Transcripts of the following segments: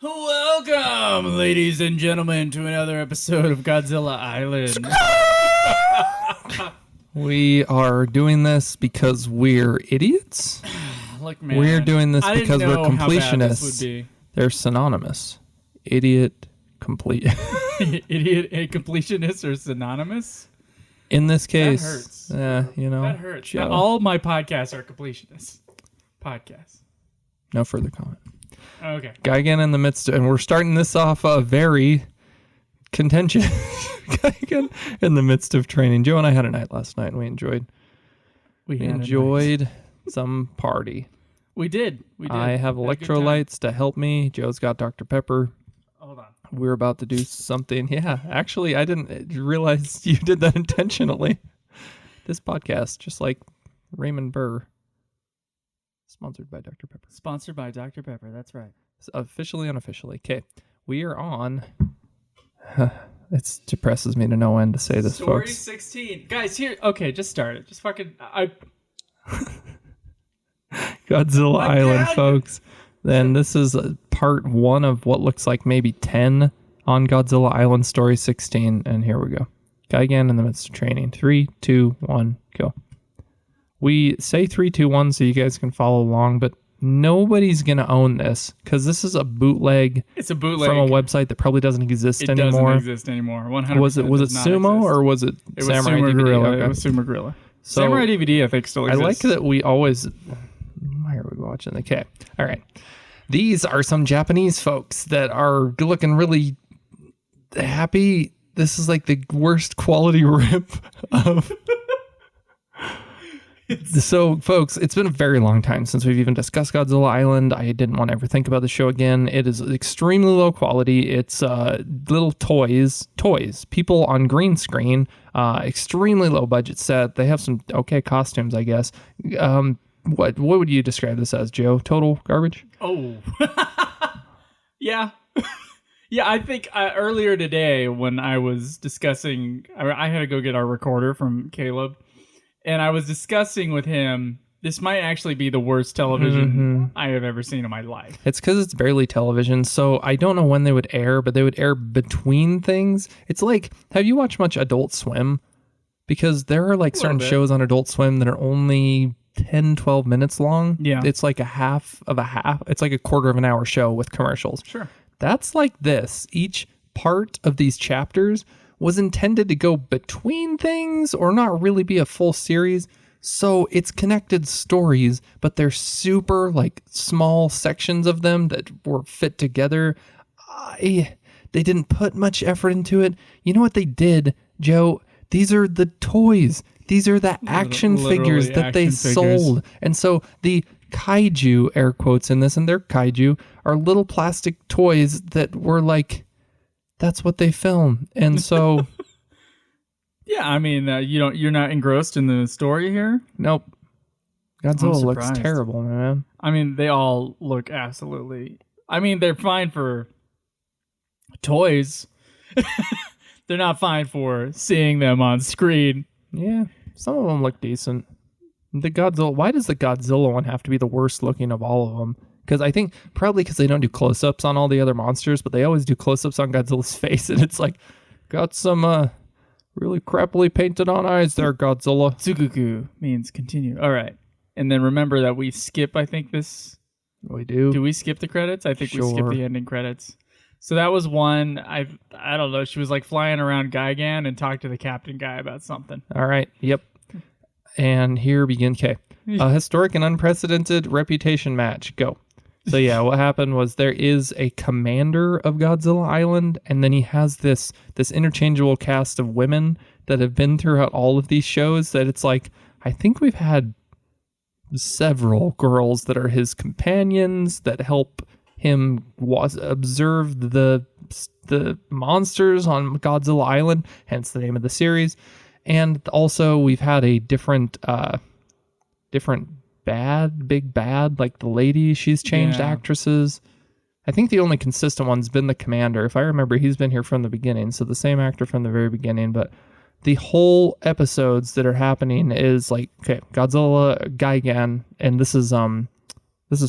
Welcome, ladies and gentlemen, to another episode of Godzilla Island. We are doing this because we're idiots. Look, man, we're doing this I didn't because we're know how bad this completionists. would be. They're synonymous. Idiot, complete. Idiot and completionist are synonymous? In this case, That hurts. That hurts. Joe. Now, all my podcasts are completionists. Podcasts. No further comment. Okay. Gigan in the midst, and we're starting this off very contentious. Gigan in the midst of training. Joe and I had a night last night, and we enjoyed some party. We did. I have electrolytes to help me. Joe's got Dr. Pepper. Hold on. We're about to do something. Yeah, actually, I didn't realize you did that intentionally. This podcast, just like Raymond Burr, sponsored by Dr. Pepper. Sponsored by Dr. Pepper, that's right. Officially, unofficially. Okay, we are on. It depresses me to no end to say this, Story folks. 16. Guys, here. Okay, just start it. Just fucking. Godzilla My Island, God. folks. Then this is part 1 of what looks like maybe 10 on Godzilla Island, Story 16. And here we go. Gigan in the midst of training. 3, 2, 1, go. We say 3, 2, 1 so you guys can follow along, but nobody's going to own this because this is a bootleg. It's a bootleg from a website that probably doesn't exist it anymore. It doesn't exist anymore. 100%. Was it Sumo or was it Samurai Sumo DVD? Gorilla. Okay. It was Sumo Gorilla. So, Samurai DVD, I think, still exists. I like that we always. Why are we watching? Okay. All right. These are some Japanese folks that are looking really happy. This is like the worst quality rip of. So, folks, it's been a very long time since we've even discussed Godzilla Island. I didn't want to ever think about the show again. It is extremely low quality. It's little toys, people on green screen, extremely low budget set. They have some okay costumes, I guess. What would you describe this as, Joe? Total garbage? Oh. Yeah. Yeah, I think earlier today when I was discussing, I had to go get our recorder from Caleb. And I was discussing with him, this might actually be the worst television I have ever seen in my life. It's because it's barely television, so I don't know when they would air, but they would air between things. It's like, have you watched much Adult Swim? Because there are like certain shows on Adult Swim that are only 10, 12 minutes long. Yeah. It's like a half of a half. It's like a quarter of an hour show with commercials. Sure. That's like this. Each part of these chapters was intended to go between things or not really be a full series. So it's connected stories, but they're super like small sections of them that were fit together. They didn't put much effort into it. You know what they did, Joe? These are the toys. These are the action figures that they sold. And so the kaiju, air quotes in this, and they're kaiju, are little plastic toys that were like, that's what they film. And so yeah, I mean, you're not engrossed in the story here? Nope. Godzilla looks terrible, man. I mean, they all look absolutely. I mean, they're fine for toys. They're not fine for seeing them on screen. Yeah, some of them look decent. The Godzilla. Why does the Godzilla one have to be the worst looking of all of them? Because I think probably because they don't do close-ups on all the other monsters, but they always do close-ups on Godzilla's face, and it's like, got some really crappily painted on eyes there, Godzilla. Tsukuku means continue. All right. And then remember that we skip, I think, this. We do. Do we skip the credits? I think we skip the ending credits. So that was one. I don't know. She was like flying around Gigan and talked to the captain guy about something. All right. Yep. And here begins. Okay. A historic and unprecedented reputation match. Go. So yeah, what happened was there is a commander of Godzilla Island, and then he has this interchangeable cast of women that have been throughout all of these shows that it's like, I think we've had several girls that are his companions that help him observe the monsters on Godzilla Island, hence the name of the series. And also we've had a different big bad, like the lady, she's changed actresses. I think the only consistent one's been the commander. If I remember, he's been here from the beginning, so the same actor from the very beginning. But the whole episodes that are happening is like, okay, Godzilla, Gigan, and this is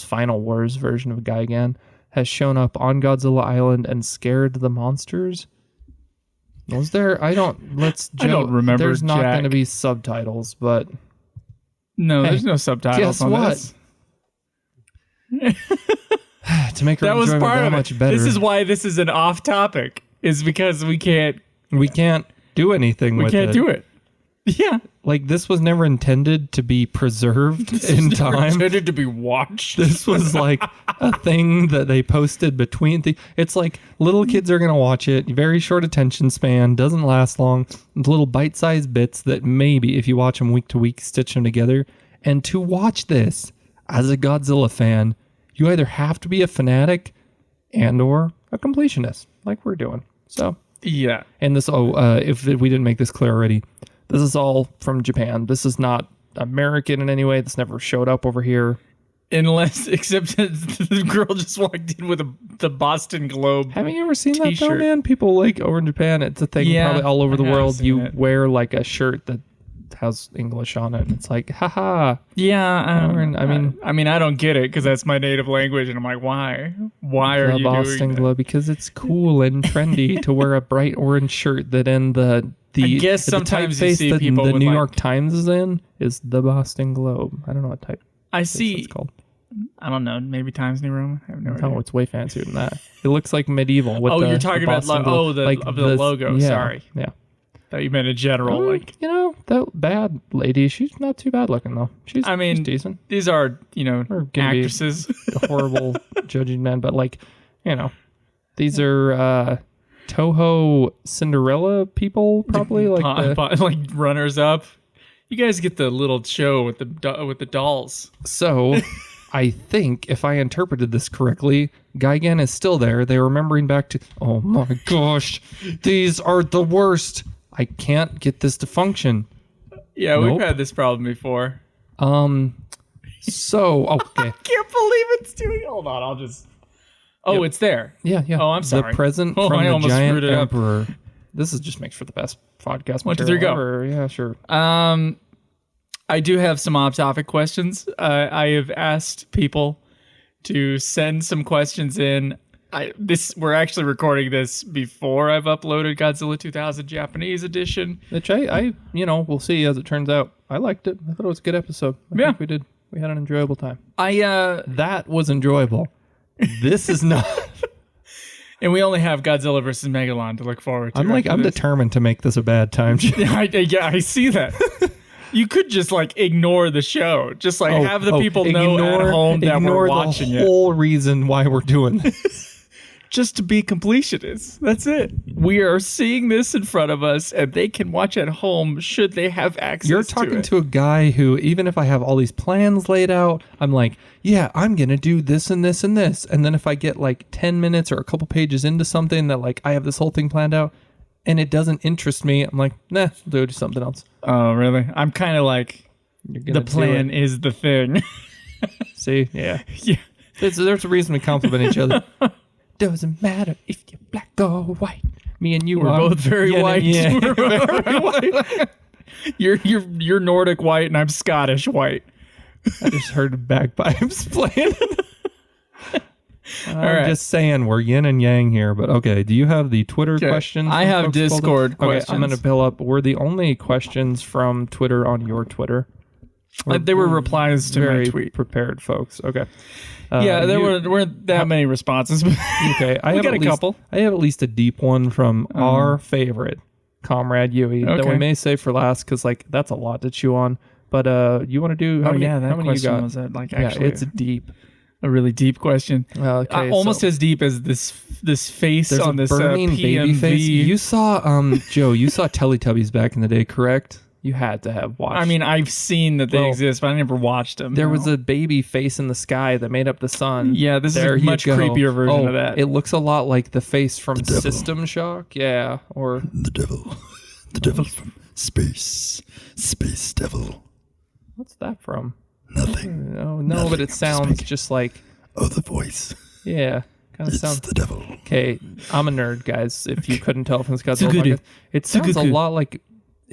Final Wars version of Gigan. has shown up on Godzilla Island and scared the monsters. Was there? I don't remember. There's not going to be subtitles, but no, there's no subtitles. Guess on what? This. To make our enjoyment that much better. This is why this is an off topic. Is because we can't do anything with it. We can't do it. Yeah. Like, this was never intended to be preserved in time. Never intended to be watched. This was like a thing that they posted between it's like little kids are going to watch it. Very short attention span. Doesn't last long. Little bite-sized bits that maybe, if you watch them week to week, stitch them together. And to watch this as a Godzilla fan, you either have to be a fanatic and or a completionist, like we're doing. So yeah. And this, if we didn't make this clear already, this is all from Japan. This is not American in any way. This never showed up over here. Except the girl just walked in with the Boston Globe. Haven't you ever seen t-shirt. That though, man? People like over in Japan, it's a thing probably all over the world. You wear like a shirt that has English on it, and it's like, haha. Yeah, I mean, I don't get it because that's my native language, and I'm like, why? Why are you Boston doing Globe? Because it's cool and trendy to wear a bright orange shirt that in the I guess sometimes you see people the with New York Times is in is the Boston Globe. I don't know what type. I see. It's called. I don't know. Maybe Times New Roman. I have no idea. No, it's way fancier than that. It looks like medieval. With you're talking about the logo. Yeah, sorry. Yeah. Thought you meant a general. That bad lady. She's not too bad looking though. She's decent. These are actresses. Horrible judging men, but these are Toho Cinderella people probably like runners up. You guys get the little show with the dolls. So, I think if I interpreted this correctly, Gigan is still there. They're remembering back to, oh my gosh, these are the worst. I can't get this to function. Yeah, We've had this problem before. So, okay. I can't believe it's doing. Hold on, I'll just. Oh, It's there. Yeah. Oh, I'm sorry. The present from the giant emperor. This just makes for the best podcast. 1, 2, 3, go. Ever. Yeah, sure. I do have some off-topic questions. I have asked people to send some questions in. We're actually recording this before I've uploaded Godzilla 2000 Japanese edition. Which we'll see as it turns out. I liked it. I thought it was a good episode. I think we did. We had an enjoyable time. That was enjoyable. This is not. And we only have Godzilla versus Megalon to look forward to. I'm determined to make this a bad time. I see that. You could just ignore the show. Just have the people know at home that we're watching it. Ignore the whole reason why we're doing this. Just to be completionists. That's it. We are seeing this in front of us, and they can watch at home should they have access to it. You're talking to a guy who, even if I have all these plans laid out, I'm like, yeah, I'm going to do this and this and this. And then if I get 10 minutes or a couple pages into something that I have this whole thing planned out, and it doesn't interest me, I'm like, nah, we'll do something else. Oh, really? I'm kind of like, the plan is the thing. See? Yeah. Yeah. There's a reason we compliment each other. Doesn't matter if you're black or white. Me and you are both very white. We're very white. You're Nordic white, and I'm Scottish white. I just heard bagpipes playing. I'm just saying we're yin and yang here, but okay. Do you have the Twitter questions? I have Discord questions. Okay, I'm going to pull up. Were the only questions from Twitter on your Twitter? They were replies to my tweet. Prepared folks. Okay. There weren't that many responses. Okay, we got a couple. I have at least a deep one from our favorite comrade Yui that we may save for last because that's a lot to chew on. But you want to do? How many you got? Was that actually? It's deep. A really deep question. Okay, almost as deep as this face on this burning baby face. You saw Joe. You saw Teletubbies back in the day, correct? You had to have watched. I mean, I've seen that they exist, but I never watched them. There was a baby face in the sky that made up the sun. Yeah, this is a much creepier version of that. It looks a lot like the face from System Shock. Yeah, or the devil. The devil from space. Space devil. What's that from? Nothing. No, but it sounds just like... Oh, the voice. Yeah. Kind of sounds... the devil. Okay, I'm a nerd, guys, if you couldn't tell from this Godzilla. It sounds a lot like...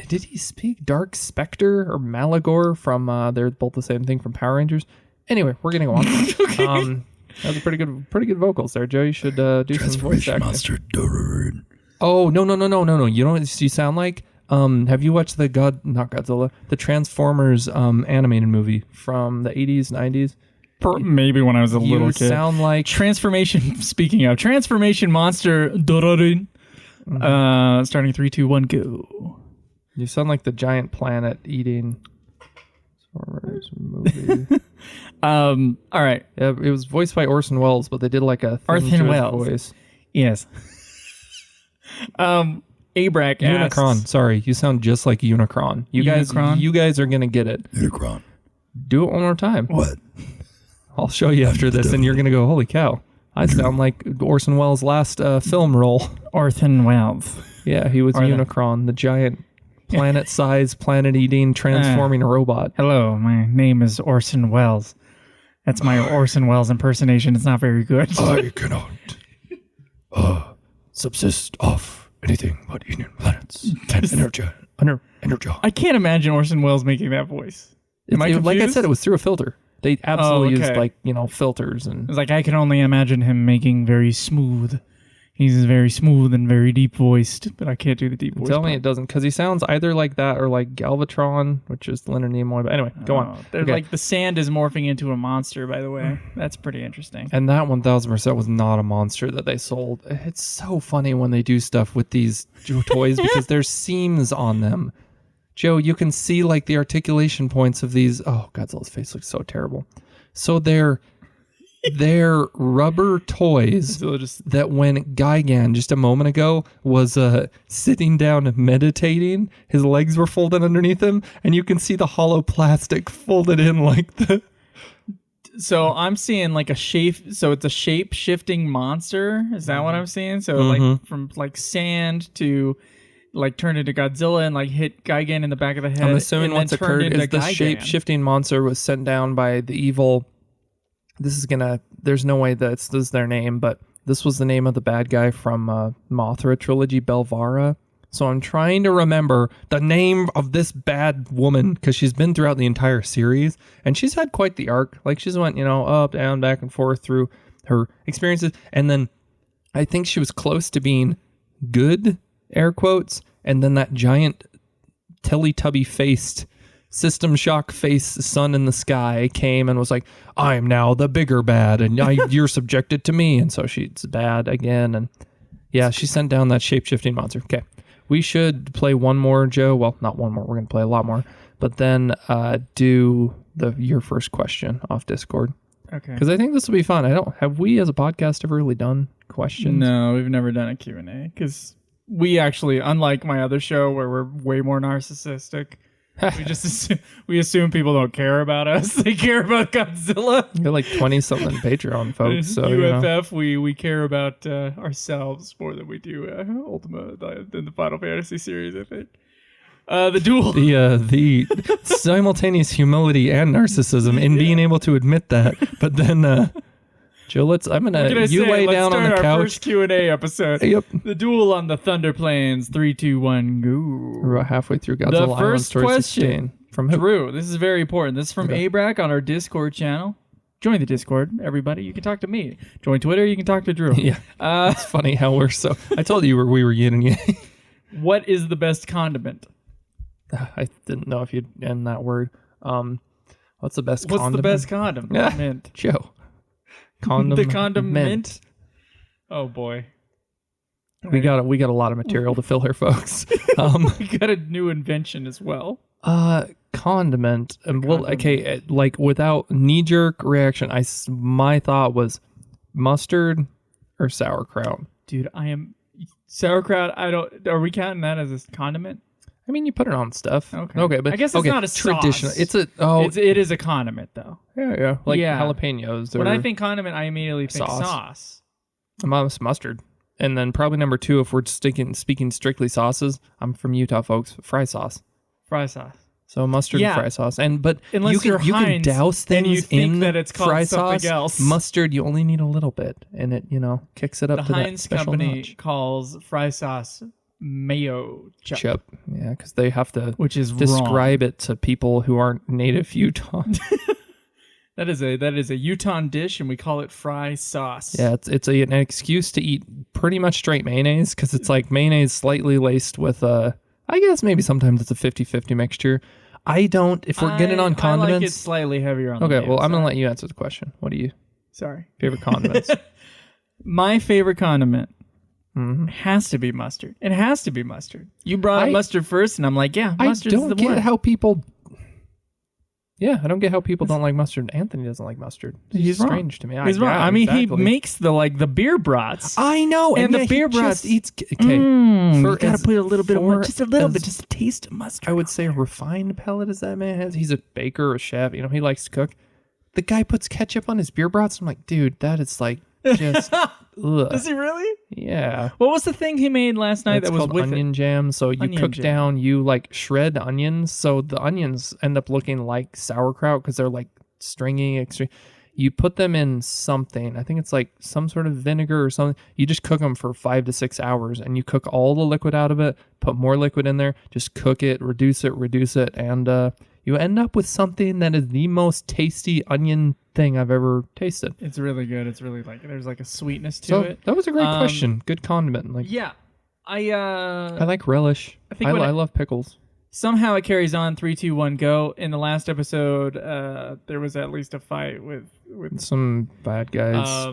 Did he speak Dark Spectre or Malagor from... they're both the same thing from Power Rangers. Anyway, we're getting on. Okay. That was pretty good vocals there, Joe. You should do some voice Transformation acting. monster Dororin. Oh, no. You know what you sound like? Have you watched not Godzilla, the Transformers animated movie from the 80s, 90s? Maybe when I was a little kid. You sound like... Transformation, speaking of, Transformation monster Dororin. Starting 3, 2, 1, go. You sound like the giant planet eating Transformers movie. All right. Yeah, it was voiced by Orson Welles, but they did like a thing Orson to his Welles. voice. Yes. Abrac asks, Unicron. Sorry, you sound just like Unicron. You guys are gonna get it. Unicron. Do it one more time. What? I'll show you after this, and you're gonna go, holy cow! I sound like Orson Welles' last film role. Orson Welles. Yeah, he was Unicron, the giant planet-sized, planet-eating, transforming robot. Hello, my name is Orson Welles. That's my Orson Welles impersonation. It's not very good. I cannot subsist off anything but eating planets and energy. I can't imagine Orson Welles making that voice. Am I confused? Like I said, it was through a filter. They absolutely okay. used filters and. It's like I can only imagine him making very smooth. He's very smooth and very deep voiced, but I can't do the deep voice. Tell me it doesn't, because he sounds either like that or like Galvatron, which is Leonard Nimoy. But anyway, go on. Okay. Like the sand is morphing into a monster. By the way, that's pretty interesting. And that 1000% was not a monster that they sold. It's so funny when they do stuff with these toys because there's seams on them. Joe, you can see like the articulation points of these. Oh, Godzilla's face looks so terrible. So they're rubber toys that when Gigan just a moment ago was sitting down and meditating, his legs were folded underneath him, and you can see the hollow plastic folded in like the. So I'm seeing like a shape. So it's a shape shifting monster. Is that what I'm seeing? So like from like sand to like turn into Godzilla and like hit Gigan in the back of the head. I'm assuming what's occurred is the shape shifting monster was sent down by the evil. There's no way this is their name, but this was the name of the bad guy from Mothra trilogy, Belvara. So I'm trying to remember the name of this bad woman because she's been throughout the entire series and she's had quite the arc. Like she's went, up, down, back and forth through her experiences. And then I think she was close to being good, air quotes. And then that giant Teletubby faced System Shock face sun in the sky came and was like, I am now the bigger bad and you're subjected to me. And so she's bad again. And yeah, she sent down that shape-shifting monster. Okay. We should play one more, Joe. Well, not one more. We're going to play a lot more. But then do your first question off Discord. Okay. Because I think this will be fun. Have we as a podcast ever really done questions? No, we've never done a Q&A because we actually, unlike my other show where we're way more narcissistic, we assume people don't care about us. They care about Godzilla. You're like 20-something Patreon folks. So UFF, we care about ourselves more than we do Ultima than the Final Fantasy series, I think. The Duel. The simultaneous humility and narcissism in being able to admit that. But then, Joe, lay down on the couch. First Q&A episode. Yep. The Duel on the Thunder Plains. 3, 2, 1, go. We're about halfway through Godzilla the first question 16. From who? Drew, this is very important. This is from Abrac on our Discord channel. Join the Discord, everybody. You can talk to me. Join Twitter. You can talk to Drew. Yeah. It's funny how we're so. I told you we were yin and yang. What is the best condiment? I didn't know if you'd end that word. What's the best What's condiment? the best condiment? Mint. Joe. Condom the condom mint. mint. Oh boy. We got a lot of material to fill here, folks. We got a new invention as well. Condiment. Okay, like without knee-jerk reaction, my thought was mustard or sauerkraut. Dude, sauerkraut. Are we counting that as a condiment? I mean, you put it on stuff. Okay, but I guess it's not a traditional. Sauce. It is a condiment though. Yeah. Like jalapenos. When I think condiment, I immediately think sauce. Mustard. And then probably number 2, if we're speaking strictly sauces, I'm from Utah, folks. Fry sauce. Fry sauce. So mustard and fry sauce. But unless you can douse things you think in that it's called fry something sauce. Else. Mustard, you only need a little bit, and it kicks it up to Heinz that special company notch. calls fry sauce mayo chup. Yeah, because they have to which is describe wrong. it to people who aren't native Utah. That is a Utah dish, and we call it fry sauce. Yeah, it's an excuse to eat pretty much straight mayonnaise because it's like mayonnaise slightly laced with I guess maybe sometimes it's a 50-50 mixture. If we're getting on condiments. I like it slightly heavier on the Okay, well, I'm going side. to let you answer the question. What do you? Sorry. Favorite condiments? My favorite condiment has to be mustard. It has to be mustard. You brought up mustard first, and I'm like, yeah, mustard's I don't the get one. how people... Yeah, I don't get how people don't like mustard. Anthony doesn't like mustard. He's wrong. Strange to me. He's wrong. Yeah, I mean, exactly. he makes the beer brats. I know, And the he beer just broth eats. Okay, You gotta put a little bit of just a little bit, as- just a taste of mustard. I would say a refined palate as that man has. He's a baker, a chef. You know, he likes to cook. The guy puts ketchup on his beer brats. I'm like, dude, that is like just. Ugh. Does he really? Yeah. What was the thing he made last night It's that was called with onion jam. So you Onion cook jam. down, you like shred onions. So the onions end up looking like sauerkraut because they're like stringy. You put them in something. I think it's like some sort of vinegar or something. You just cook them for 5 to 6 hours, and you cook all the liquid out of it. Put more liquid in there. Just cook it, reduce it, and you end up with something that is the most tasty onion thing I've ever tasted. It's really good. It's really like there's like a sweetness to So it. that was a great question. Good condiment. Like Yeah, I like relish. I think I love pickles. somehow it carries on. 3, 2, 1, go. In the last episode, there was at least a fight with Some bad guys.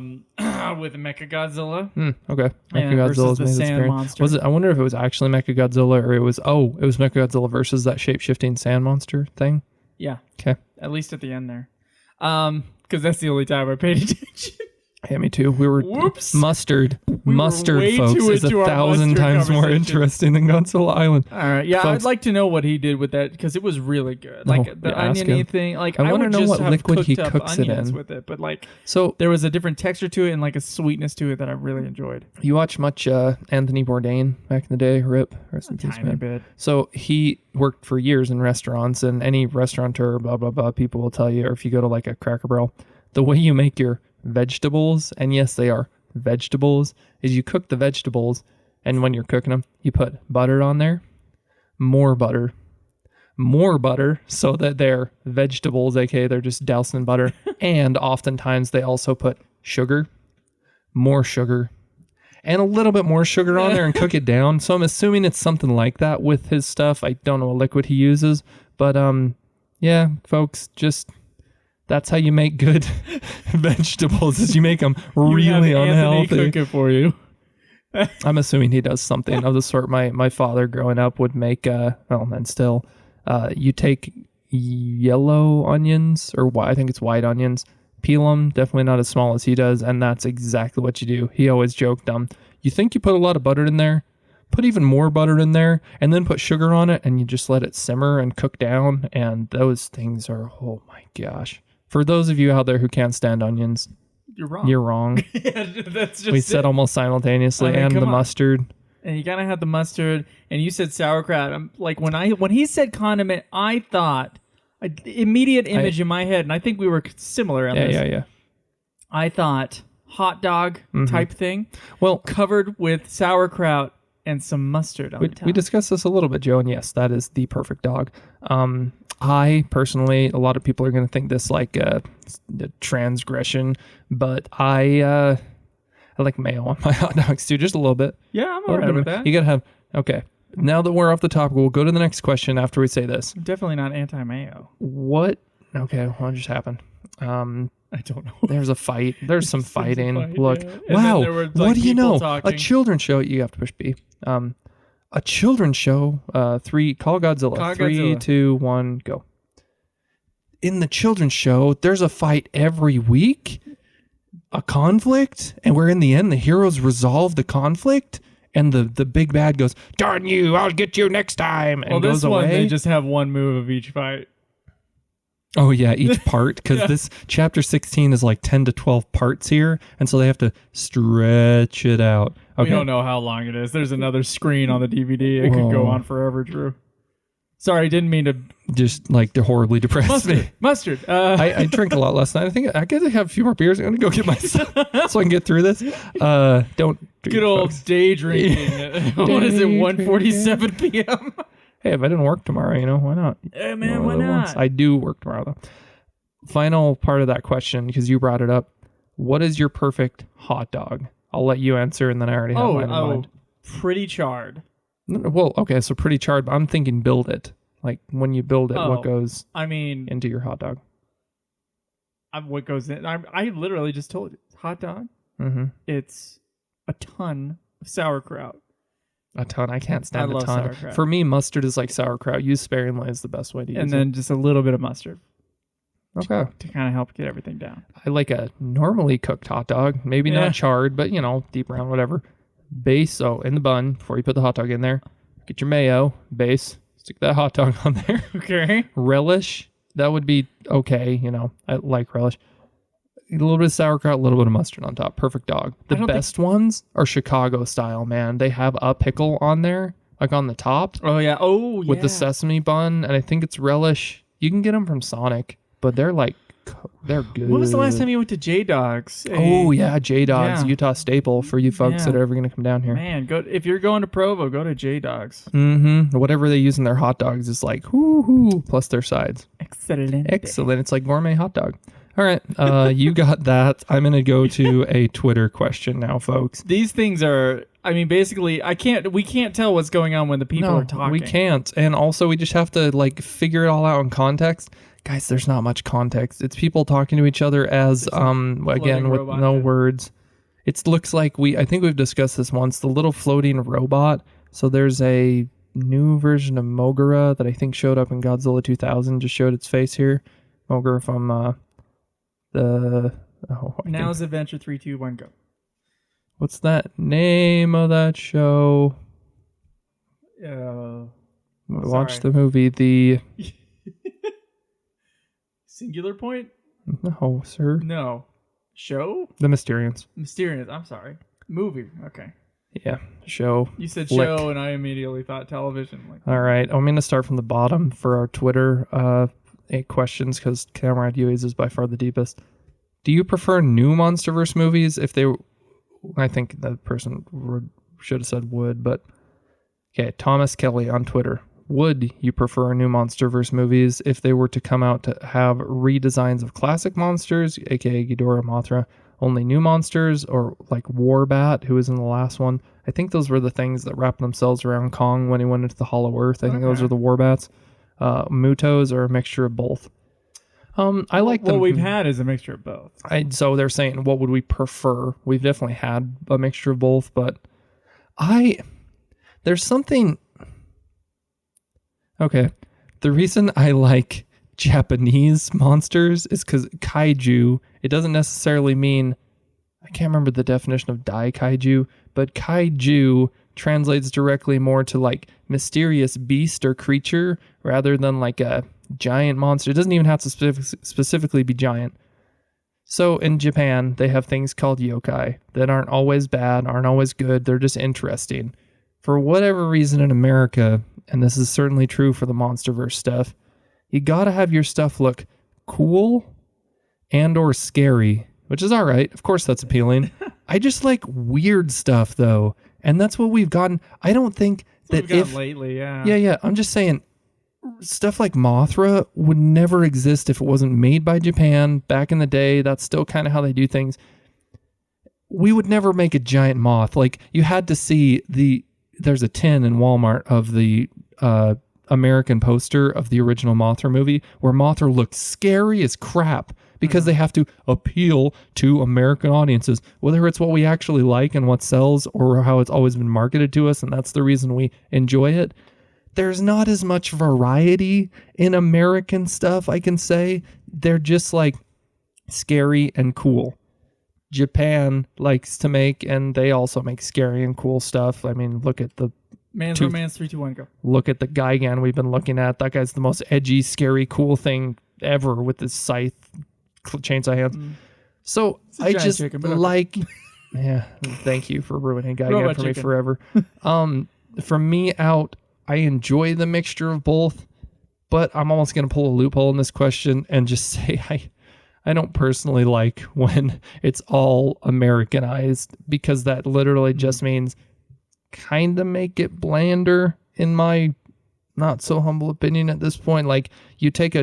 with Mechagodzilla. Okay. And Mechagodzilla's versus the made its sand appearance. monster. Was it? I wonder if it was actually Mechagodzilla or it was Mechagodzilla versus that shape-shifting sand monster thing. Yeah, Okay. at least at the end there, because that's the only time I paid attention. Yeah, me too. We were Whoops. mustard. Mustard, way folks, too is into our 1,000 mustard times more conversation. interesting than Godzilla Island. All right, yeah, Folks. I'd like to know what he did with that because it was really good. Like the yeah, ask oniony him. thing. Like I I wanna would know just what have liquid he cooked up cooks it onions in. with it, but like So there was a different texture to it and like a sweetness to it that I really enjoyed. you watch much Anthony Bourdain back in the day? Rip. Rest in peace, Tiny man. bit. So he worked for years in restaurants, and any restaurateur, blah, blah, blah, people will tell you, or if you go to like a Cracker Barrel, the way you make your vegetables, and yes, they are vegetables, is you cook the vegetables, and when you're cooking them, you put butter on there, more butter, so that they're vegetables, aka they're just doused in butter, and oftentimes they also put sugar, more sugar, and a little bit more sugar on there and cook it down. So I'm assuming it's something like that with his stuff. I don't know what liquid he uses, but yeah, folks, just that's how you make good vegetables. Is you make them really you have Anthony unhealthy. cook it for you. I'm assuming he does something of the sort. My father growing up would make and still you take yellow onions or I think it's white onions, peel them, definitely not as small as he does, and that's exactly what you do. He always joked, you think you put a lot of butter in there, put even more butter in there, and then put sugar on it, and you just let it simmer and cook down, and those things are, oh my gosh. For those of you out there who can't stand onions, You're wrong. you're wrong. Yeah, that's just We it. said almost simultaneously, I mean, and come the on. mustard. And you gotta have the mustard, and you said sauerkraut. I'm like when he said condiment, I thought immediate image in my head, and I think we were similar on this. Yeah. I thought hot dog type thing, Well, covered with sauerkraut and some mustard on the top. we discussed this a little bit, Joe, and yes, that is the perfect dog. I personally, a lot of people are going to think this like a transgression, but I like mayo on my hot dogs too, just a little bit. Yeah, I'm A little alright bit with of- that. You got to have, okay. Now that we're off the topic, we'll go to the next question after we say this. I'm definitely not anti-mayo. What? Okay, what just happened? I don't know. There's a fight. There's some fighting. fight, Look, yeah. And then wow. there were, like, What do you people know? talking. A children's show. You have to push B. A children's show. Call Godzilla. Call 3, Godzilla. 2, 1, go. In the children's show, there's a fight every week, a conflict, and where in the end the heroes resolve the conflict, and the big bad goes, "Darn you! I'll get you next time," and Well, goes this one away. they just have one move of each fight. Oh yeah, each part, because this chapter 16 is like 10 to 12 parts here, and so they have to stretch it out. Okay. We don't know how long it is. There's another screen on the DVD. It could go Whoa. on forever, Drew. Sorry, didn't mean to. Just like to horribly depress Mustard. me. Mustard. I drink a lot last night. I guess I have a few more beers. I'm gonna go get myself so I can get through this. Don't drink, Good old folks. day drinking. What is it? 1:47 p.m. Hey, if I didn't work tomorrow, why not? Hey man, One why of the ones. not? I do work tomorrow though. final part of that question, because you brought it up. What is your perfect hot dog? I'll let you answer, and then I already have mine in mind. Pretty charred. Well, okay, so pretty charred, but I'm thinking build it. Like, when you build it, what goes into your hot dog? What goes in? I literally just told you. Hot dog. Mm-hmm. It's a ton of sauerkraut. A ton. I can't stand I a love ton. sauerkraut. For me, mustard is like sauerkraut. Use sparingly is the best way to use it. And then just a little bit of mustard. Okay. To kind of help get everything down. I like a normally cooked hot dog. Maybe not charred, but, deep brown, whatever. Base, in the bun, before you put the hot dog in there, get your mayo, base, stick that hot dog on there. Okay. Relish, that would be okay. I like relish. A little bit of sauerkraut, a little bit of mustard on top. Perfect dog. The best ones are Chicago style, man. They have a pickle on there, like on the top. Oh, yeah. With the sesame bun, and I think it's relish. You can get them from Sonic, but they're good. When was the last time you went to J-Dog's? Oh, yeah, J-Dog's, Utah staple for you folks that are ever going to come down here. Man, if you're going to Provo, go to J-Dog's. Mm-hmm. Whatever they use in their hot dogs is like, whoo-hoo, plus their sides. Excellent. It's like gourmet hot dog. All right, you got that. I'm going to go to a Twitter question now, folks. These things are, basically, we can't tell what's going on when the people are talking. We can't. And also, we just have to, figure it all out in context. Guys, there's not much context. It's people talking to each other as, again, with no words. It looks like I think we've discussed this once, the little floating robot. So there's a new version of Mogura that I think showed up in Godzilla 2000, just showed its face here. Mogura from, Now's Adventure 3, 2, 1, go. What's that name of that show? Watch the movie. The Singular Point? No, sir. No. Show? The Mysterians. I'm sorry. Movie. Okay. Yeah, show. You said flick. Show, and I immediately thought television. All right, I'm going to start from the bottom for our Twitter 8 questions, because Comrade Yui's is by far the deepest. Do you prefer new MonsterVerse movies? I think the person should have said would, but okay. Thomas Kelly on Twitter. Would you prefer new MonsterVerse movies if they were to come out to have redesigns of classic monsters, aka Ghidorah, Mothra, only new monsters, or like Warbat, who was in the last one? I think those were the things that wrapped themselves around Kong when he went into the Hollow Earth. I think those are the Warbats. Mutos are a mixture of both. I like them. What we've had is a mixture of both. So they're saying, what would we prefer? We've definitely had a mixture of both, but there's something. Okay, the reason I like Japanese monsters is because kaiju, it doesn't necessarily mean, I can't remember the definition of dai kaiju, but kaiju translates directly more to like mysterious beast or creature rather than like a giant monster. It doesn't even have to specifically be giant. So in Japan, they have things called yokai that aren't always bad, aren't always good. They're just interesting. For whatever reason in America, and this is certainly true for the MonsterVerse stuff, you gotta have your stuff look cool and or scary, which is all right. Of course, that's appealing. I just like weird stuff, though. And that's what we've gotten. I don't think that lately, yeah. Yeah. I'm just saying, stuff like Mothra would never exist if it wasn't made by Japan back in the day. That's still kind of how they do things. We would never make a giant moth. Like, you had to see there's a tin in Walmart of the American poster of the original Mothra movie where Mothra looked scary as crap because they have to appeal to American audiences, whether it's what we actually like and what sells or how it's always been marketed to us, and that's the reason we enjoy it. There's not as much variety in American stuff, I can say. They're just like scary and cool. Japan likes to make, and they also make scary and cool stuff. I mean, look at the Man's Romance 3, 2, 1, go. Look at the Gigan we've been looking at. That guy's the most edgy, scary, cool thing ever with his scythe, chainsaw hands. So I just like... Yeah, thank you for ruining Gigan for me forever. From me out, I enjoy the mixture of both, but I'm almost going to pull a loophole in this question and just say I don't personally like when it's all Americanized, because that literally just means kind of make it blander, in my not so humble opinion at this point. Like, you take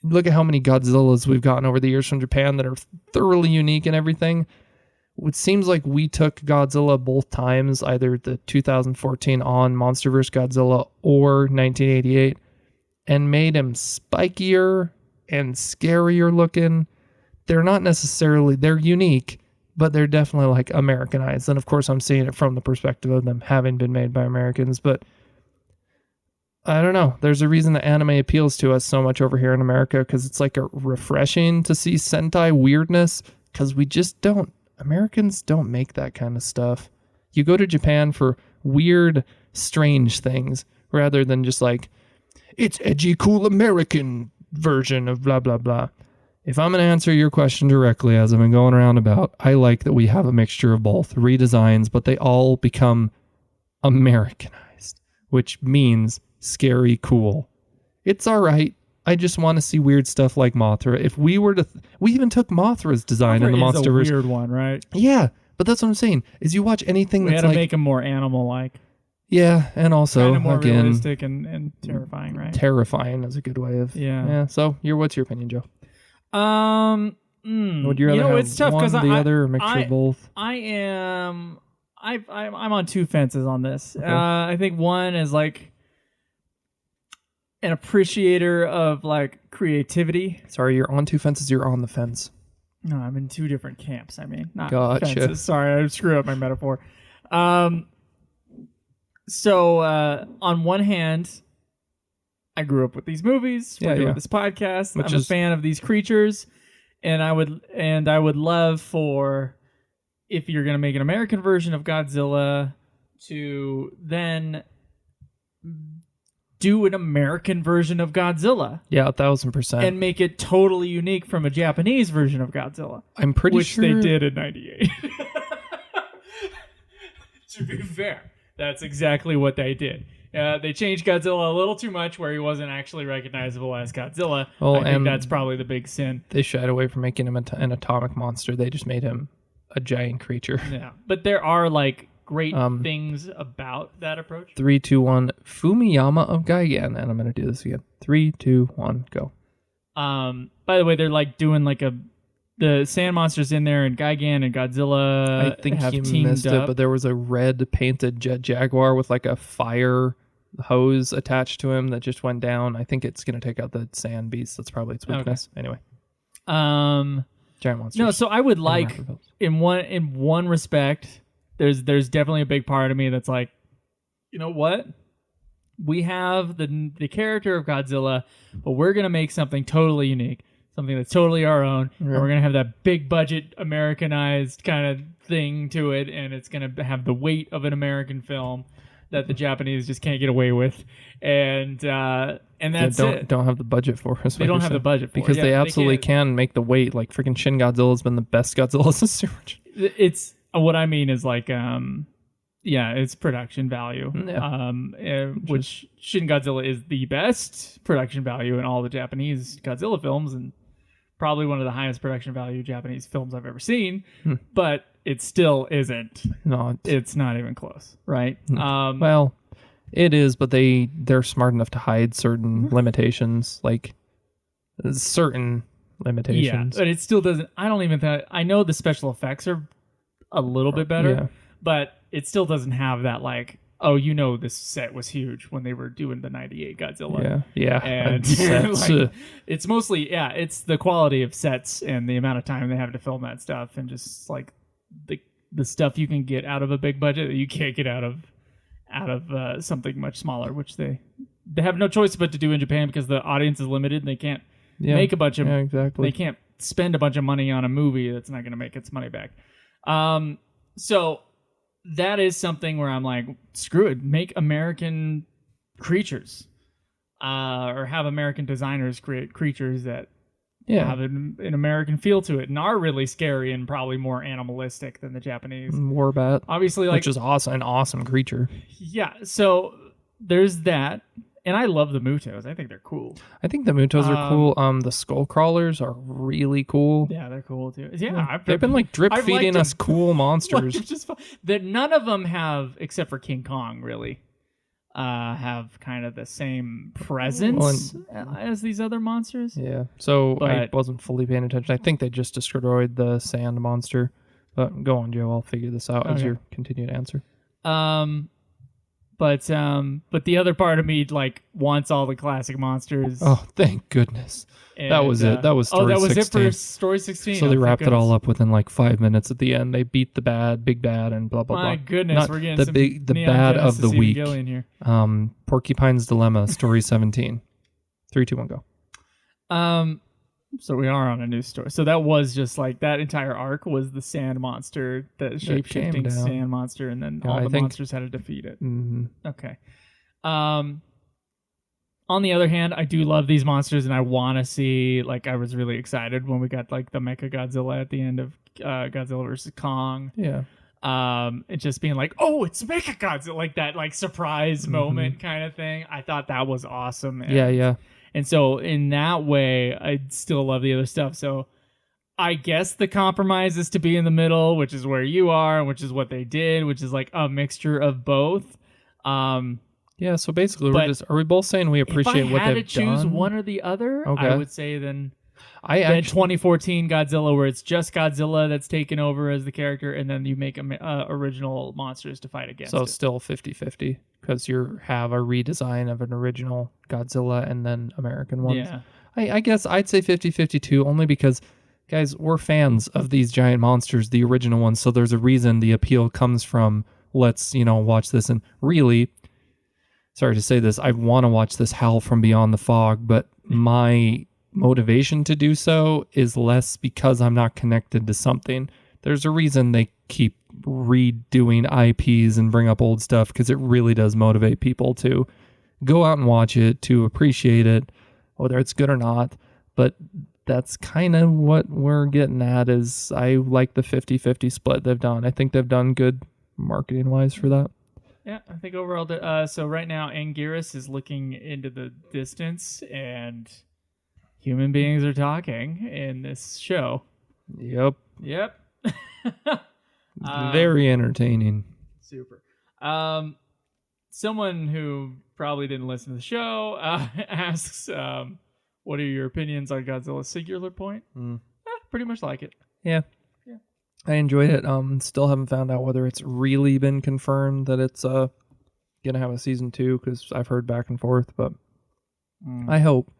look at how many Godzillas we've gotten over the years from Japan that are thoroughly unique and everything. It seems like we took Godzilla both times, either the 2014 on Monster vs. Godzilla or 1988, and made him spikier and scarier looking. They're not necessarily, they're unique, but they're definitely like Americanized. And of course, I'm seeing it from the perspective of them having been made by Americans, but I don't know. There's a reason that anime appeals to us so much over here in America, because it's like a refreshing to see Sentai weirdness, because we just don't. Americans don't make that kind of stuff. You go to Japan for weird, strange things rather than just like, it's edgy, cool American version of blah, blah, blah. If I'm going to answer your question directly, as I've been going around about, I like that we have a mixture of both redesigns, but they all become Americanized, which means scary, cool. It's all right. I just want to see weird stuff like Mothra. If we were to, we even took Mothra's design in the Mothra is a MonsterVerse. weird one, right? Yeah, but that's what I'm saying. Is you watch anything We that's had to like, make him more animal-like. yeah, and also Kind of more again, realistic and terrifying, right? terrifying is a good way of. Yeah. So, what's your opinion, Joe? Would you rather have it's tough one, because the other, or mixture of both? I'm on two fences on this. Okay. I think one is like an appreciator of like creativity. Sorry, you're on two fences. You're on the fence. No, I'm in two different camps. I mean, not Gotcha. fences. Sorry, I screwed up my metaphor. So on one hand, I grew up with these movies. We're doing this podcast. I'm a fan of these creatures, and I would love for, if you're gonna make an American version of Godzilla, to then do an American version of Godzilla. Yeah, 1,000%. And make it totally unique from a Japanese version of Godzilla. I'm pretty sure which they did in '98. To be fair, that's exactly what they did. They changed Godzilla a little too much, where he wasn't actually recognizable as Godzilla. I think that's probably the big sin. They shied away from making him an atomic monster. They just made him a giant creature. Yeah, but there are like great things about that approach. 3, 2, 1. Fumiyama of Gigan, and I'm gonna do this again. 3, 2, 1, go. By the way, they're like doing like the sand monsters in there, and Gigan and Godzilla. I think have you teamed missed up. it, but there was a red painted jet Jaguar with like a fire hose attached to him that just went down. I think it's gonna take out the sand beast. That's probably its weakness. Okay. Anyway. Giant monsters. No, so I would like in one respect. There's definitely a big part of me that's like, you know what? We have the character of Godzilla, but we're gonna make something totally unique, something that's totally our own, and we're gonna have that big budget Americanized kind of thing to it, and it's gonna have the weight of an American film that the Japanese just can't get away with, and that's it. Don't have the budget for us. They don't have the budget for because it. they absolutely can make the weight. Like freaking Shin Godzilla has been the best Godzilla since it's. What I mean is like, it's production value, which Shin Godzilla is the best production value in all the Japanese Godzilla films, and probably one of the highest production value Japanese films I've ever seen, but it still isn't. No, it's not even close, right? Well, it is, but they're smart enough to hide certain limitations, like certain limitations. Yeah, but it still doesn't. I don't even think. I know the special effects are a little bit better, but it still doesn't have that like, this set was huge when they were doing the '98 Godzilla. Yeah. And like, it's mostly it's the quality of sets and the amount of time they have to film that stuff, and just like the stuff you can get out of a big budget that you can't get out of something much smaller, which they have no choice but to do in Japan because the audience is limited and they can't make a bunch of they can't spend a bunch of money on a movie that's not going to make its money back. So that is something where I'm like, screw it, make American creatures, or have American designers create creatures that have an American feel to it and are really scary and probably more animalistic than the Japanese. Warbat, obviously, which is awesome, an awesome creature. Yeah, so there's that. And I love the Mutos. I think they're cool. I think the Mutos are cool. The Skull Crawlers are really cool. Yeah, they're cool too. Yeah, they've been like drip feeding us cool monsters. That none of them have, except for King Kong, really. have kind of the same presence as these other monsters. Yeah. So I But- wasn't fully paying attention. I think they just destroyed the sand monster. But go on, Joe. I'll figure this out as Okay. your continued answer. But the other part of me like wants all the classic monsters. Oh, thank goodness. And, that was it. That was story 16. that was it for story 16. So they wrapped it all up within like 5 minutes at the end. They beat the big bad, and blah blah blah. My goodness, Not we're getting the some the Neon bad of Genesis the week. Evangelion here. Porcupine's Dilemma, story 17. 3, 2, 1, go. So we are on a new story. So that was just like that entire arc was the sand monster, the shape-shifting down. sand monster, and then Yeah, all I the think- monsters had to defeat it. Mm-hmm. Okay. On the other hand, I do love these monsters, and I want to see. Like, I was really excited when we got like the Mecha Godzilla at the end of Godzilla versus Kong. Yeah. It just being like, oh, it's Mecha Godzilla, like that, like surprise moment kind of thing. I thought that was awesome. And, Yeah. And so in that way, I still love the other stuff. So I guess the compromise is to be in the middle, which is where you are, which is what they did, which is like a mixture of both. Yeah, so basically, But are we both saying we appreciate if I what had they've to choose done? one or the other, Okay. I would say then I that actually, 2014 Godzilla, where it's just Godzilla that's taken over as the character, and then you make original monsters to fight against so it. still 50-50, because you have a redesign of an original Godzilla and then American ones. Yeah. I guess I'd say 50-50 too, only because, guys, we're fans of these giant monsters, the original ones, so there's a reason the appeal comes from, let's, watch this. And really, sorry to say this, I want to watch this Howl from Beyond the Fog, but my motivation to do so is less because I'm not connected to something. There's a reason they keep redoing IPs and bring up old stuff, because it really does motivate people to go out and watch it, to appreciate it, whether it's good or not. But that's kind of what we're getting at, is I like the 50-50 split they've done. I think they've done good marketing wise for that. Yeah, I think overall, so right now Anguirus is looking into the distance, and human beings are talking in this show. Yep. Yep. Very entertaining. Super. Someone who probably didn't listen to the show asks, what are your opinions on Godzilla's Singular Point? Pretty much like it. Yeah. I enjoyed it. Still haven't found out whether it's really been confirmed that it's gonna have a season 2, because I've heard back and forth, but I hope.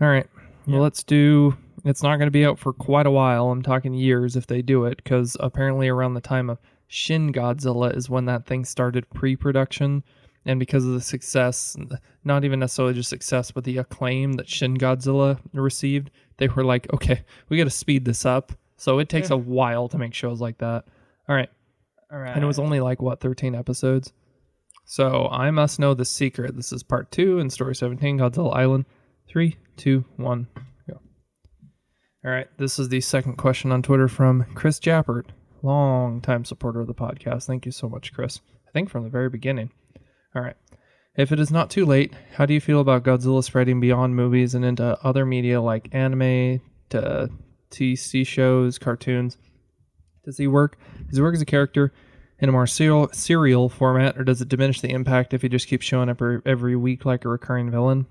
All right. Well, let's do. It's not going to be out for quite a while. I'm talking years if they do it, because apparently around the time of Shin Godzilla is when that thing started pre-production, and because of the success, not even necessarily just success, but the acclaim that Shin Godzilla received, they were like, okay, we got to speed this up. So it takes a while to make shows like that. All right. And it was only like, 13 episodes? So I must know the secret. This is part 2 in story 17, Godzilla Island. 3, 2, 1, go. All right. This is the second question on Twitter from Chris Jappert, long-time supporter of the podcast. Thank you so much, Chris. I think from the very beginning. All right. If it is not too late, how do you feel about Godzilla spreading beyond movies and into other media like anime, to TV shows, cartoons? Does he work as a character in a more serial format, or does it diminish the impact if he just keeps showing up every week like a recurring villain?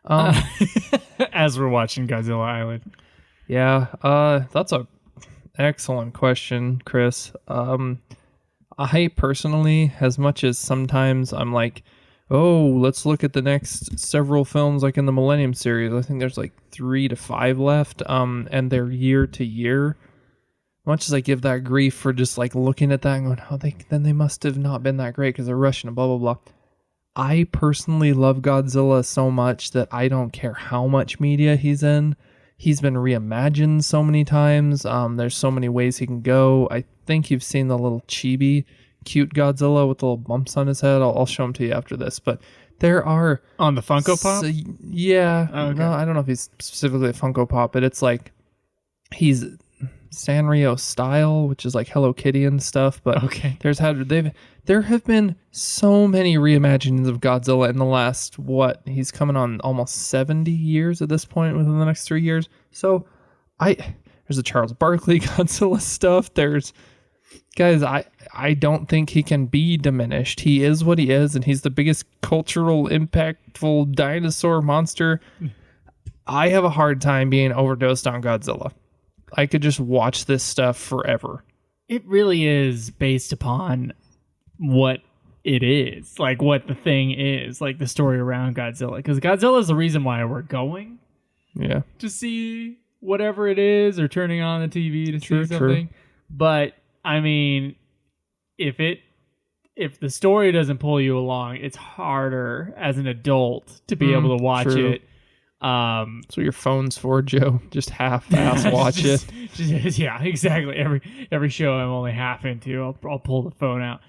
As we're watching Godzilla Island. Yeah, that's a excellent question, Chris. I personally, as much as sometimes I'm like, oh, let's look at the next several films like in the Millennium series. I think there's like 3 to 5 left, and they're year to year. Much as I give that grief for just like looking at that and going, oh, they must have not been that great because they're rushing and blah, blah, blah. I personally love Godzilla so much that I don't care how much media he's in. He's been reimagined so many times. There's so many ways he can go. I think you've seen the little chibi cute Godzilla with the little bumps on his head. I'll show them to you after this. But there are... On the Funko Pop? Yeah. Oh, okay. No, I don't know if he's specifically a Funko Pop, but it's like he's Sanrio style, which is like Hello Kitty and stuff. But Okay. there have been so many reimaginings of Godzilla in the last, he's coming on almost 70 years at this point within the next 3 years. So there's a Charles Barkley Godzilla stuff. There's Guys, I don't think he can be diminished. He is what he is, and he's the biggest cultural, impactful dinosaur monster. I have a hard time being overdosed on Godzilla. I could just watch this stuff forever. It really is based upon what it is, like what the thing is, like the story around Godzilla. Because Godzilla is the reason why we're going to see whatever it is, or turning on the TV to see something. But I mean, if the story doesn't pull you along, it's harder as an adult to be able to watch it. So your phone's for, Joe. Just half-ass watch it. Yeah, exactly. Every show I'm only half into, I'll pull the phone out.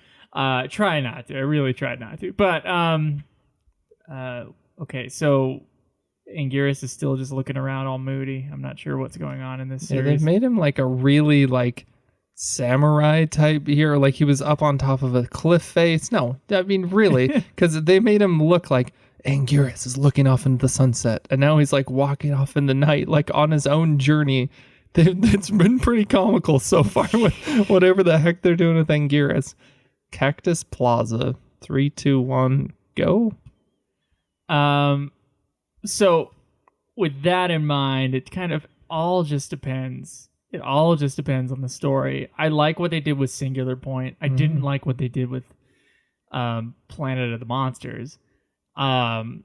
Try not to. I really tried not to. But okay, so Anguirus is still just looking around all moody. I'm not sure what's going on in this series. Yeah, they've made him like a really samurai type here, like he was up on top of a cliff face. No, I mean really, because they made him look like Anguirus is looking off into the sunset, and now he's like walking off in the night, like on his own journey. It's been pretty comical so far with whatever the heck they're doing with Anguirus. Cactus Plaza, 3, 2, 1, go. So with that in mind, it kind of all just depends. It all just depends on the story. I like what they did with Singular Point. I didn't like what they did with Planet of the Monsters. And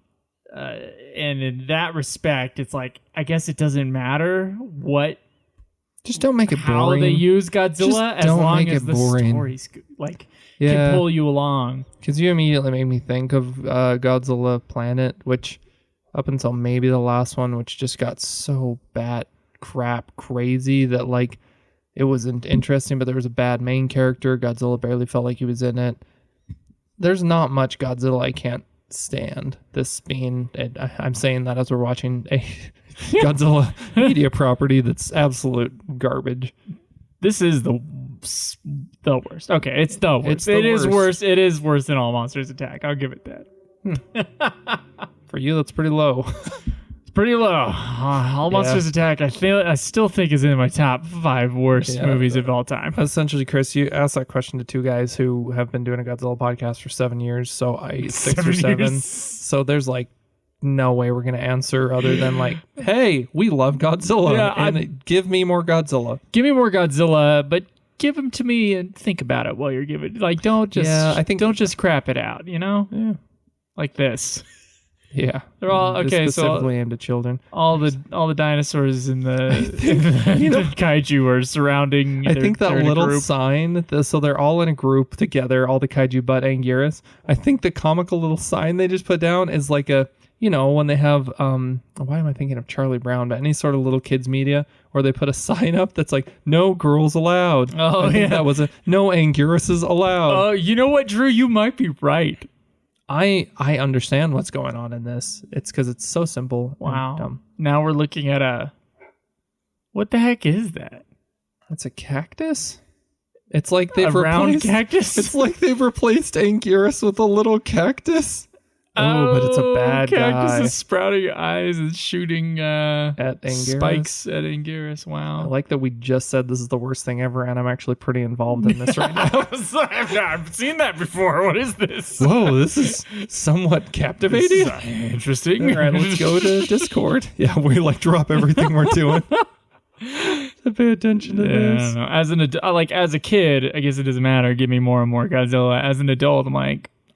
in that respect, it's like, I guess it doesn't matter what. Just don't make it boring. How they use Godzilla, as long as the stories can pull you along. Because you immediately made me think of Godzilla Planet, which up until maybe the last one, which just got so crap crazy that it wasn't interesting, but there was a bad main character. Godzilla barely felt like he was in it. There's not much Godzilla I can't stand. This being, I'm saying that as we're watching a Godzilla media property that's absolute garbage. This is the worst. Okay, it's the worst. It is worse. It is worse than All Monsters Attack. I'll give it that. For you, that's pretty low. Pretty low. All Monsters Attack, I still think is in my top 5 worst movies of all time. Essentially, Chris, you asked that question to 2 guys who have been doing a Godzilla podcast for 7 years, so 6 or 7. So there's no way we're gonna answer other than hey, we love Godzilla, and give me more Godzilla. Give me more Godzilla, but give them to me and think about it while you're giving. Don't just crap it out. Yeah, like this. Yeah, they're all okay. Specifically aimed at children. All the dinosaurs in the kaiju are surrounding. I think that little sign. So they're all in a group together. All the kaiju but Anguirus. I think the comical little sign they just put down is like a when they have why am I thinking of Charlie Brown? But any sort of little kids media where they put a sign up that's like no girls allowed. Oh, I think that was no Anguiruses allowed. Oh, you know what, Drew? You might be right. I understand what's going on in this. It's because it's so simple. Wow. And dumb. Now we're looking at what the heck is that? It's a cactus? It's like they've round cactus? It's like they've replaced Anguirus with a little cactus. Oh, but it's a bad guy. Cactus is sprouting eyes and shooting at Anguirus. Spikes at Anguirus. Wow. I like that we just said this is the worst thing ever, and I'm actually pretty involved in this right now. I've seen that before. What is this? Whoa, this is somewhat captivating. This is, interesting. All right, let's go to Discord. Yeah, we drop everything we're doing to pay attention to this. As a kid, I guess it doesn't matter. Give me more and more Godzilla. As an adult,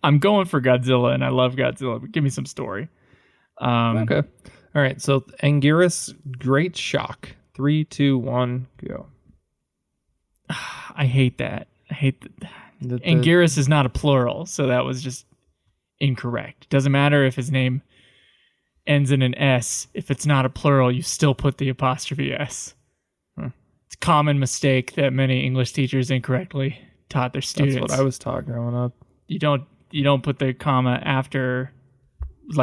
I'm going for Godzilla, and I love Godzilla, but give me some story. Okay. All right, so Anguirus, Great Shock. 3, 2, 1, go. I hate that. I hate that. Anguirus is not a plural, so that was just incorrect. Doesn't matter if his name ends in an S. If it's not a plural, you still put the apostrophe S. It's a common mistake that many English teachers incorrectly taught their students. That's what I was taught growing up. You don't put the comma after,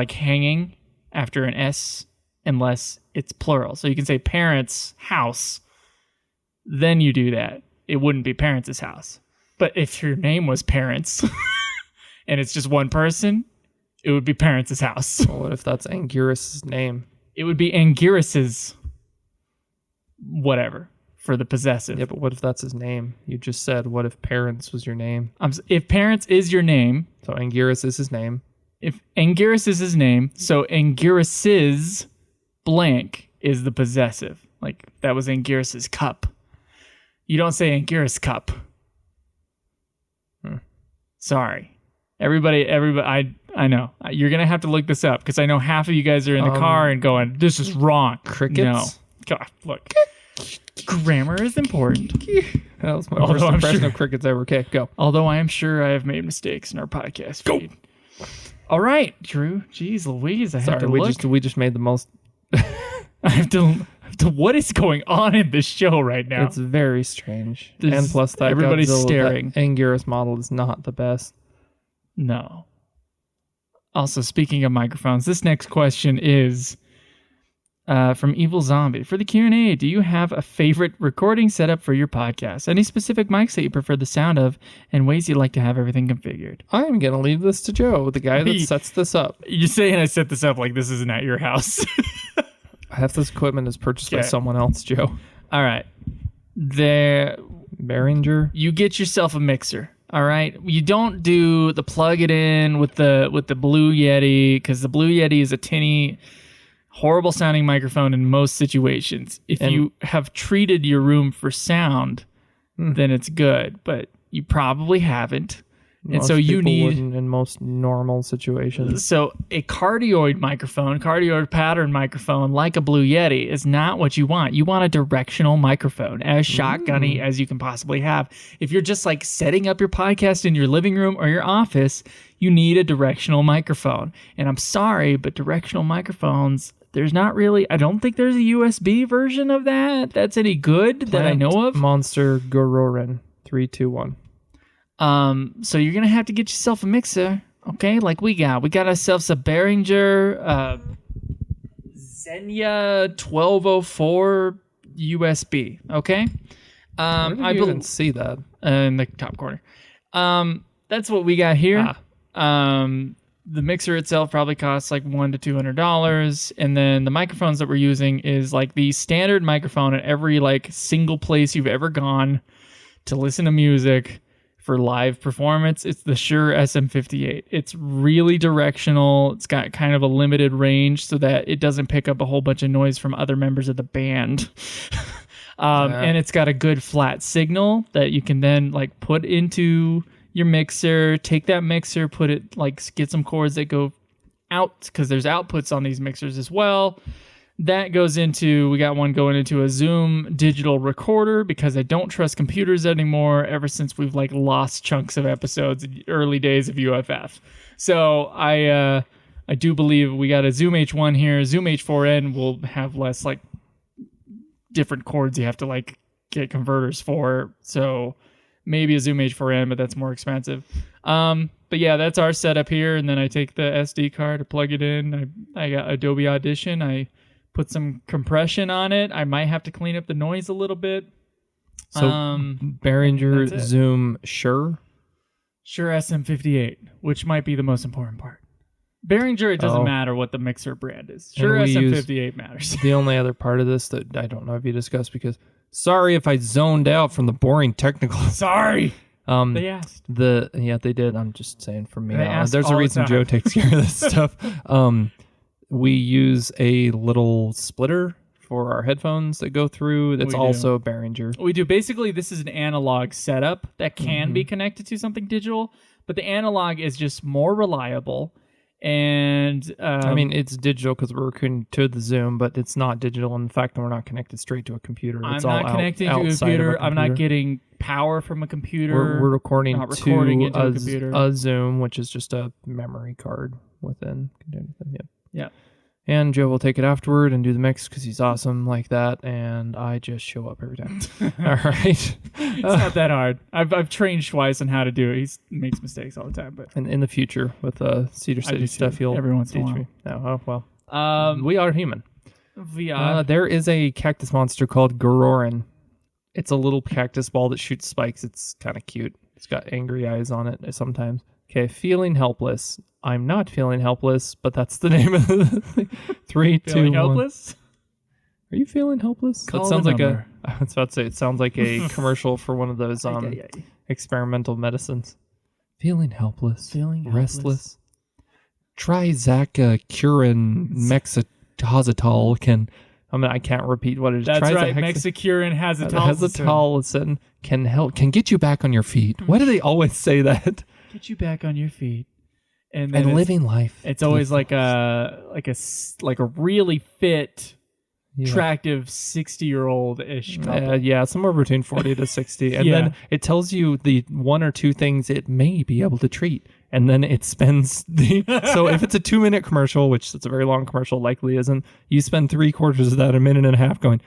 hanging after an S unless it's plural. So you can say parents' house, then you do that. It wouldn't be parents' house. But if your name was Parents and it's just one person, it would be Parents' house. Well, what if that's Anguirus' name? It would be Anguirus's whatever. for the possessive. Yeah, but what if that's his name? You just said, what if Parents was your name? If Parents is your name, So Anguirus is his name. if Anguirus is his name, so Anguirus's blank is the possessive. Like, that was Anguirus's cup. You don't say Anguirus cup. Sorry. Everybody, I know. You're going to have to look this up because I know half of you guys are in the car and going, this is wrong. Crickets? No. God, look. Grammar is important. That was my worst impression of crickets ever. Okay, go. Although I am sure I have made mistakes in our podcast feed. All right, Drew. Jeez Louise, I have to look. We just made the most... I have to... What is going on in this show right now? It's very strange. And plus that everybody's Godzilla, staring. That Anguirus model is not the best. No. Also, speaking of microphones, this next question is from Evil Zombie. For the Q&A, do you have a favorite recording setup for your podcast? Any specific mics that you prefer the sound of and ways you like to have everything configured? I'm going to leave this to Joe, the guy that sets this up. You're saying I set this up like this isn't at your house. Half this equipment is purchased by someone else, Joe. All right. Behringer. You get yourself a mixer. All right. You don't do the plug it in with the Blue Yeti, because the Blue Yeti is a tinny, horrible sounding microphone in most situations. If you have treated your room for sound, then it's good, but you probably haven't. And so you need, in most normal situations. So a cardioid pattern microphone like a Blue Yeti is not what you want. You want a directional microphone, as shotgunny as you can possibly have. If you're just like setting up your podcast in your living room or your office, you need a directional microphone. And I'm sorry, but directional microphones, there's not really, I don't think there's a USB version of that that's any good that I know of. Monster Gororin 321. So you're going to have to get yourself a mixer, okay? Like we got ourselves a Behringer Xenia 1204 USB, okay? Where did you even see that? In the top corner. That's what we got here. The mixer itself probably costs like $100 to $200, and then the microphones that we're using is like the standard microphone at every like single place you've ever gone to listen to music. For live performance, it's the Shure SM58. It's really directional. It's got kind of a limited range so that it doesn't pick up a whole bunch of noise from other members of the band. And it's got a good flat signal that you can then like put into your mixer, take that mixer, put it like get some cords that go out because there's outputs on these mixers as well. That goes into, we got one going into a Zoom digital recorder because I don't trust computers anymore ever since we've like lost chunks of episodes in the early days of UFF. So I do believe we got a Zoom H1 here. Zoom H4n will have less like different cords you have to like get converters for. So maybe a Zoom H4n, but that's more expensive. But yeah, that's our setup here. And then I take the SD card to plug it in. I got Adobe Audition. I put some compression on it. I might have to clean up the noise a little bit. So Behringer Zoom Shure SM58, which might be the most important part. Behringer, it doesn't matter what the mixer brand is. Shure SM58 matters. The only other part of this that I don't know if you discussed, because sorry if I zoned out from the boring technical. Sorry. They asked. They did. I'm just saying for me. There's a reason Joe takes care of this stuff. We use a little splitter for our headphones that go through. That's also Behringer. We do. Basically, this is an analog setup that can be connected to something digital, but the analog is just more reliable. And I mean, it's digital because we're recording to the Zoom, but it's not digital in the fact that we're not connected straight to a computer. I'm not connecting to a computer. I'm not getting power from a computer. We're recording into a computer. A Zoom, which is just a memory card within. Yeah. And Joe will take it afterward and do the mix because he's awesome like that, and I just show up every time. All right. It's not that hard. I've trained Schweiss on how to do it. He makes mistakes all the time. But and in the future with Cedar City stuff, he'll every once in a teach while. me. Oh, well. We are human. We are. There is a cactus monster called Gororin. It's a little cactus ball that shoots spikes. It's kind of cute. It's got angry eyes on it sometimes. Okay, feeling helpless. I'm not feeling helpless, but that's the name of the thing. 3, 2, 1. Helpless? Are you feeling helpless? Call that sounds the like number. I was about to say, it sounds like a commercial for one of those experimental medicines. Feeling helpless. Restless. Try Zacacurin Mexitazotol can... I can't repeat what it is. That's right. Mexicurin Hazitolacin can get you back on your feet. Why do they always say that? Get you back on your feet. And living life. It's always like a really fit, attractive 60-year-old-ish couple. Somewhere between 40 to 60. And then it tells you the one or two things it may be able to treat. And then it spends so if it's a 2-minute commercial, which it's a very long commercial, likely isn't, you spend 3/4 of that, a minute and a half going,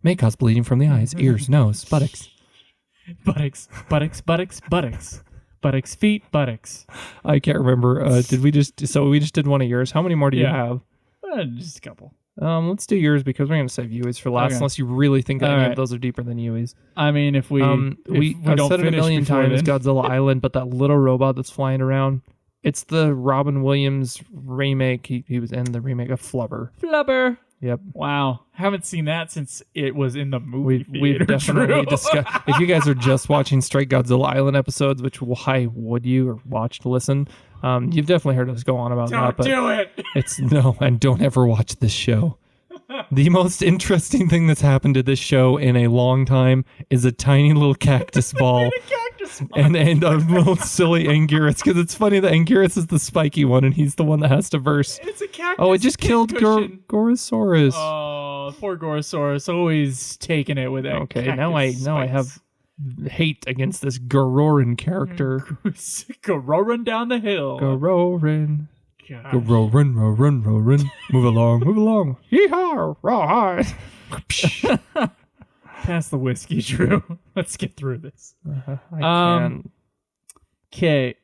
may cause bleeding from the eyes, ears, nose, buttocks. Buttocks, feet, buttocks. I can't remember. We just did one of yours. How many more do you have? Just a couple. Let's do yours because we're going to save Yui's for last, unless you really think that any of those are deeper than Yui's. I mean, if we I've said it a million times, Godzilla Island, but that little robot that's flying around, it's the Robin Williams remake. He was in the remake of Flubber. Yep. Wow. Haven't seen that since it was in the movie theater. We've definitely discussed. If you guys are just watching straight Godzilla Island episodes, which why would you or watch to listen? You've definitely heard us go on about that. But do it. And don't ever watch this show. The most interesting thing that's happened to this show in a long time is a tiny little cactus ball. And a little silly Anguirus, because it's funny that Anguirus is the spiky one and he's the one that has to verse. It's a cactus. Oh, it just killed Gorosaurus. Oh, poor Gorosaurus, always taking it with that. Okay, now I have hate against this Gororin character. Gororin down the hill. Gororin. Gororin. Move along. Yeehaw! Rawhide. Pass the whiskey, Drew. Let's get through this. I can. Okay.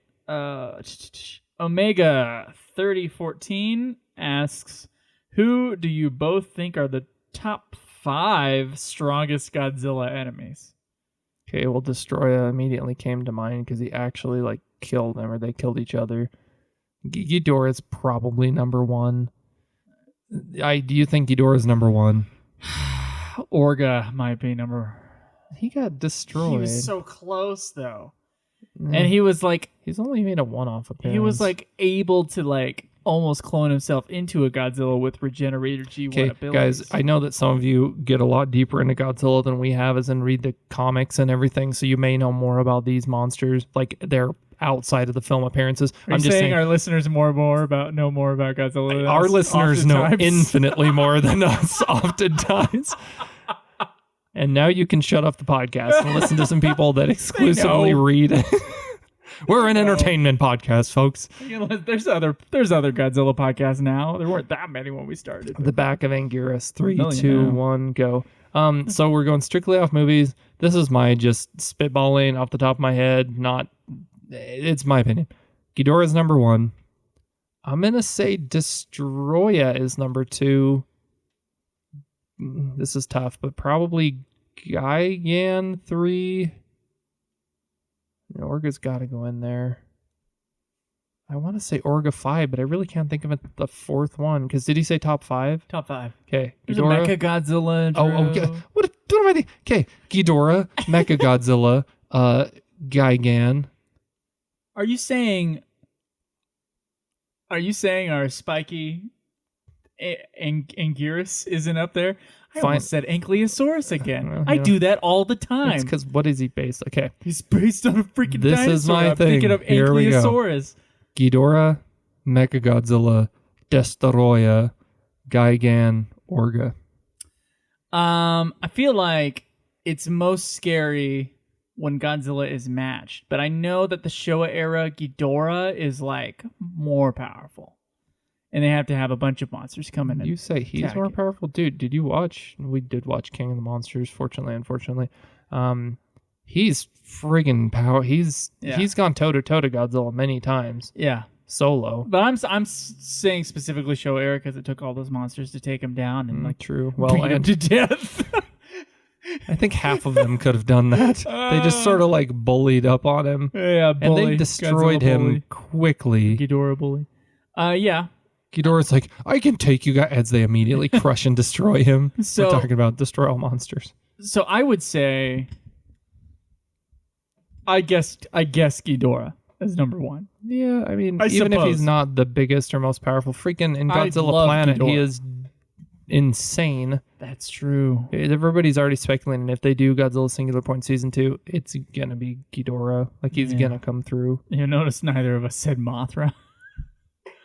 Omega 3014 asks, who do you both think are the top 5 strongest Godzilla enemies? Okay, well, Destroya immediately came to mind because he actually killed them, or they killed each other. Ghidorah's probably number 1. Do you think Ghidorah's number 1? Orga might be number. He got destroyed. He was so close though, and he was he's only made a one-off appearance. He was able to almost clone himself into a Godzilla with regenerator G1 abilities. Guys, I know that some of you get a lot deeper into Godzilla than we have, as in read the comics and everything. So you may know more about these monsters, they're outside of the film appearances. I'm just saying our listeners know more about Godzilla. Our listeners know infinitely more than us, oftentimes. And now you can shut off the podcast and listen to some people that exclusively read. We're an entertainment podcast, folks. There's other Godzilla podcasts now. There weren't that many when we started. The back of Anguirus. 3, 2, 1, go. So we're going strictly off movies. This is my just spitballing off the top of my head. It's my opinion. Ghidorah's number 1. I'm going to say Destroya is number 2. This is tough, but probably Gigan 3. Orga's got to go in there. I want to say Orga 5, but I really can't think of it, the 4th one. Because did he say top 5? Top 5. Okay. There's Ghidorah. A Mechagodzilla. Okay. What am I thinking? Okay. Ghidorah, Mechagodzilla, Gigan. Are you saying our spiky Anguirus isn't up there? I almost said Ankylosaurus again. I do that all the time. It's because what is he based? Okay. He's based on a freaking dinosaur. This is my I'm thing. thinking of Here Ankylosaurus. Ghidorah, Mechagodzilla, Destoroyah, Gigan, Orga. I feel like it's most scary when Godzilla is matched, but I know that the Showa era Ghidorah is more powerful. And they have to have a bunch of monsters come in. You say he's more powerful? Dude, did you watch? We did watch King of the Monsters, fortunately, unfortunately. He's friggin' power. He's gone toe-to-toe to Godzilla many times. Yeah. Solo. But I'm saying specifically Showa era because it took all those monsters to take him down and true. Well, beat him to death. I think half of them could have done that. They just sort of bullied up on him. Yeah, bully. And they destroyed him quickly. Ghidorah bully. Yeah. Ghidorah's I can take you guys, as they immediately crush and destroy him. So, we're talking about destroy all monsters. So I would say, I guess Ghidorah is number one. Yeah, I mean, I even if suppose. he's not the biggest or most powerful, freaking in I Godzilla love Planet, he Ghidorah. is insane. That's true. Everybody's already speculating if they do Godzilla Singular Point Season 2, it's gonna be Ghidorah. Like, he's gonna come through. You notice neither of us said Mothra.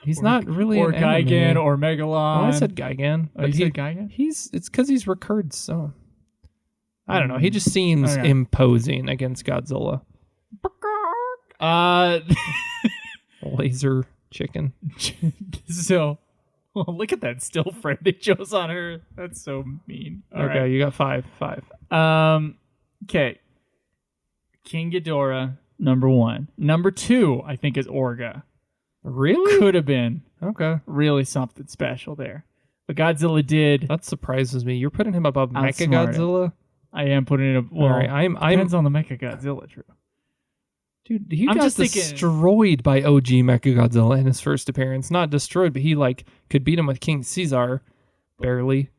He's not really or an enemy. Gigan or Megalon. Oh, I said Gigan. Oh, you said Gigan? It's because he's recurred so. I don't know. He just seems Okay. imposing against Godzilla. Laser chicken. So, look at that still frame they chose on her. That's so mean. All Okay, right. you got five. Okay. King Ghidorah, number one. Number two, I think, is Orga. Really? Could have been Okay. really something special there. But Godzilla did. That surprises me. You're putting him above Outsmarted. Mechagodzilla? I am putting it up. Well, All right, I'm depends on the Mecha Godzilla, true. dude, he I'm got just thinking- destroyed by OG Mechagodzilla in his first appearance. Not destroyed, but he could beat him with King Caesar. Barely.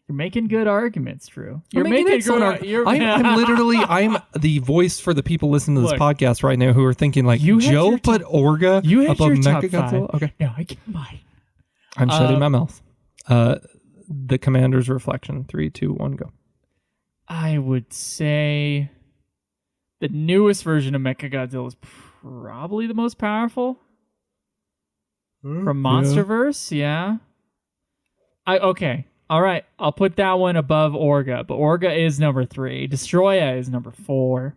You're making good arguments, Drew. You're I'm making excellent good I'm the voice for the people listening to this Look, podcast right now who are thinking like, you had Joe your put Orga You had above your top Mechagodzilla? five. Okay. No, I get mine. I'm shutting my mouth. The commander's reflection. 3, 2, 1, go. I would say the newest version of Mechagodzilla is probably the most powerful from MonsterVerse. Yeah. Okay. All right. I'll put that one above Orga, but Orga is number 3. Destroya is number 4.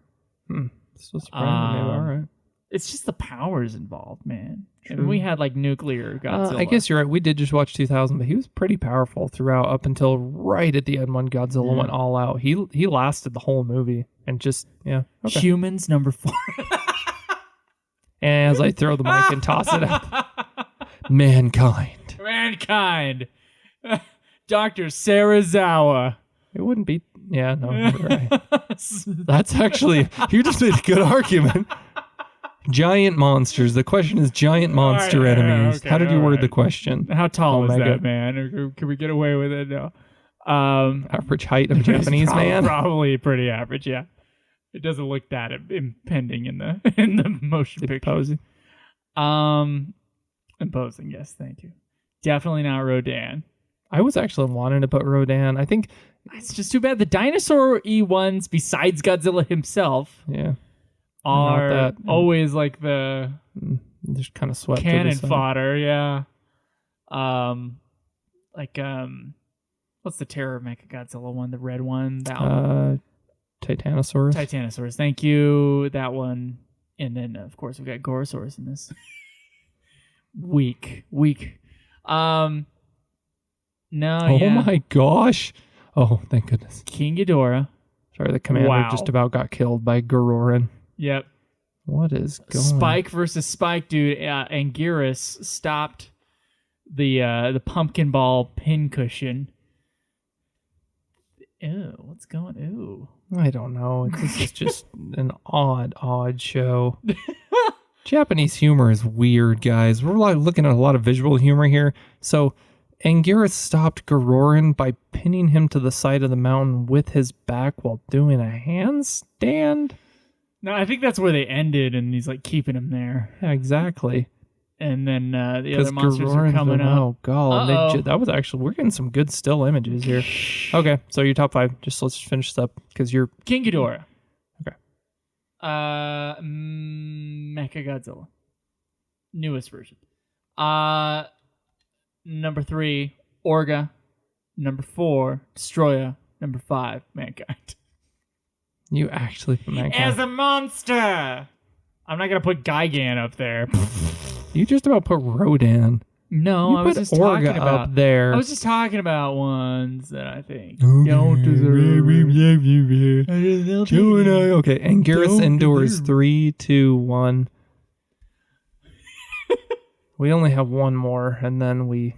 So surprising. All right. It's just the powers involved, man. True. And we had nuclear Godzilla. I guess you're right. We did just watch 2000, but he was pretty powerful throughout up until right at the end when Godzilla went all out. He lasted the whole movie and just, yeah. Okay. Humans, number 4. And as I throw the mic and toss it up. Mankind. Mankind. Dr. Sarazawa. It wouldn't be, yeah, no, you're right. That's actually, you just made a good argument. Giant monsters. The question is giant monster All right, enemies. okay, How did you all word right. the question? How tall is Omega. that man? Or can we get away with it? No. Average height of a Japanese man? Probably pretty average, yeah. It doesn't look that impending in the motion picture. Imposing. Imposing, yes, thank you. Definitely not Rodan. I was actually wanting to put Rodan. I think, It's just too bad. The dinosaur E1s, besides Godzilla himself, yeah, are that. always the just kind of swept to the cannon side. fodder, yeah. What's the Terror Mechagodzilla one? The red one? That one? Titanosaurus. Titanosaurus. Thank you. That one. And then, of course, we've got Gorosaurus in this. Weak. No, Oh yeah. my gosh. Oh, thank goodness. King Ghidorah. Sorry, the commander Wow. just about got killed by Gororin. Yep. What is going Spike versus Spike, dude. Anguirus stopped the pumpkin ball pincushion. Ew, what's going? Ew. I don't know. This is just an odd show. Japanese humor is weird, guys. We're looking at a lot of visual humor here. So, Anguirus stopped Gororin by pinning him to the side of the mountain with his back while doing a handstand. No, I think that's where they ended, and he's keeping him there. Yeah, exactly. And then the Because other monsters are Gororin's coming been- up. Oh god, Uh-oh. that was actually, we're getting some good still images here. Okay, so your top 5. Just let's finish this up because you're King Ghidorah. Okay. Mechagodzilla. Newest version. Number 3, Orga. Number 4, Destroya. Number 5, Mankind. you actually put Mankind. As a monster! I'm not going to put Gigan up there. You just about put Rodan. No, You I was put just talking Orga about... up there. I was just talking about ones that I think don't deserve... Okay, Anguirus endures 3, 2, 1. We only have one more, and then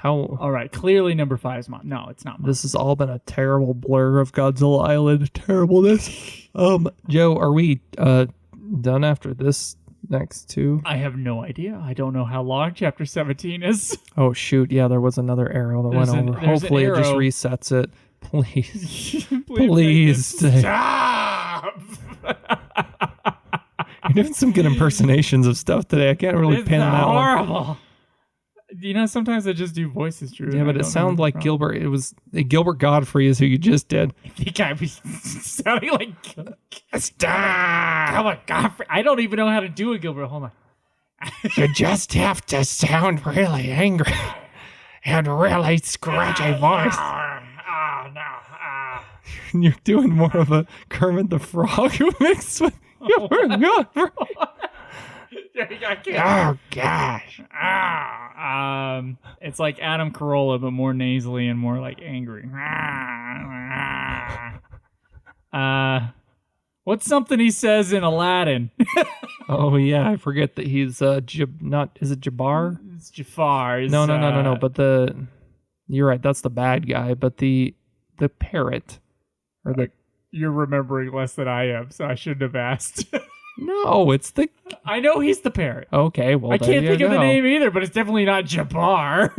All right, clearly number 5 is mine. No, it's not mine. This has all been a terrible blur of Godzilla Island terribleness. Joe, are we done after this next 2? I have no idea. I don't know how long Chapter 17 is. Oh shoot, yeah, there was another arrow that There's went an- over. there's an Hopefully it just arrow. resets it. Please. Please Please stay. stop. You're doing some good impersonations of stuff today. I can't really It's pin that one. horrible. You know, sometimes I just do voices, Drew. Yeah, but it sounds like Gilbert. It was Gilbert Godfrey is who you just did. I think I was sounding like stop. Oh my God! I don't even know how to do a Gilbert. Hold on. You just have to sound really angry and really scratch a voice. Oh no! You're doing more of a Kermit the Frog mix with Gilbert Godfrey. I can't. Oh gosh. It's like Adam Carolla, but more nasally and more like angry. What's something he says in Aladdin? Oh yeah, I forget that he's not. Is it Jabbar? It's Jafar. No. But you're right. That's the bad guy. But the parrot, or the You're remembering less than I am, so I shouldn't have asked. no, it's the. I know he's the parrot. Okay, well I there can't you think of the go. name either, but it's definitely not Jabbar.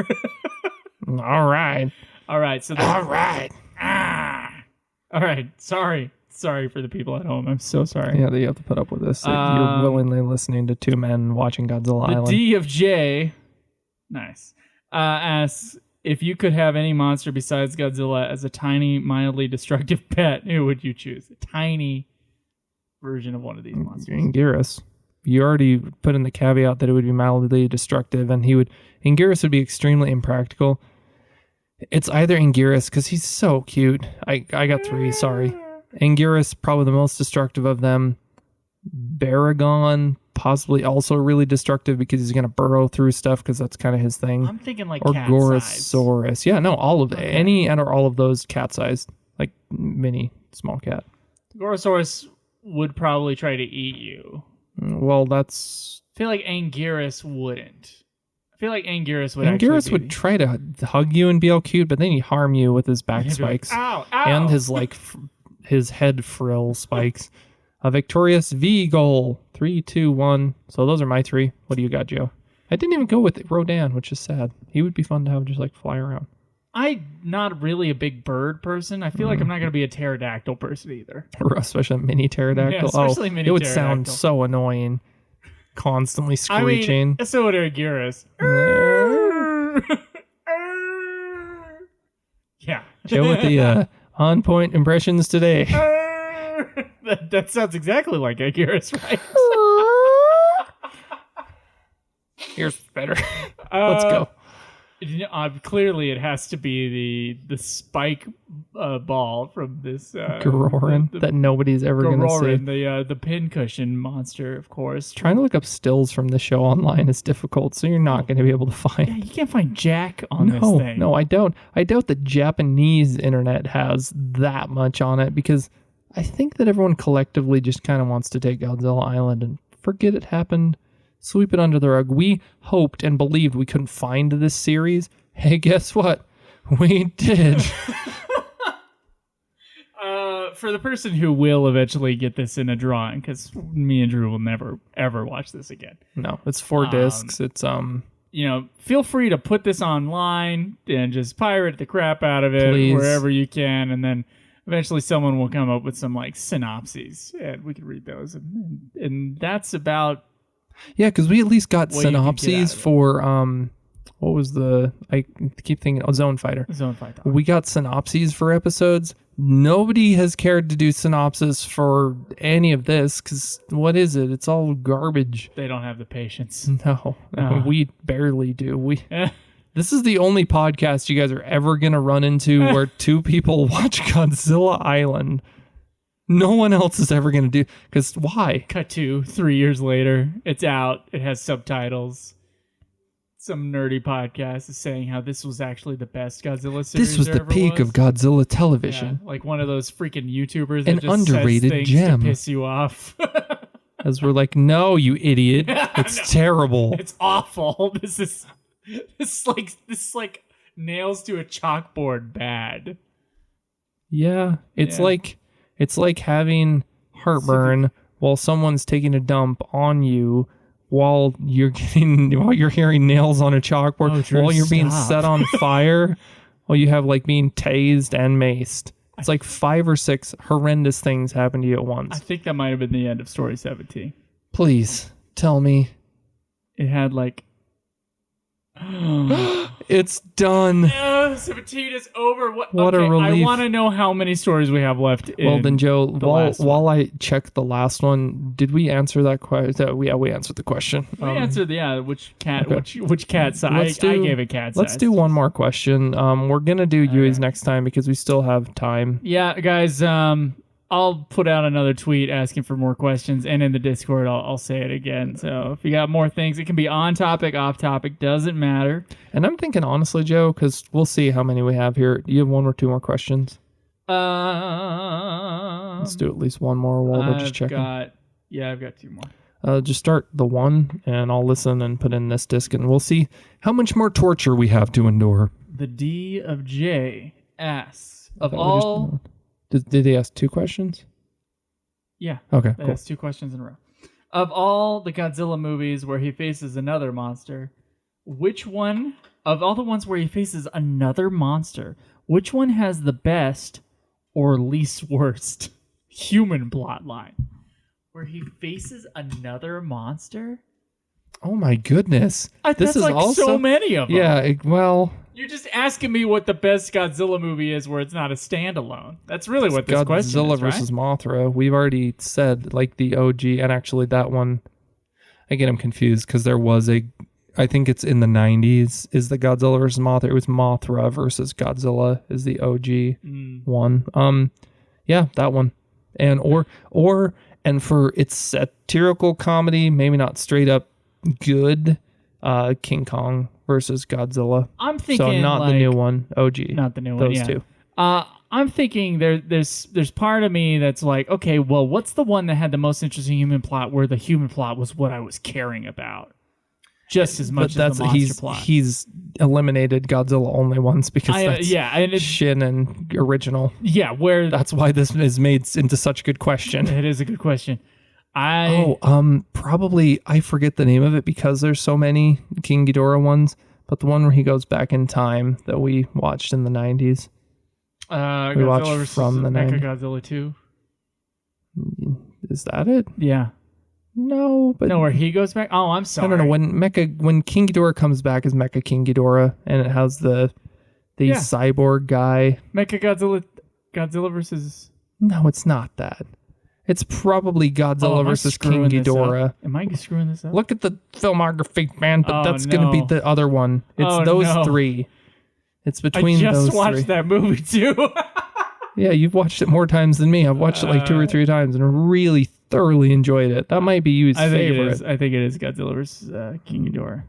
All right. All right, so All right. all right. Sorry for the people at home. I'm so sorry. Yeah, that you have to put up with this. You're willingly listening to two men watching Godzilla The Island. D of J, nice, asks if you could have any monster besides Godzilla as a tiny, mildly destructive pet, who would you choose? A tiny version of one of these monsters. Anguirus. You already put in the caveat that it would be mildly destructive, and Anguirus would be extremely impractical. It's either Anguirus, because he's so cute. I got three, sorry. Anguirus, probably the most destructive of them. Baragon, possibly also really destructive because he's going to burrow through stuff because that's kind of his thing. I'm thinking like Or cat Gorosaurus. Yeah, no, all of any and or all of those cat-sized, like mini, small cat. size. Gorosaurus would probably try to eat you. Well, that's... I feel like Anguirus wouldn't. I feel like Anguirus would Anguirus would try to hug you and be all cute, but then he'd harm you with his back spikes. Ow! And his his head frill spikes. A victorious V goal. 3, 2, 1. So those are my three. What do you got, Joe? I didn't even go with Rodan, which is sad. He would be fun to have just like fly around. I'm not really a big bird person. I feel like I'm not going to be a pterodactyl person either. Or especially a mini pterodactyl. Yeah, especially mini it would pterodactyl. sound so annoying. Constantly screeching. I mean, so would Anguirus. Yeah. Joe with the on-point impressions today. that sounds exactly like Anguirus, right? Here's better. Let's go. Clearly, it has to be the spike ball from this Gororin that nobody's ever going to see. Gororin, the pincushion monster, of course. Trying to look up stills from the show online is difficult, so you're not going to be able to find. Yeah, you can't find Jack on this thing. No, I don't. I doubt the Japanese internet has that much on it because I think that everyone collectively just kind of wants to take Godzilla Island and forget it happened. Sweep it under the rug. We hoped and believed we couldn't find this series. Hey, guess what? We did. For the person who will eventually get this in a drawing, because me and Drew will never ever watch this again. No, it's 4 discs. It's Feel free to put this online and just pirate the crap out of it Please. wherever you can, and then eventually someone will come up with some like synopses, and we can read those, and that's about. Yeah, because we at least got What you can get out synopses of it. for what was I keep thinking Zone Fighter. Zone Fighter. We got synopses for episodes. Nobody has cared to do synopsis for any of this because what is it? It's all garbage. They don't have the patience. No, we barely do. Eh. This is the only podcast you guys are ever gonna run into where two people watch Godzilla Island. No one else is ever going to do, because why? Cut to 3 years later. It's out. It has subtitles. Some nerdy podcast is saying how this was actually the best Godzilla series. This was the peak of Godzilla television. Yeah, like one of those freaking YouTubers An that just underrated says things gem. to piss you off. As we're like, no, you idiot. It's terrible. It's awful. This is like nails to a chalkboard bad. Yeah, it's Yeah. it's like having heartburn while someone's taking a dump on you while you're hearing nails on a chalkboard, Oh, Drew, while you're being stop. set on fire. Well, you have like being tased and maced. It's like 5 or 6 horrendous things happen to you at once. I think that might have been the end of story 17. Please tell me. It had like... It's done. 17 is over. What a relief. I want to know how many stories we have left. Well, then, Joe, while I check the last one, did we answer that question? Yeah, we answered the question. We answered, which cat, okay. which cat size? I gave it cat size. Let's do one more question. We're going to do Yui's next time because we still have time. Yeah, guys, I'll put out another tweet asking for more questions, and in the Discord, I'll say it again. So if you got more things, it can be on topic, off topic, doesn't matter. And I'm thinking, honestly, Joe, because we'll see how many we have here. Do you have 1 or 2 more questions? Let's do at least one more while we're just checking. I've got 2 more. Just start the one, and I'll listen and put in this disc, and we'll see how much more torture we have to endure. The D of J asks, of all... Did they ask 2 questions? Yeah. Okay, They cool. asked 2 questions in a row. Of all the Godzilla movies where he faces another monster, which one, of all the ones where he faces another monster, which one has the best or least worst human plotline? Where he faces another monster? Oh my goodness. This is like also, so many of them. Yeah, well... You're just asking me what the best Godzilla movie is where it's not a standalone. That's really what this question is, Godzilla versus Mothra. We've already said, like, the OG, and actually that one... Again, I'm confused, because there was a... I think it's in the 90s, is the Godzilla versus Mothra. It was Mothra versus Godzilla is the OG one. Yeah, that one. And and for its satirical comedy, maybe not straight up good, King Kong versus Godzilla. I'm thinking, so not the new one, OG. Not the new one. Those 2. I'm thinking there's part of me that's like, okay, well, what's the one that had the most interesting human plot, where the human plot was what I was caring about, just as much as the monster plot. He's eliminated Godzilla only once because that's and Shin and original. Yeah, where that's why this is made into such a good question. It is a good question. Probably I forget the name of it because there's so many King Ghidorah ones, but the one where he goes back in time that we watched in the 90s. We watched from the Godzilla 2. Is that it? Yeah. No, but where he goes back. Oh, I'm sorry. I don't know when King Ghidorah comes back as Mecha King Ghidorah, and it has the cyborg guy. Mecha Godzilla versus. No, it's not that. It's probably Godzilla versus King Ghidorah. Am I screwing this up? Look at the filmography, man, but that's going to be the other one. It's those 3. It's between those 3. I just watched that movie, too. Yeah, you've watched it more times than me. I've watched it like 2 or 3 times and really thoroughly enjoyed it. That might be Yu's favorite. I think it is Godzilla versus King Ghidorah.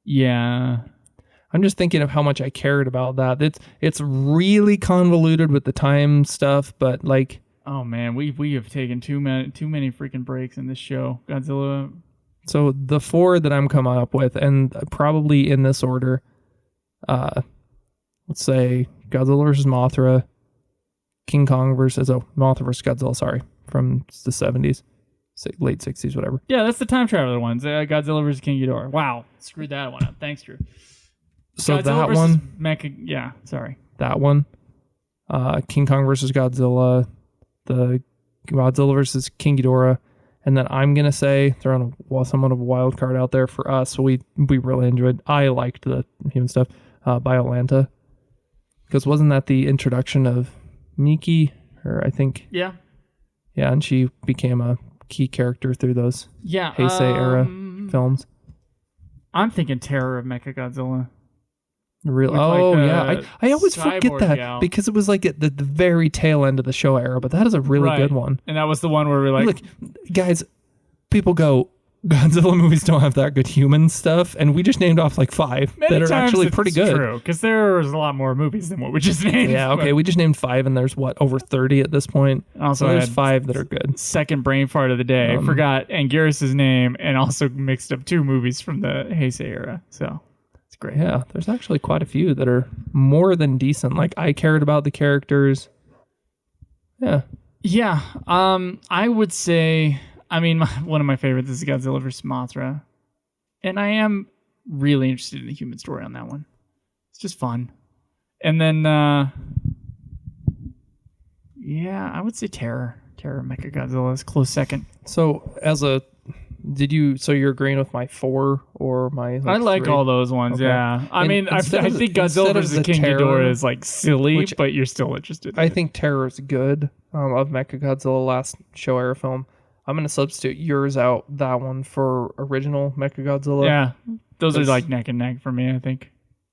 Yeah. I'm just thinking of how much I cared about that. It's really convoluted with the time stuff, but like... Oh man, we have taken too many freaking breaks in this show. Godzilla. So the 4 that I'm coming up with, and probably in this order, let's say Godzilla versus Mothra, King Kong versus Mothra versus Godzilla. Sorry, from the 70s, late 60s, whatever. Yeah, that's the time traveler ones. Godzilla versus King Ghidorah. Wow, screwed that one up. Thanks, Drew. So Godzilla that one, sorry, that one, King Kong versus Godzilla. The Godzilla versus King Ghidorah, and then I'm gonna say throwing somewhat of a wild card out there for us. We really enjoyed. I liked the human stuff. Biolanta, because wasn't that the introduction of Miki? Or I think and she became a key character through those Heisei era films. I'm thinking Terror of Mechagodzilla. Really? I always forget that because it was like at the very tail end of the show era, but that is a really good one. And that was the one where we're like, look, guys, people go, Godzilla movies don't have that good human stuff, and we just named off like 5 that are actually pretty good. True, because there's a lot more movies than what we just named. Yeah, okay, we just named 5, and there's over 30 at this point. Also, so there's 5 that are good. Second brain fart of the day. I forgot Anguirus' name, and also mixed up 2 movies from the Heisei era. So it's great. Yeah, there's actually quite a few that are more than decent. Like I cared about the characters. Yeah. I would say. I mean, one of my favorites is Godzilla vs. Mothra. And I am really interested in the human story on that one. It's just fun. And then, yeah, I would say Terror. Terror Mechagodzilla is close second. So so you're agreeing with my 4 or my I like 3? all those ones, Okay. I mean, I think Godzilla vs. King Ghidorah is like silly, but you're still interested. I think Terror is good of Mechagodzilla last show era film. I'm going to substitute yours out, that one, for original Mechagodzilla. Yeah, those are like neck and neck for me, I think.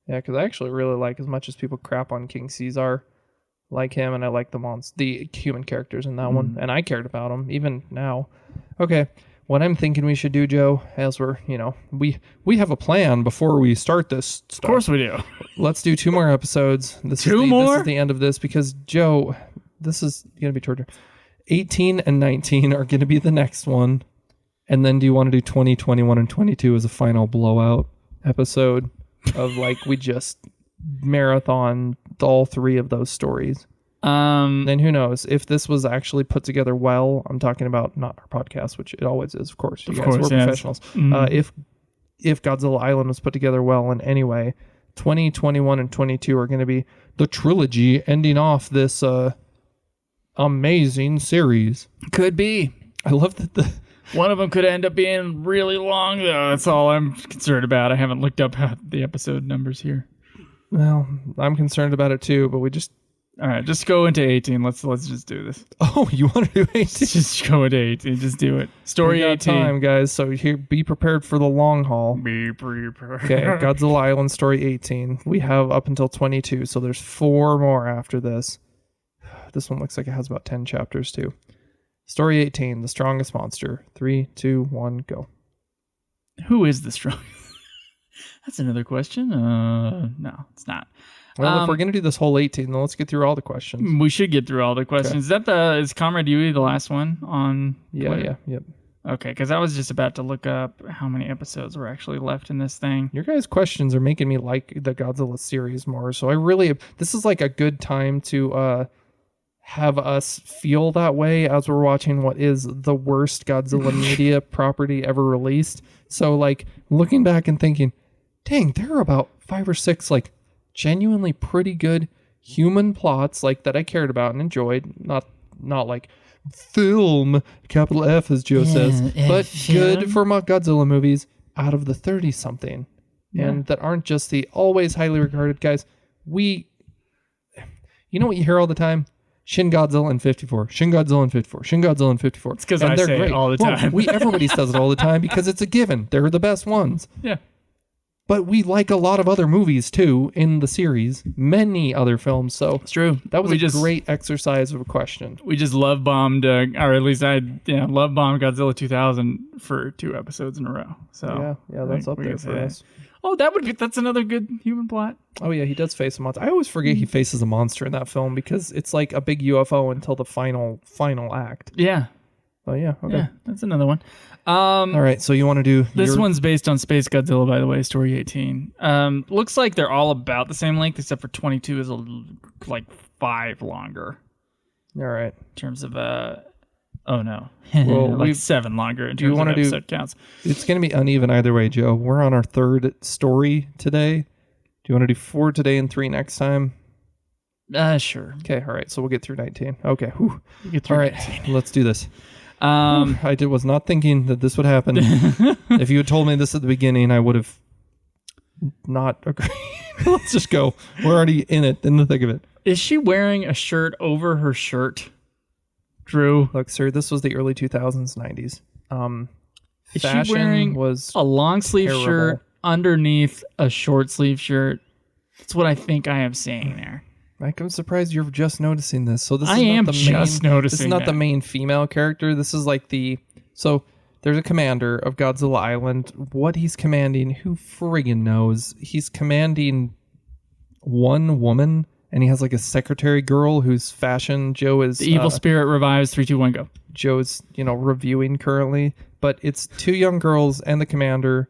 Yeah, because I actually really like, as much as people crap on King Caesar, like him, and I like the human characters in that one, and I cared about them, even now. Okay, what I'm thinking we should do, Joe, as we're, we have a plan before we start this stuff. Of course we do. Let's do 2 more episodes. This is the end of this, because, Joe, this is going to be torture. 18 and 19 are going to be the next one. And then do you want to do 20, 21, and 22 as a final blowout episode of like we just marathon all 3 of those stories? Then who knows if this was actually put together well. I'm talking about not our podcast, which it always is, of course. You guys, we're professionals. If Godzilla Island was put together well in any way, 20, 21, and 22 are going to be the trilogy ending off this amazing series. Could be. I love that one of them could end up being really long, though. That's all I'm concerned about. I haven't looked up the episode numbers here. Well, I'm concerned about it too, but we just... All right, just go into 18. Let's just do this. Oh, you want to do 18? Just go into 18. Just do it. Story 18. Time, guys. So here, be prepared for the long haul. Be prepared. Okay, Godzilla Island Story 18. We have up until 22, so there's 4 more after this. This one looks like it has about 10 chapters too. Story 18, The Strongest Monster. 3, 2, 1, go. Who is the strongest? That's another question. No, it's not. Well, if we're going to do this whole 18, then let's get through all the questions. We should get through all the questions. Okay. Is Comrade Yui the last one on Twitter? Yep. Okay, because I was just about to look up how many episodes were actually left in this thing. Your guys' questions are making me like the Godzilla series more, so this is like a good time to have us feel that way as we're watching what is the worst Godzilla media property ever released. So like looking back and thinking, dang, there are about 5 or 6 like genuinely pretty good human plots like that I cared about and enjoyed. Not like film, capital F as Joe says, but good for Godzilla movies out of the 30 something. And that aren't just the always highly regarded guys. You know what you hear all the time? Shin Godzilla in 54. Shin Godzilla in 54. Shin Godzilla in 54. It's because I say it all the time. Well, everybody says it all the time because it's a given. They're the best ones. Yeah. But we like a lot of other movies too in the series, many other films. So it's true. That was a great exercise of a question. We just love bombed, or at least I love bombed Godzilla 2000 for 2 episodes in a row. So yeah, that's up there for us. Oh, that's another good human plot. Oh yeah, he does face a monster. I always forget he faces a monster in that film because it's like a big UFO until the final act. Yeah. Oh yeah, okay. Yeah, that's another one. All right, so you want to do this one's based on Space Godzilla, by the way, Story 18. Looks like they're all about the same length, except for 22 is like 5 longer. All right. In terms of oh no, well, like 7 longer in terms of episode counts. It's going to be uneven either way, Joe. We're on our 3rd story today. Do you want to do 4 today and 3 next time? Sure. Okay, all right. So we'll get through 19. Okay. Whew. We'll get through all right, 19. Let's do this. I was not thinking that this would happen. If you had told me this at the beginning, I would have not agreed. Let's just go. We're already in the thick of it. Is she wearing a shirt over her shirt, Drew? Look, sir, this was the early 2000s, 90s. Is she wearing a long sleeve shirt underneath a short sleeve shirt? That's what I think I am seeing there. Mike, I'm surprised you're just noticing this. So this is noticing. This is not the main female character. This is like so there's a commander of Godzilla Island. What he's commanding, who friggin' knows? He's commanding one woman, and he has like a secretary girl whose fashion Joe is. The evil spirit revives. 3, 2, 1, go. Joe's reviewing currently, but it's 2 young girls and the commander.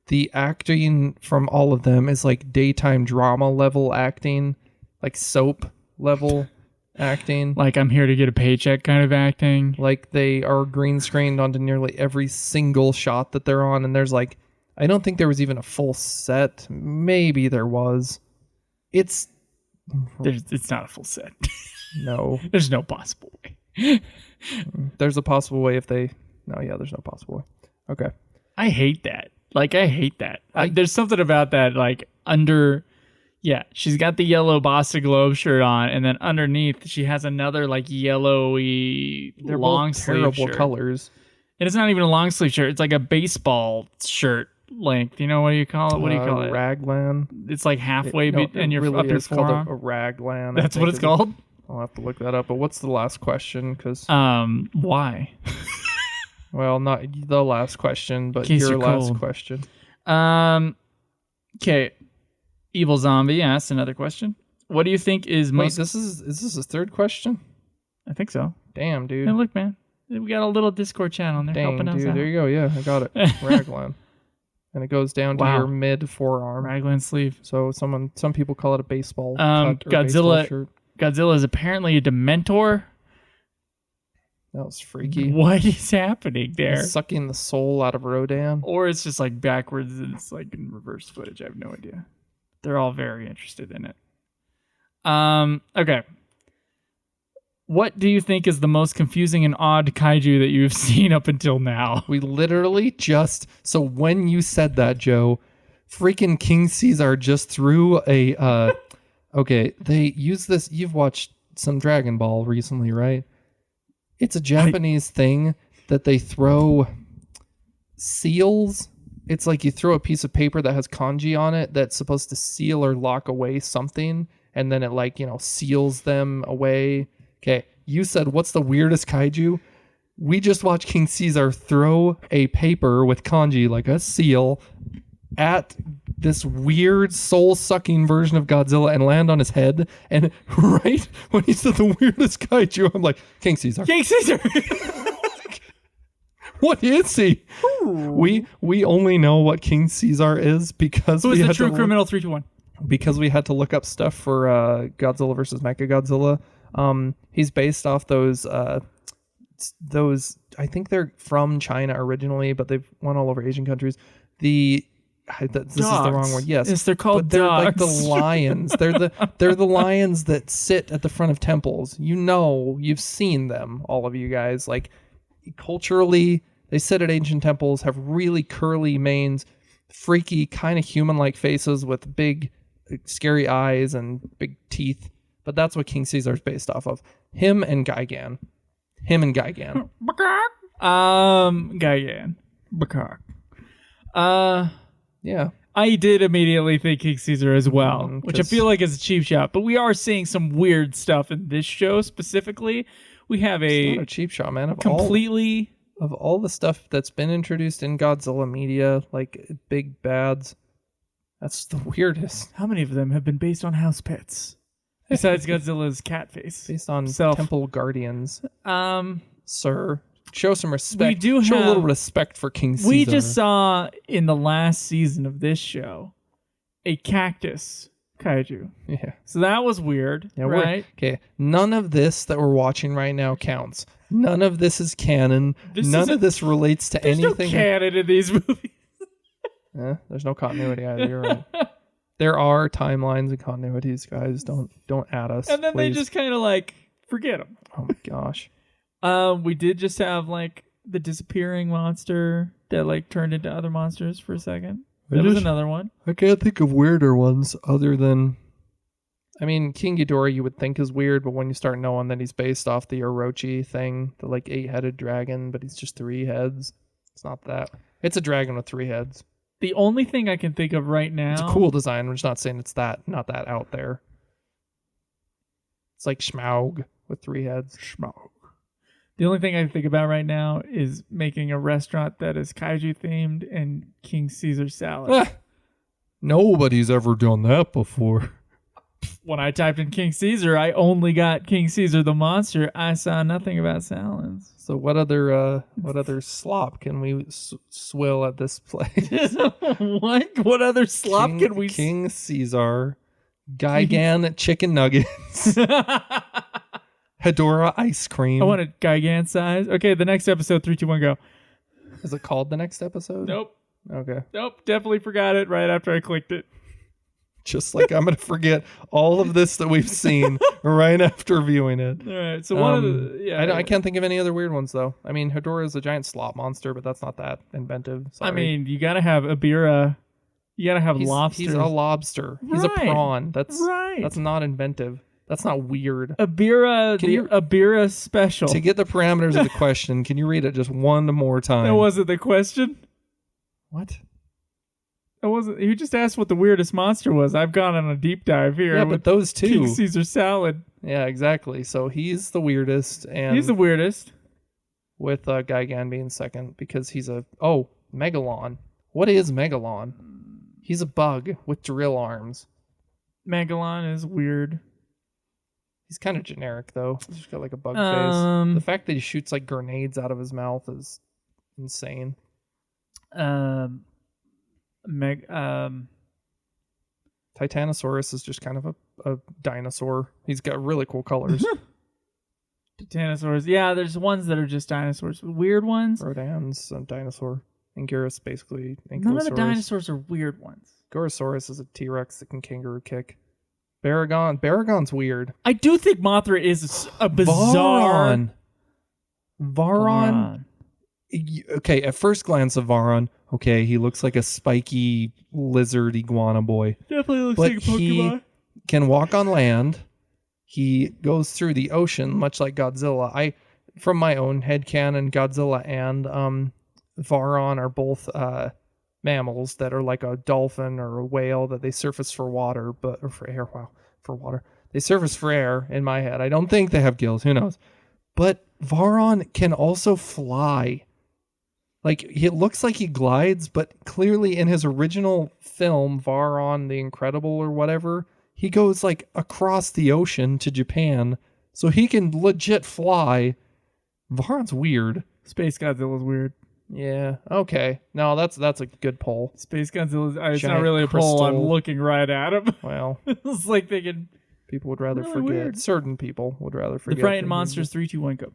The acting from all of them is like daytime drama level acting. Like soap level acting. Like I'm here to get a paycheck kind of acting. Like they are green screened onto nearly every single shot that they're on. And there's I don't think there was even a full set. Maybe there was. It's It's not a full set. no. There's no possible way. There's a possible way if they. No, yeah, there's no possible way. Okay. I hate that. Like, I hate that. There's something about that, like, under... Yeah, she's got the yellow Bossa Globe shirt on, and then underneath, she has another, like, yellowy They're long both sleeve terrible shirt. colors. And it's not even a long sleeve shirt. It's like a baseball shirt length. You know, what do you call it? What do you call it? Raglan. It's like halfway and you're really up your is called forearm. a raglan. That's what it's called? I'll have to look that up. But what's the last question? Because Why? well, not the last question, but In case your you're last cold. question. Okay. Evil Zombie asked another question. What do you think is Wait, most... is this his third question? I think so. Damn, dude. Hey, look, man. We got a little Discord channel and they're Dang, helping us dude. out. There you go. Yeah, I got it. Raglan. And it goes down to Wow. your mid forearm. Raglan sleeve. So some people call it a baseball Um, cut or baseball Godzilla- shirt. Godzilla is apparently a Dementor. That was freaky. What is happening there? He's sucking the soul out of Rodan. Or it's just like backwards and it's like in reverse footage. I have no idea. They're all very interested in it. Okay. What do you think is the most confusing and odd kaiju that you've seen up until now? We literally just... So when you said that, Joe, freaking King Caesar just threw a... okay, they use this... You've watched some Dragon Ball recently, right? It's a Japanese thing that they throw seals. It's like you throw a piece of paper that has kanji on it that's supposed to seal or lock away something, and then it, like, you know, seals them away. Okay, you said, what's the weirdest kaiju? We just watched King Caesar throw a paper with kanji, like a seal, at this weird soul-sucking version of Godzilla and land on his head. And right when he said the weirdest kaiju, I'm like, King Caesar. King Caesar! What is he? We only know what King Caesar is because Who is we the had true to criminal 321? because we had to look up stuff for Godzilla versus Mechagodzilla. He's based off those I think they're from China originally, but they've went all over Asian countries. This is the wrong word. Yes, they're called but they're like the dogs. lions. They're the lions that sit at the front of temples. You know, you've seen them, all of you guys. Like, culturally, they sit at ancient temples, have really curly manes, freaky, kind of human-like faces with big, scary eyes and big teeth. But that's what King Caesar's based off of. Him and Gigan. Gigan. Bakak. Yeah. I did immediately think King Caesar as well, which I 'cause- feel like is a cheap shot. But we are seeing some weird stuff in this show specifically. We have It's not a a cheap shot, man. completely... Of all the stuff that's been introduced in Godzilla media, like big bads, that's the weirdest. How many of them have been based on house pets? Besides Godzilla's cat face. Based on Self. temple guardians, Um, sir. Show some respect. We do Show a have- little respect for King Caesar. we just saw in the last season of this show a cactus kaiju. Yeah. So that was weird, Yeah, right? Okay. None of this that we're watching right now counts. None of this is canon. This None isn't- of this relates to There's anything. no canon in these movies. There's no continuity either. You're right. There are timelines and continuities, guys. Don't add us. And then they please. just kind of like forget them. Oh my gosh. We did just have like the disappearing monster that like turned into other monsters for a second. That was another one. I can't think of weirder ones other than. I mean, King Ghidorah you would think is weird, but when you start knowing that he's based off the Orochi thing, the like 8-headed dragon, but he's just 3 heads. It's not that. It's a dragon with 3 heads. The only thing I can think of right now. It's a cool design. We're just not saying it's not that out there. It's like Schmaug with 3 heads. Schmaug. The only thing I can think about right now is making a restaurant that is kaiju themed and King Caesar salad. Nobody's ever done that before. When I typed in King Caesar, I only got King Caesar the monster. I saw nothing about salads. So what other slop can we swill at this place? What? What other slop can we? King Caesar, Gigan chicken nuggets, Hedora ice cream. I want a Gigan size. Okay, the next episode, 3, 2, 1, go. Is it called the next episode? Nope. Okay. Nope. Definitely forgot it right after I clicked it. Just like I'm going to forget all of this that we've seen right after viewing it. All right. So one of the I can't think of any other weird ones though. I mean, Hedorah is a giant slot monster, but that's not that inventive. Sorry. I mean, you gotta have Abira. You gotta have lobster. He's a lobster. He's a prawn. That's not inventive. That's not weird. Abira, Abira special. To get the parameters of the question, can you read it just one more time? That wasn't the question. What? That wasn't. You just asked what the weirdest monster was. I've gone on a deep dive here. Yeah, but those two. King Caesar salad. Yeah, exactly. So he's the weirdest, and he's the weirdest. With Gigan being second because he's Megalon. What is Megalon? He's a bug with drill arms. Megalon is weird. He's kind of generic though. He's just got like a bug face. The fact that he shoots like grenades out of his mouth is insane. Titanosaurus is just kind of a dinosaur. He's got really cool colors. Titanosaurs. Yeah, there's ones that are just dinosaurs. Weird ones. Rodan's a dinosaur. Anguirus basically. None of the dinosaurs are weird ones. Gorosaurus is a T-Rex that can kangaroo kick. Baragon's weird. I do think Mothra is a bizarre... Varon. Okay, at first glance of Varon, okay, he looks like a spiky lizard iguana boy. Definitely looks like a Pokemon. He can walk on land. He goes through the ocean, much like Godzilla. From my own headcanon, Godzilla and Varon are both mammals that are like a dolphin or a whale that they surface for water, or for air. Wow, for water. They surface for air in my head. I don't think they have gills. Who knows? But Varon can also fly. Like, it looks like he glides, but clearly in his original film, Varon the Incredible or whatever, he goes like across the ocean to Japan, so he can legit fly. Varon's weird. Space Godzilla's weird. Yeah. Okay. No, that's a good poll. Space Godzilla's. It's not really a poll. I'm looking right at him. Well, it's like they can. People would rather forget. Weird. Certain people would rather forget. The Frightened Monsters 3, 2, 1, go.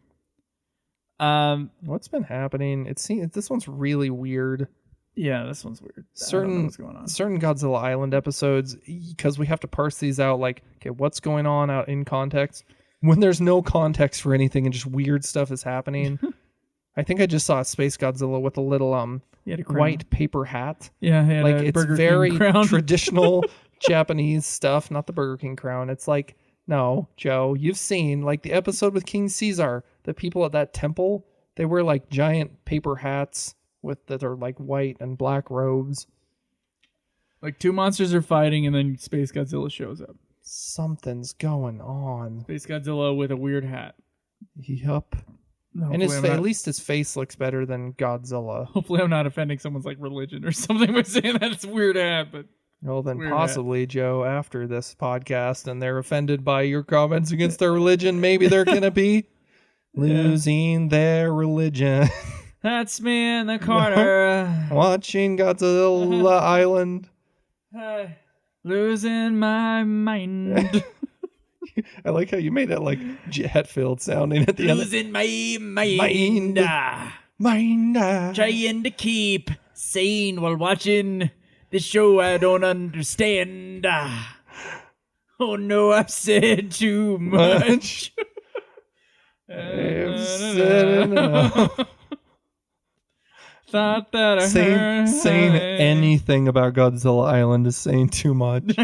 What's been happening? This one's really weird. Yeah, this one's weird. Certain Godzilla Island episodes, because we have to parse these out. Like, okay, what's going on out in context? When there's no context for anything and just weird stuff is happening. I think I just saw a Space Godzilla with a little white paper hat. Yeah, like it's very traditional Japanese stuff, not the Burger King crown. It's like, no, Joe, you've seen like the episode with King Caesar. The people at that temple, they wear like giant paper hats that are like white and black robes. Like two monsters are fighting, and then Space Godzilla shows up. Something's going on. Space Godzilla with a weird hat. Yup. And at least his face looks better than Godzilla. Hopefully I'm not offending someone's like religion or something by saying that it's a weird hat, but well then possibly hat. Joe, after this podcast and they're offended by your comments against their religion, maybe they're gonna be losing their religion. That's me in the corner. Watching Godzilla Island. Losing my mind. I like how you made that like Hetfield sounding at the end. Losing my mind. Trying to keep sane while watching this show I don't understand. Oh no, I've said too much. I've said enough. Thought that I heard. Saying anything about Godzilla Island is saying too much.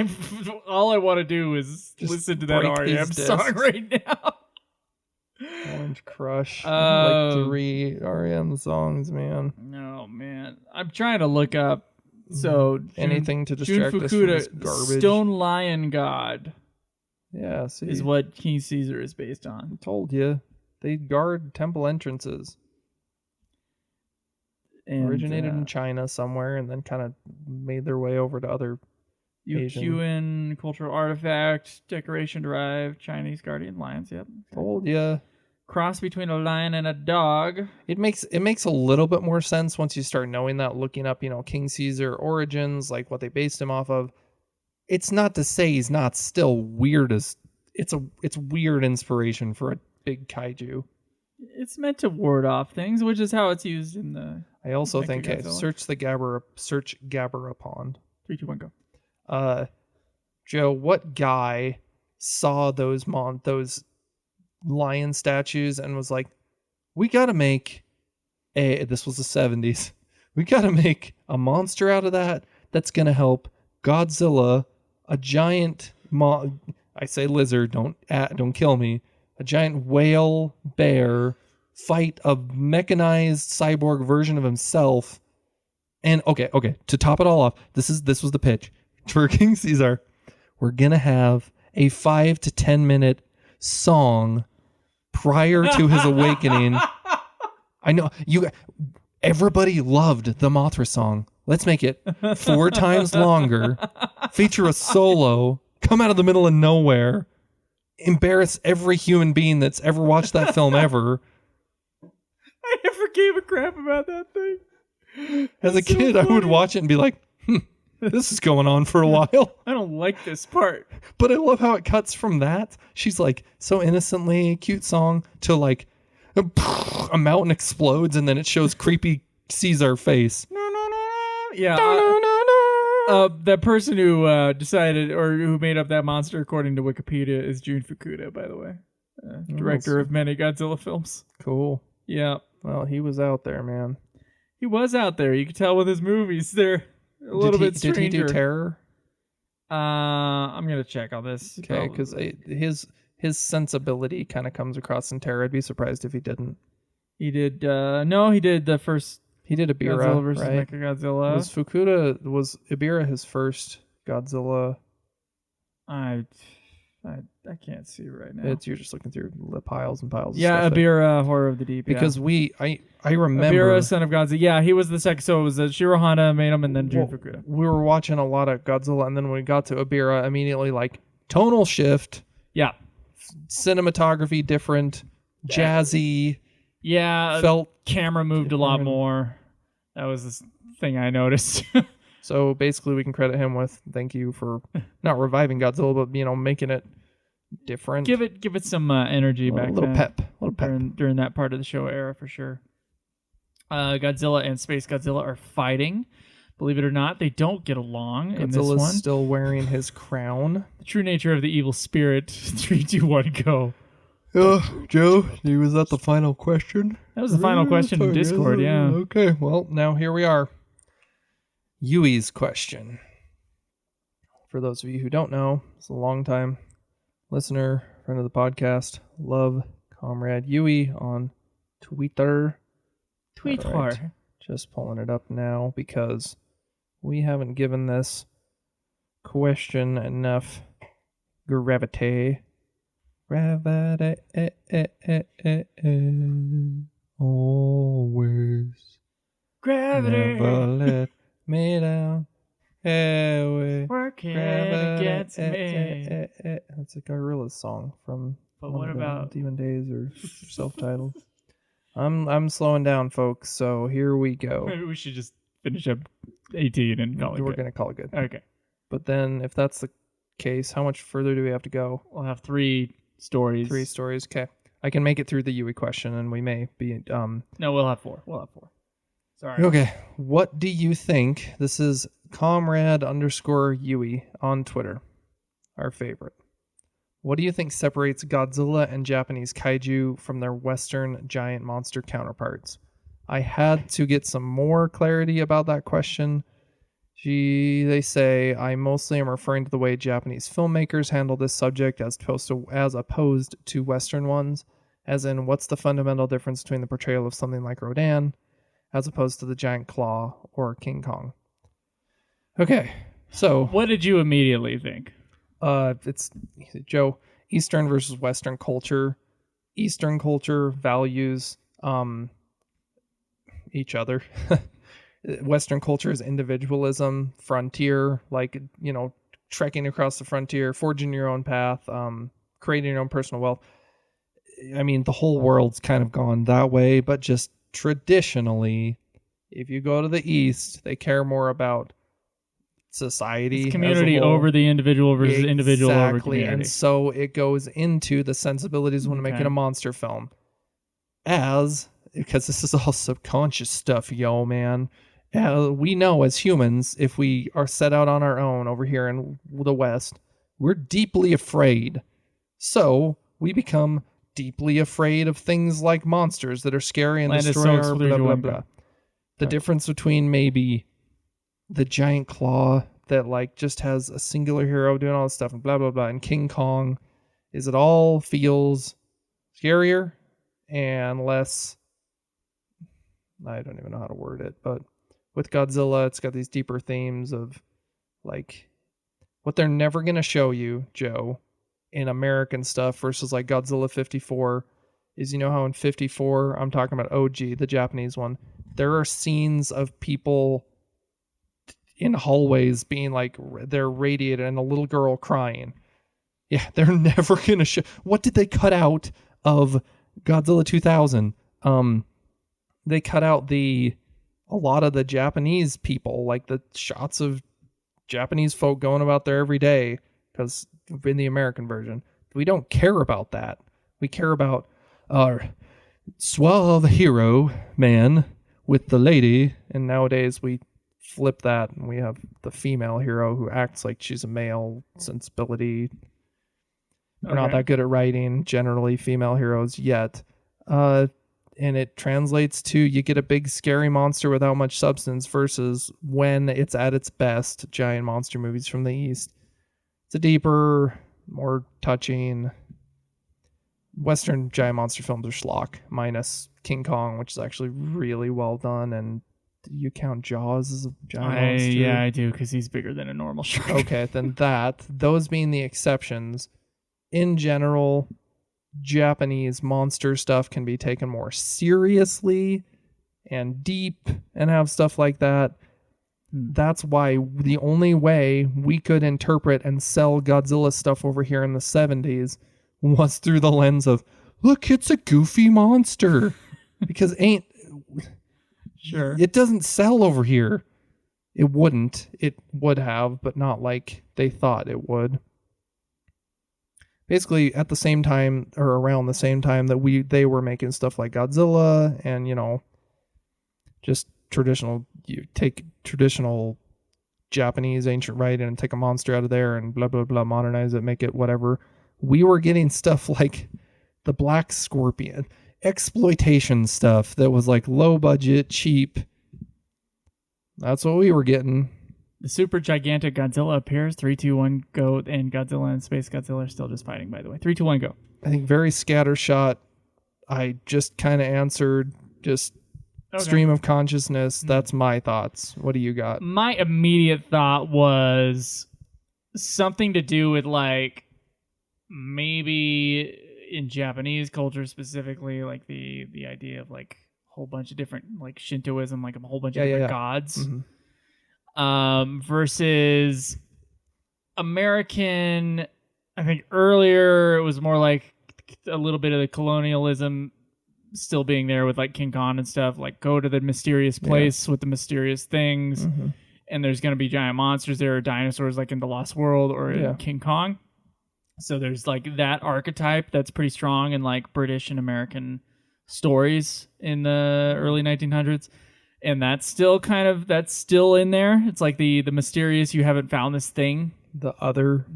All I want to do is just listen to that REM song right now. Orange Crush. Like 3 REM songs, man. No, man. I'm trying to look up. So anything to distract us from this garbage. Stone Lion God. Yeah, see. Is what King Caesar is based on. I told you. They guard temple entrances. And, originated in China somewhere and then kind of made their way over to other Yuan cultural artifact, decoration derived, Chinese guardian lions. Yep. Told ya. Cross between a lion and a dog. It makes a little bit more sense once you start knowing that, looking up, King Caesar origins, like what they based him off of. It's not to say he's not still weird as it's weird inspiration for a big kaiju. It's meant to ward off things, which is how it's used in the. I also think search Gabbara Pond. 3, 2, 1, go. Joe, what guy saw those lion statues and was like, we got to make this was the 70s. We got to make a monster out of that that's going to help Godzilla, a giant I say lizard, don't kill me. A giant whale bear fight a mechanized cyborg version of himself. And okay, to top it all off, this was the pitch for King Caesar. We're going to have a 5 to 10 minute song prior to his awakening. I know everybody loved the Mothra song. Let's make it 4 times longer. Feature a solo. Come out of the middle of nowhere. Embarrass every human being that's ever watched that film ever. I never gave a crap about that thing. As a kid, funny. I would watch it and be like, this is going on for a while. I don't like this part. But I love how it cuts from that. She's like, so innocently, cute song, to like, a mountain explodes and then it shows creepy Caesar face. Yeah. The person who decided or who made up that monster, according to Wikipedia, is Jun Fukuda, by the way. Director of many Godzilla films. Cool. Yeah. Well, he was out there, man. He was out there. You could tell with his movies. They're a little bit stranger. Did he do Terror? I'm going to check on this. Okay, because his sensibility kind of comes across in Terror. I'd be surprised if he didn't. He did, no, he did the first... He did Ibira, Godzilla versus right? Mechagodzilla. Was Ibira his first Godzilla? I can't see right now. You're just looking through the piles and piles. Yeah, of stuff Ibira, Horror of the Deep. Because I remember Ibira, Son of Godzilla. Yeah, he was the second. So it was Shirohana made him, and then Jun Fukuda. We were watching a lot of Godzilla, and then when we got to Ibira, immediately like tonal shift. Yeah, cinematography different, jazzy. Yeah, felt camera moved a lot more. That was this thing I noticed. So basically, we can credit him with thank you for not reviving Godzilla, but making it different. Give it some energy back. A little pep. During that part of the show era for sure. Godzilla and Space Godzilla are fighting. Believe it or not, they don't get along in this one. Godzilla's still wearing his crown. The true nature of the evil spirit. 3, 2, 1, go. Joe, was that the final question? That was the final question in Discord, yeah. Okay, well, now here we are. Yui's question. For those of you who don't know, it's a long time listener, friend of the podcast, love comrade Yui on Twitter. Right. Just pulling it up now because we haven't given this question enough gravity. Gravity, always. Gravity. Never let me down. Working against me. That's a Gorillaz song from what about Demon Days or self-titled. I'm slowing down, folks. So here we go. Maybe we should just finish up 18 and call it We're gonna call it good. Okay. But then, if that's the case, how much further do we have to go? We'll have 3 stories. 3 stories. Okay. I can make it through the Yui question, and we may be. No, we'll have 4. Sorry. Okay. What do you think? This is comrade_Yui on Twitter, our favorite. What do you think separates Godzilla and Japanese kaiju from their Western giant monster counterparts? I had to get some more clarity about that question. They say, I mostly am referring to the way Japanese filmmakers handle this subject as opposed to Western ones, as in what's the fundamental difference between the portrayal of something like Rodan as opposed to the giant claw or King Kong. Okay, so... What did you immediately think? It's, Joe, Eastern versus Western culture. Eastern culture values each other. Western culture is individualism, frontier, like, trekking across the frontier, forging your own path, creating your own personal wealth. I mean, the whole world's kind of gone that way, but just traditionally, if you go to the East, they care more about society. It's community over the individual versus individual over community. And so it goes into the sensibilities when making a monster film. Because this is all subconscious stuff, man. We know as humans, if we are set out on our own over here in the West, we're deeply afraid. So we become deeply afraid of things like monsters that are scary and destroy our blah, blah, blah. The difference between maybe the giant claw that like just has a singular hero doing all this stuff and blah, blah, blah, and King Kong is it all feels scarier and less, I don't even know how to word it, but with Godzilla, it's got these deeper themes of like what they're never going to show you, Joe, in American stuff versus like Godzilla 54 is, you know how in 54, I'm talking about OG, the Japanese one, there are scenes of people in hallways being like, they're radiated and a little girl crying. Yeah, they're never going to show. What did they cut out of Godzilla 2000? They cut out a lot of the Japanese people, like the shots of Japanese folk going about there every day, because in the American version, we don't care about that. We care about our suave hero man with the lady, and nowadays we flip that and we have the female hero who acts like she's a male sensibility. We're not that good at writing generally female heroes yet. And it translates to you get a big scary monster without much substance versus when it's at its best, giant monster movies from the East. It's a deeper, more touching. Western giant monster films are schlock, minus King Kong, which is actually really well done. And you count Jaws as a giant monster? Yeah, I do, because he's bigger than a normal shark. Okay, then those being the exceptions, in general, Japanese monster stuff can be taken more seriously and deep and have stuff like that. That's why the only way we could interpret and sell Godzilla stuff over here in the 70s was through the lens of, look, it's a goofy monster. Because it doesn't sell over here. It wouldn't. It would have, but not like they thought it would. Basically, at the same time, or around the same time that they were making stuff like Godzilla and, just you take traditional Japanese ancient writing and take a monster out of there and blah, blah, blah, modernize it, make it whatever. We were getting stuff like the Black Scorpion, exploitation stuff that was like low budget, cheap. That's what we were getting. The super gigantic Godzilla appears. 3, 2, 1, go. And Godzilla and Space Godzilla are still just fighting, by the way. 3, 2, 1, go. I think very scattershot. I just kind of answered just stream of consciousness. That's my thoughts. What do you got? My immediate thought was something to do with like maybe in Japanese culture specifically, like the idea of like a whole bunch of different like Shintoism, like a whole bunch of different gods. Mm-hmm. Versus American, I think earlier it was more like a little bit of the colonialism still being there with like King Kong and stuff, like go to the mysterious place with the mysterious things, and there's going to be giant monsters there, or dinosaurs like in The Lost World or in King Kong. So there's like that archetype that's pretty strong in like British and American stories in the early 1900s. And that's still in there. It's like the mysterious, you haven't found this thing. The other.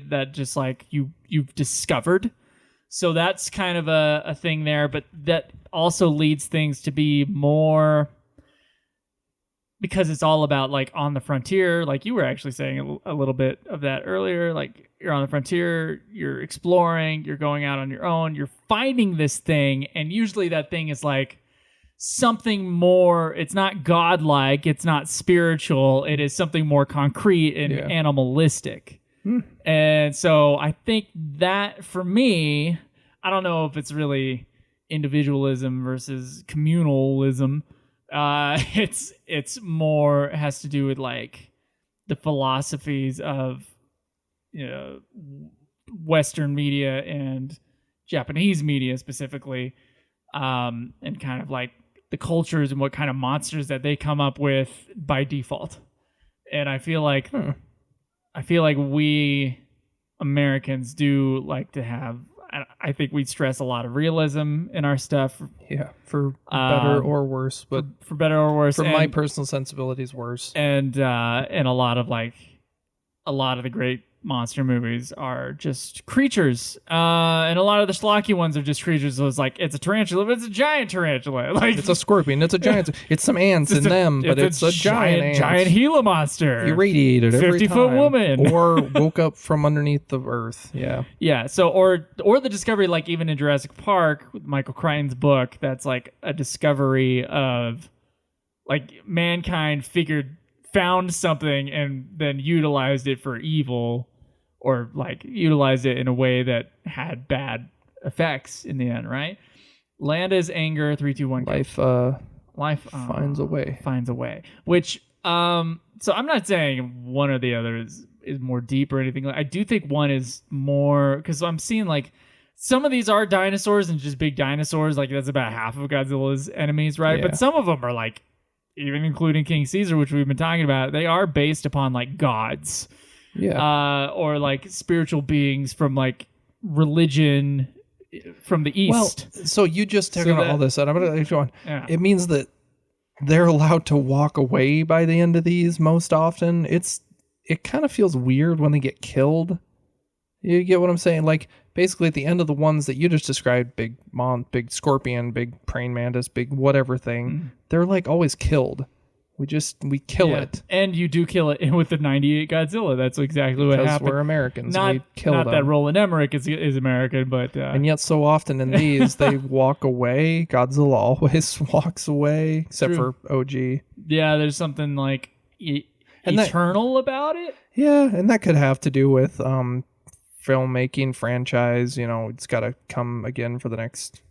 That just like you've discovered. So that's kind of a thing there. But that also leads things to be more, because it's all about like on the frontier. Like you were actually saying a little bit of that earlier. Like you're on the frontier, you're exploring, you're going out on your own, you're finding this thing. And usually that thing is like something more, it's not godlike, it's not spiritual, it is something more concrete and animalistic. And so I think that for me, I don't know if it's really individualism versus communalism. It's more, it has to do with like the philosophies of Western media and Japanese media specifically, and kind of like the cultures and what kind of monsters that they come up with by default. And I feel like we Americans do like to have, I think we stress a lot of realism in our stuff. Yeah, for better or worse, but for better or worse. For my personal sensibilities, worse. And a lot of the great monster movies are just creatures, and a lot of the schlocky ones are just creatures. So it's like it's a tarantula, but it's a giant tarantula. Like It's a scorpion. It's a giant. It's some ants in them, but it's a giant Gila monster. Irradiated every 50-foot time. woman. Or woke up from underneath the earth. Yeah. Yeah. So or the discovery, like even in Jurassic Park, with Michael Crichton's book, that's like a discovery of like mankind found something and then utilized it for evil, or like utilized it in a way that had bad effects in the end, right? Landa's anger, 3, 2, 1. Life finds a way. Finds a way. Which so I'm not saying one or the other is more deep or anything. I do think one is more, because I'm seeing like some of these are dinosaurs and just big dinosaurs. Like that's about half of Godzilla's enemies, right? Yeah. But some of them are like, even including King Caesar, which we've been talking about, they are based upon like gods, or like spiritual beings from like religion from the east. Well, so you just took all this out. I'm gonna go on. Yeah. It means that they're allowed to walk away by the end of these most often. It kind of feels weird when they get killed. You get what I'm saying? Like basically at the end of the ones that you just described, big scorpion, big praying mantis, big whatever thing, they're like always killed. We kill it. And you do kill it with the 98 Godzilla. That's exactly what happened. We're Americans. Not we kill them. that Roland Emmerich is American, but and yet so often in these they walk away. Godzilla always walks away, except for OG. Yeah, there's something like eternal about it. Yeah, and that could have to do with filmmaking franchise. It's got to come again for the next,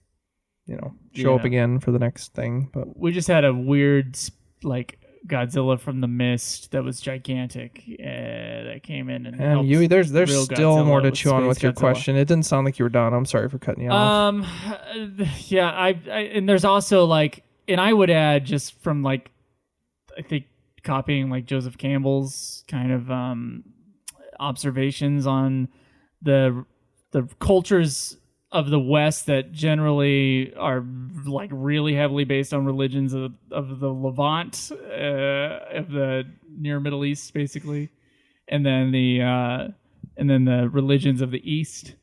show up again for the next thing. But we just had a weird like Godzilla from the Mist that was gigantic that came in and helped. There's real still Godzilla more to chew on with your Godzilla. question. It didn't sound like you were done. I'm sorry for cutting you off. Yeah, I and there's also like, and I would add just from like, I think copying like Joseph Campbell's kind of observations on the cultures of the West that generally are like really heavily based on religions of the Levant, of the near Middle East, basically, and then the religions of the East,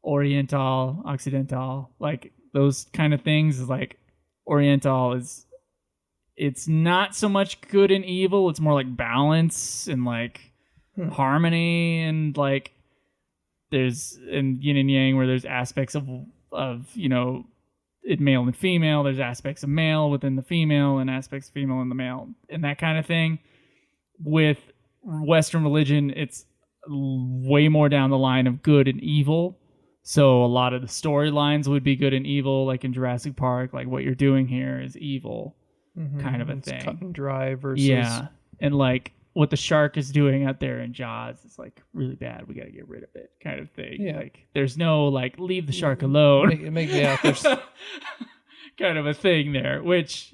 Oriental, Occidental, like those kind of things. Is like Oriental it's not so much good and evil. It's more like balance and like harmony, and like there's in yin and yang where there's aspects of it male and female. There's aspects of male within the female and aspects of female in the male and that kind of thing. With Western religion, it's way more down the line of good and evil. So a lot of the storylines would be good and evil, like in Jurassic Park. Like what you're doing here is evil, kind of a thing. Cut and dry versus and like what the shark is doing out there in Jaws is like really bad. We got to get rid of it, kind of thing. Yeah. Like there's no like leave the shark alone. There's kind of a thing there, which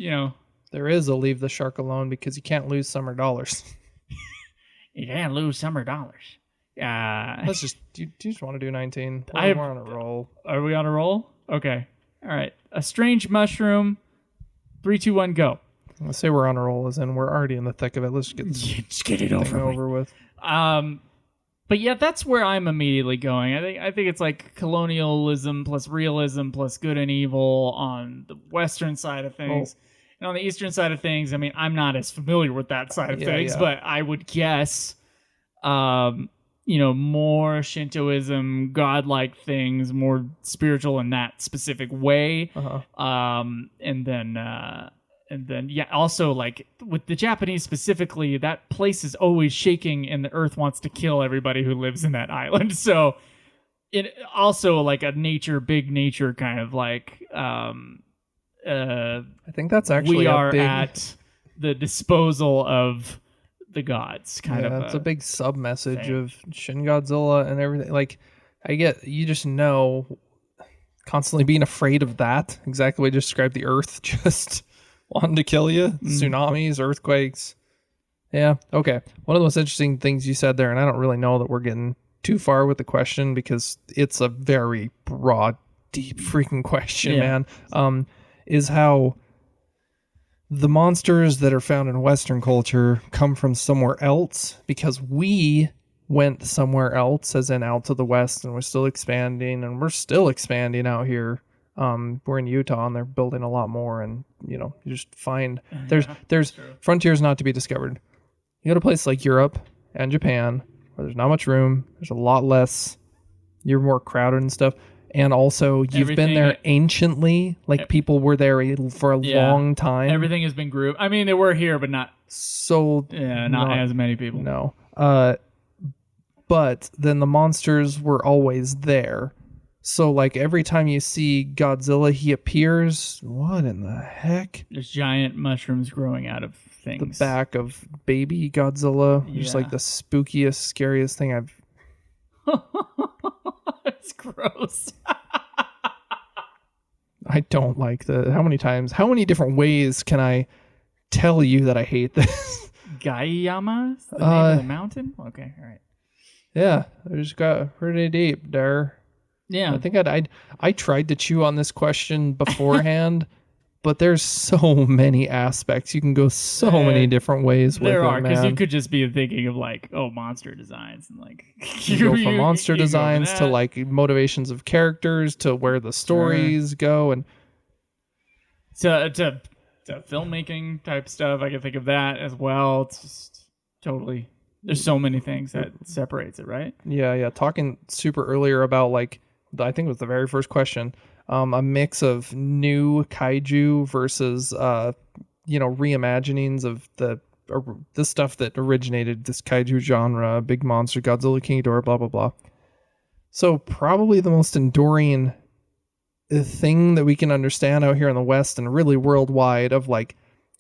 there is a leave the shark alone because you can't lose summer dollars. You can't lose summer dollars. Let's just. Do you just want to do 19? We're on a roll. Are we on a roll? Okay. All right. A strange mushroom. 3, 2, 1, go. Let's say we're on a roll, as in we're already in the thick of it. Let's just get it over with. But yeah, that's where I'm immediately going. I think it's like colonialism plus realism plus good and evil on the Western side of things. And on the Eastern side of things, I mean, I'm not as familiar with that side of things, but I would guess, more Shintoism, godlike things, more spiritual in that specific way. And then, also like with the Japanese specifically, that place is always shaking and the earth wants to kill everybody who lives in that island. So it also like a big nature kind of like, I think that's actually we are at the disposal of the gods kind of. That's a big sub message of Shin Godzilla and everything. Like you just know constantly being afraid of that. Exactly what you described, the earth just wanting to kill you. Tsunamis, earthquakes. Yeah. Okay. One of the most interesting things you said there, and I don't really know that we're getting too far with the question because it's a very broad, deep freaking question, man. Is how the monsters that are found in Western culture come from somewhere else because we went somewhere else, as in out to the West, and we're still expanding, and we're still expanding out here. We're in Utah, and they're building a lot more, and you just find there's frontiers not to be discovered. You go to a place like Europe and Japan, where there's not much room, there's a lot less, you're more crowded and stuff. And also, you've been there anciently, like people were there for a long time. Everything has been grouped. I mean, they were here, but not not as many people. No. But then the monsters were always there. So, like, every time you see Godzilla, he appears. What in the heck? There's giant mushrooms growing out of things. The back of baby Godzilla. Just like the spookiest, scariest thing I've... It's gross. I don't like how many different ways can I tell you that I hate this? Gaiyama? The name of the mountain? Okay, all right. Yeah, I just got pretty deep there. Yeah. I think I tried to chew on this question beforehand, but there's so many aspects. You can go so many different ways with it, man. There are, because you could just be thinking of like, monster designs. And like, you go from monster designs to like motivations of characters to where the stories go. And to filmmaking type stuff. I can think of that as well. It's just totally... There's so many things that separates it, right? Yeah. Talking super earlier about like, I think it was the very first question, a mix of new kaiju versus, reimaginings of the stuff that originated this kaiju genre, big monster, Godzilla, King Ghidorah, blah, blah, blah. So probably the most enduring thing that we can understand out here in the West and really worldwide of like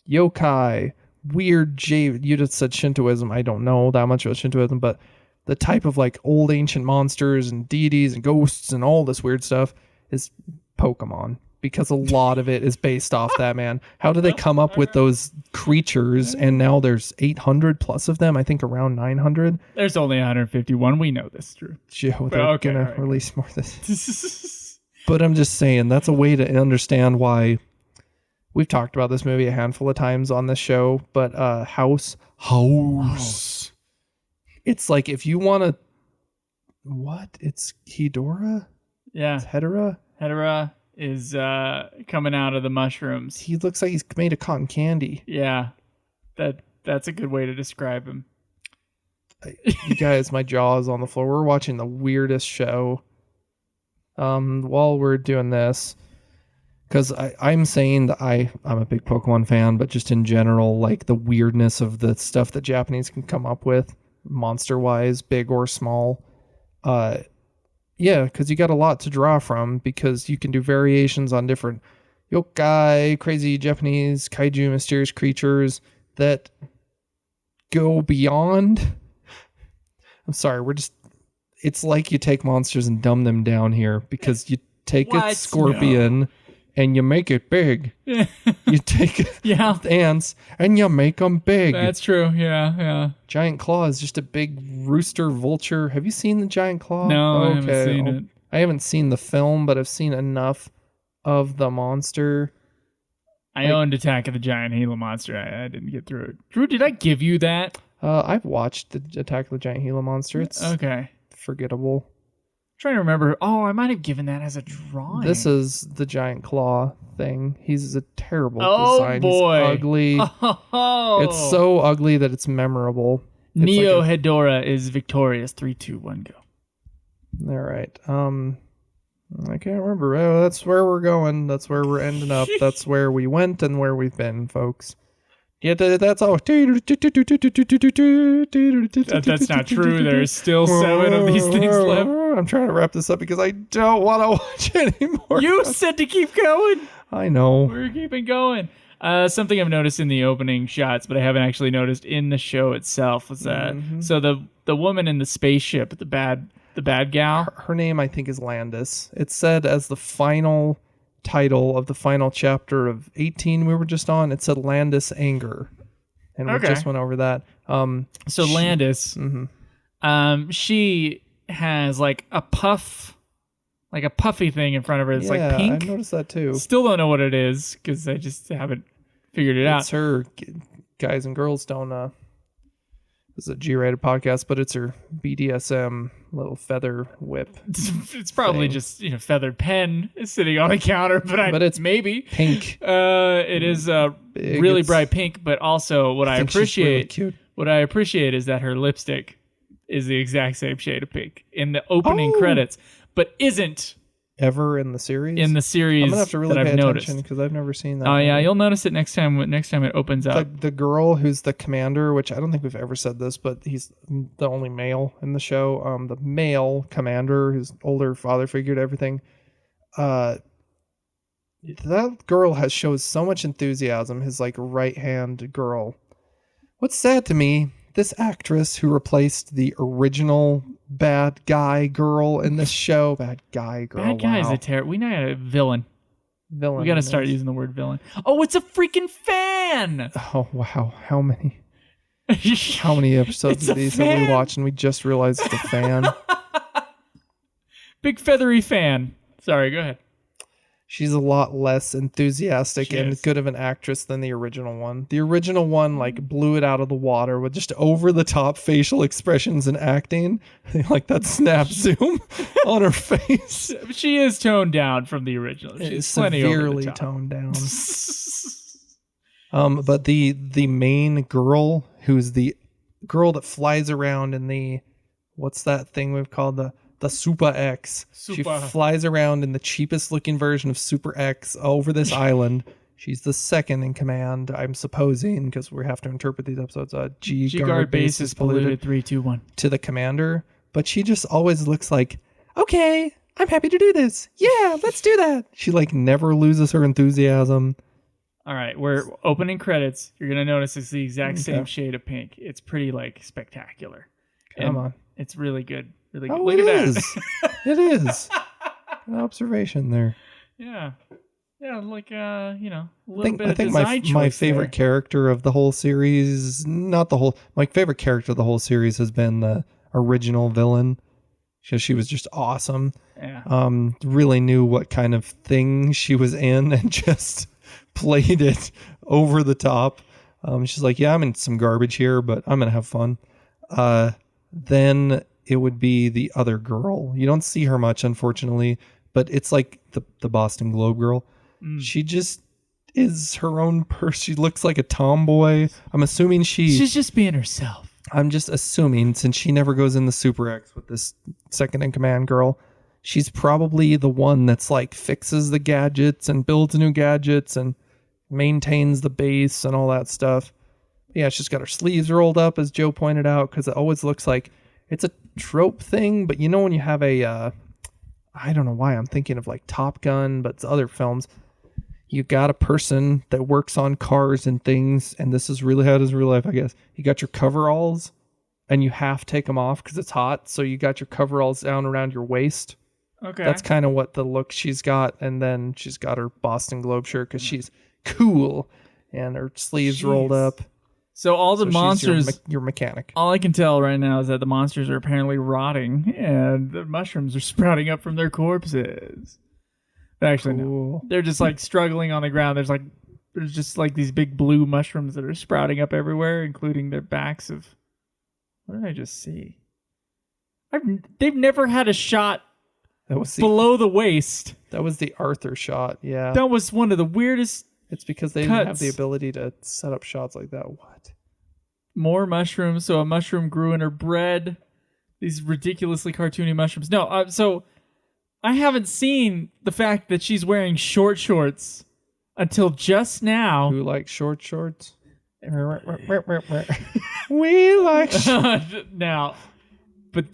yokai, weird you just said Shintoism. I don't know that much about Shintoism, but the type of like old ancient monsters and deities and ghosts and all this weird stuff is Pokemon, because a lot of it is based off that, man. How do they come up with those creatures? And now there's 800 plus of them. I think around 900. There's only 151. We know this is true. Joe, they're gonna release more of this. But I'm just saying, that's a way to understand why. We've talked about this movie a handful of times on this show, but House. It's like if you want to... What? It's Ghidorah? Yeah. It's Hedorah? Hedorah is coming out of the mushrooms. He looks like he's made of cotton candy. Yeah. That's a good way to describe him. You guys, my jaw is on the floor. We're watching the weirdest show while we're doing this. Because I'm saying that I'm a big Pokemon fan, but just in general, like the weirdness of the stuff that Japanese can come up with, monster-wise, big or small. Because you got a lot to draw from, because you can do variations on different yokai, crazy Japanese kaiju, mysterious creatures that go beyond. I'm sorry, it's like you take monsters and dumb them down here, because you take a scorpion... No. And you make it big. You take ants and you make them big. That's true. Yeah. Giant Claw is just a big rooster vulture. Have you seen the Giant Claw? No, I haven't seen it. I haven't seen the film, but I've seen enough of the monster. I owned Attack of the Giant Gila Monster. I didn't get through it. Drew, did I give you that? I've watched the Attack of the Giant Gila Monster. It's forgettable. Trying to remember. Oh, I might have given that as a drawing. This is the Giant Claw thing. He's a terrible design. Boy. He's ugly. Oh. It's so ugly that it's memorable. Neo Hedorah is victorious. 3, 2, 1, go. All right. I can't remember. Oh, that's where we're going. That's where we're ending up. That's where we went and where we've been, folks. Yeah, that's all. That's not true. There's still 7 of these things left. I'm trying to wrap this up because I don't want to watch anymore. You said to keep going. I know. We're keeping going. Something I've noticed in the opening shots, but I haven't actually noticed in the show itself, was that so the woman in the spaceship, the bad gal. Her name, I think, is Landis. It's said as the final title of the final chapter of 18 we were just on. It said Landis Anger, and we just went over that. Landis, she has like a puffy thing in front of her. It's like pink. I noticed that too. Still don't know what it is because I just haven't figured it It's out. her. Guys and girls don't. This is a G-rated podcast, but it's her BDSM little feather whip. It's probably thing. just feathered pen sitting on a counter, but it's maybe pink. It is Big. really It's- bright pink, but also what I think she's really appreciate. cute. What I appreciate is that her lipstick is the exact same shade of pink in the opening Oh. credits, but isn't Ever in the series? in the series I'm gonna have to really that pay I've attention noticed. because I've never seen that. Oh yeah, movie. you'll notice it next time. Next time it opens up. The girl who's the commander, which I don't think we've ever said this, but he's the only male in the show. The male commander, his older father figure to everything. That girl shows so much enthusiasm. His like right hand girl. What's sad to me, this actress who replaced the original bad guy girl in this show, bad guy girl. Bad guy is wow. a terror. We know a villain. Villain. We got to start is- using the word villain. Oh, it's a freaking fan. Oh wow! How many episodes It's of a these have we fan. watched and we just realized it's a fan? Big feathery fan. Sorry, go ahead. She's a lot less enthusiastic She and is. good of an actress than the original one. The original one like blew it out of the water with just over the top facial expressions and acting, like that snap zoom on her face. She is toned down from the original. She's It's plenty over the severely top. toned down. But the main girl, who's the girl that flies around in the, what's that thing we've called the Super X. She Super. flies around in the cheapest looking version of Super X over this island. She's the second in command, I'm supposing, because we have to interpret these episodes. G-Guard base is polluted. 3, 2, 1. to the commander, but she just always looks like, okay, I'm happy to do this. Yeah, let's do that. She like never loses her enthusiasm. All right, we're opening credits. You're gonna notice it's the exact same Okay. shade of pink. It's pretty like spectacular. Come And on. it's really good. Really good. Oh, Look it at is. that. It is. An observation there. Yeah. Yeah, like a little I bit of think design my choice favorite there. character of the whole series, not the whole, my favorite character of the whole series has been the original villain, because she was just awesome. Yeah. Really knew what kind of thing she was in and just played it over the top. She's like, yeah, I'm in some garbage here, but I'm gonna have fun. Then it would be the other girl. You don't see her much, unfortunately, but it's like the Boston Globe girl. She just is her own person. She looks like a tomboy. I'm assuming She's just being herself. I'm just assuming, since she never goes in the Super X with this second in command girl, she's probably the one that's like fixes the gadgets and builds new gadgets and maintains the base and all that stuff. Yeah, she's got her sleeves rolled up, as Joe pointed out, because it always looks like it's a trope thing. But you know when you have a, I don't know why I'm thinking of like Top Gun, but it's other films. You got a person that works on cars and things, and this is really how it is in real life, I guess. You got your coveralls, and you have to take them off because it's hot. So you got your coveralls down around your waist. Okay. That's kind of what the look she's got. And then she's got her Boston Globe shirt because she's cool, and her sleeves rolled Jeez. up. So all the So she's monsters, your mechanic. all I can tell right now is that the monsters are apparently rotting and the mushrooms are sprouting up from their corpses. But actually, no. Cool. They're just like struggling on the ground. There's just like these big blue mushrooms that are sprouting up everywhere, including their backs of. What did I just see? They've never had a shot That was below the waist. that was the Arthur shot. Yeah, That was one of the weirdest. it's because they didn't have cuts. the ability to set up shots like that. What? More mushrooms. So a mushroom grew in her bread. These ridiculously cartoony mushrooms. No, so I haven't seen the fact that she's wearing short shorts until just now. Who likes short shorts? We like. Now, but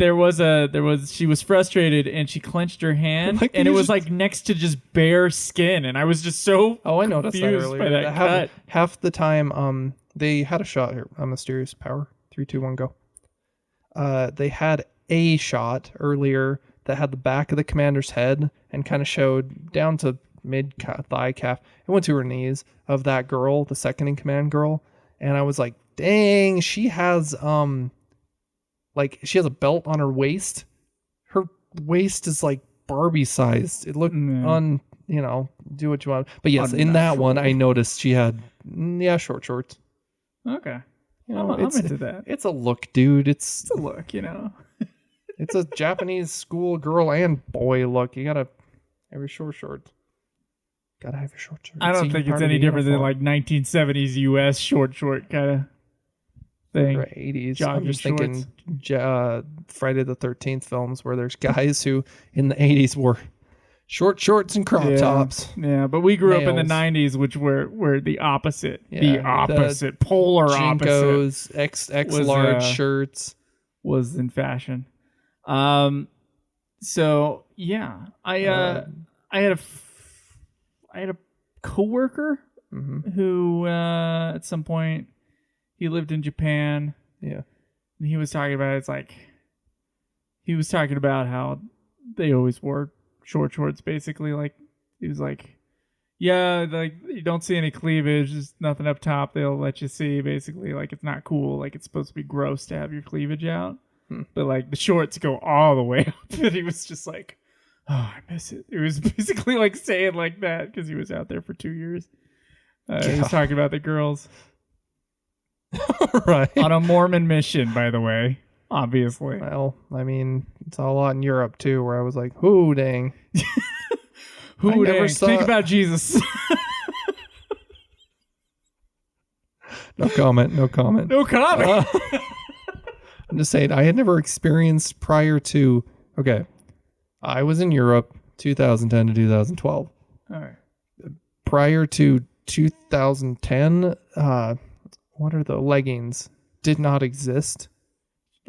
she was frustrated and she clenched her hand Like and it you was just- like next to just bare skin and I was just so Oh, I noticed that confused earlier. by that cut. Half the time, they had a shot here. A mysterious power. 3, 2, 1, go. They had a shot earlier that had the back of the commander's head and kind of showed down to mid thigh calf. It went to her knees of that girl, the second in command girl, and I was like, dang, she has she has a belt on her waist. Her waist is like Barbie sized. It looked do what you want. But yes, in that one, I noticed she had, short shorts. Okay. I'm into that. It's a look, dude. It's a look, It's a Japanese school girl and boy look. You gotta have your short shorts. Gotta have your short shorts. I don't think it's any different than like 1970s US short kind of thing. Or 80s. Jogging I'm just shorts. thinking Friday the 13th films where there's guys who in the 80s wore short shorts and crop tops. Yeah, but we grew up in the Males. 90s, which were the opposite. Yeah, the polar Jinkos, opposite. XX was, large shirts. Was in fashion. So yeah, I had a coworker who at some point he lived in Japan. Yeah. And he was talking about he was talking about how they always wore short shorts, basically. Like he was like, yeah, like you don't see any cleavage, there's nothing up top they'll let you see, basically. Like it's not cool, like it's supposed to be gross to have your cleavage out. But like the shorts go all the way up. And he was just like, oh, I miss it. It was basically like saying like that because he was out there for 2 years. He was talking about the girls. Right. On a Mormon mission, by the way, obviously. Well, I mean, it's a lot in Europe too, where I was like, "Whoo, dang." Who never think about Jesus. No comment. No comment. No comment. I'm just saying, I had never experienced prior to. Okay, I was in Europe 2010 to 2012. All right. Prior to 2010, what are the leggings? Did not exist.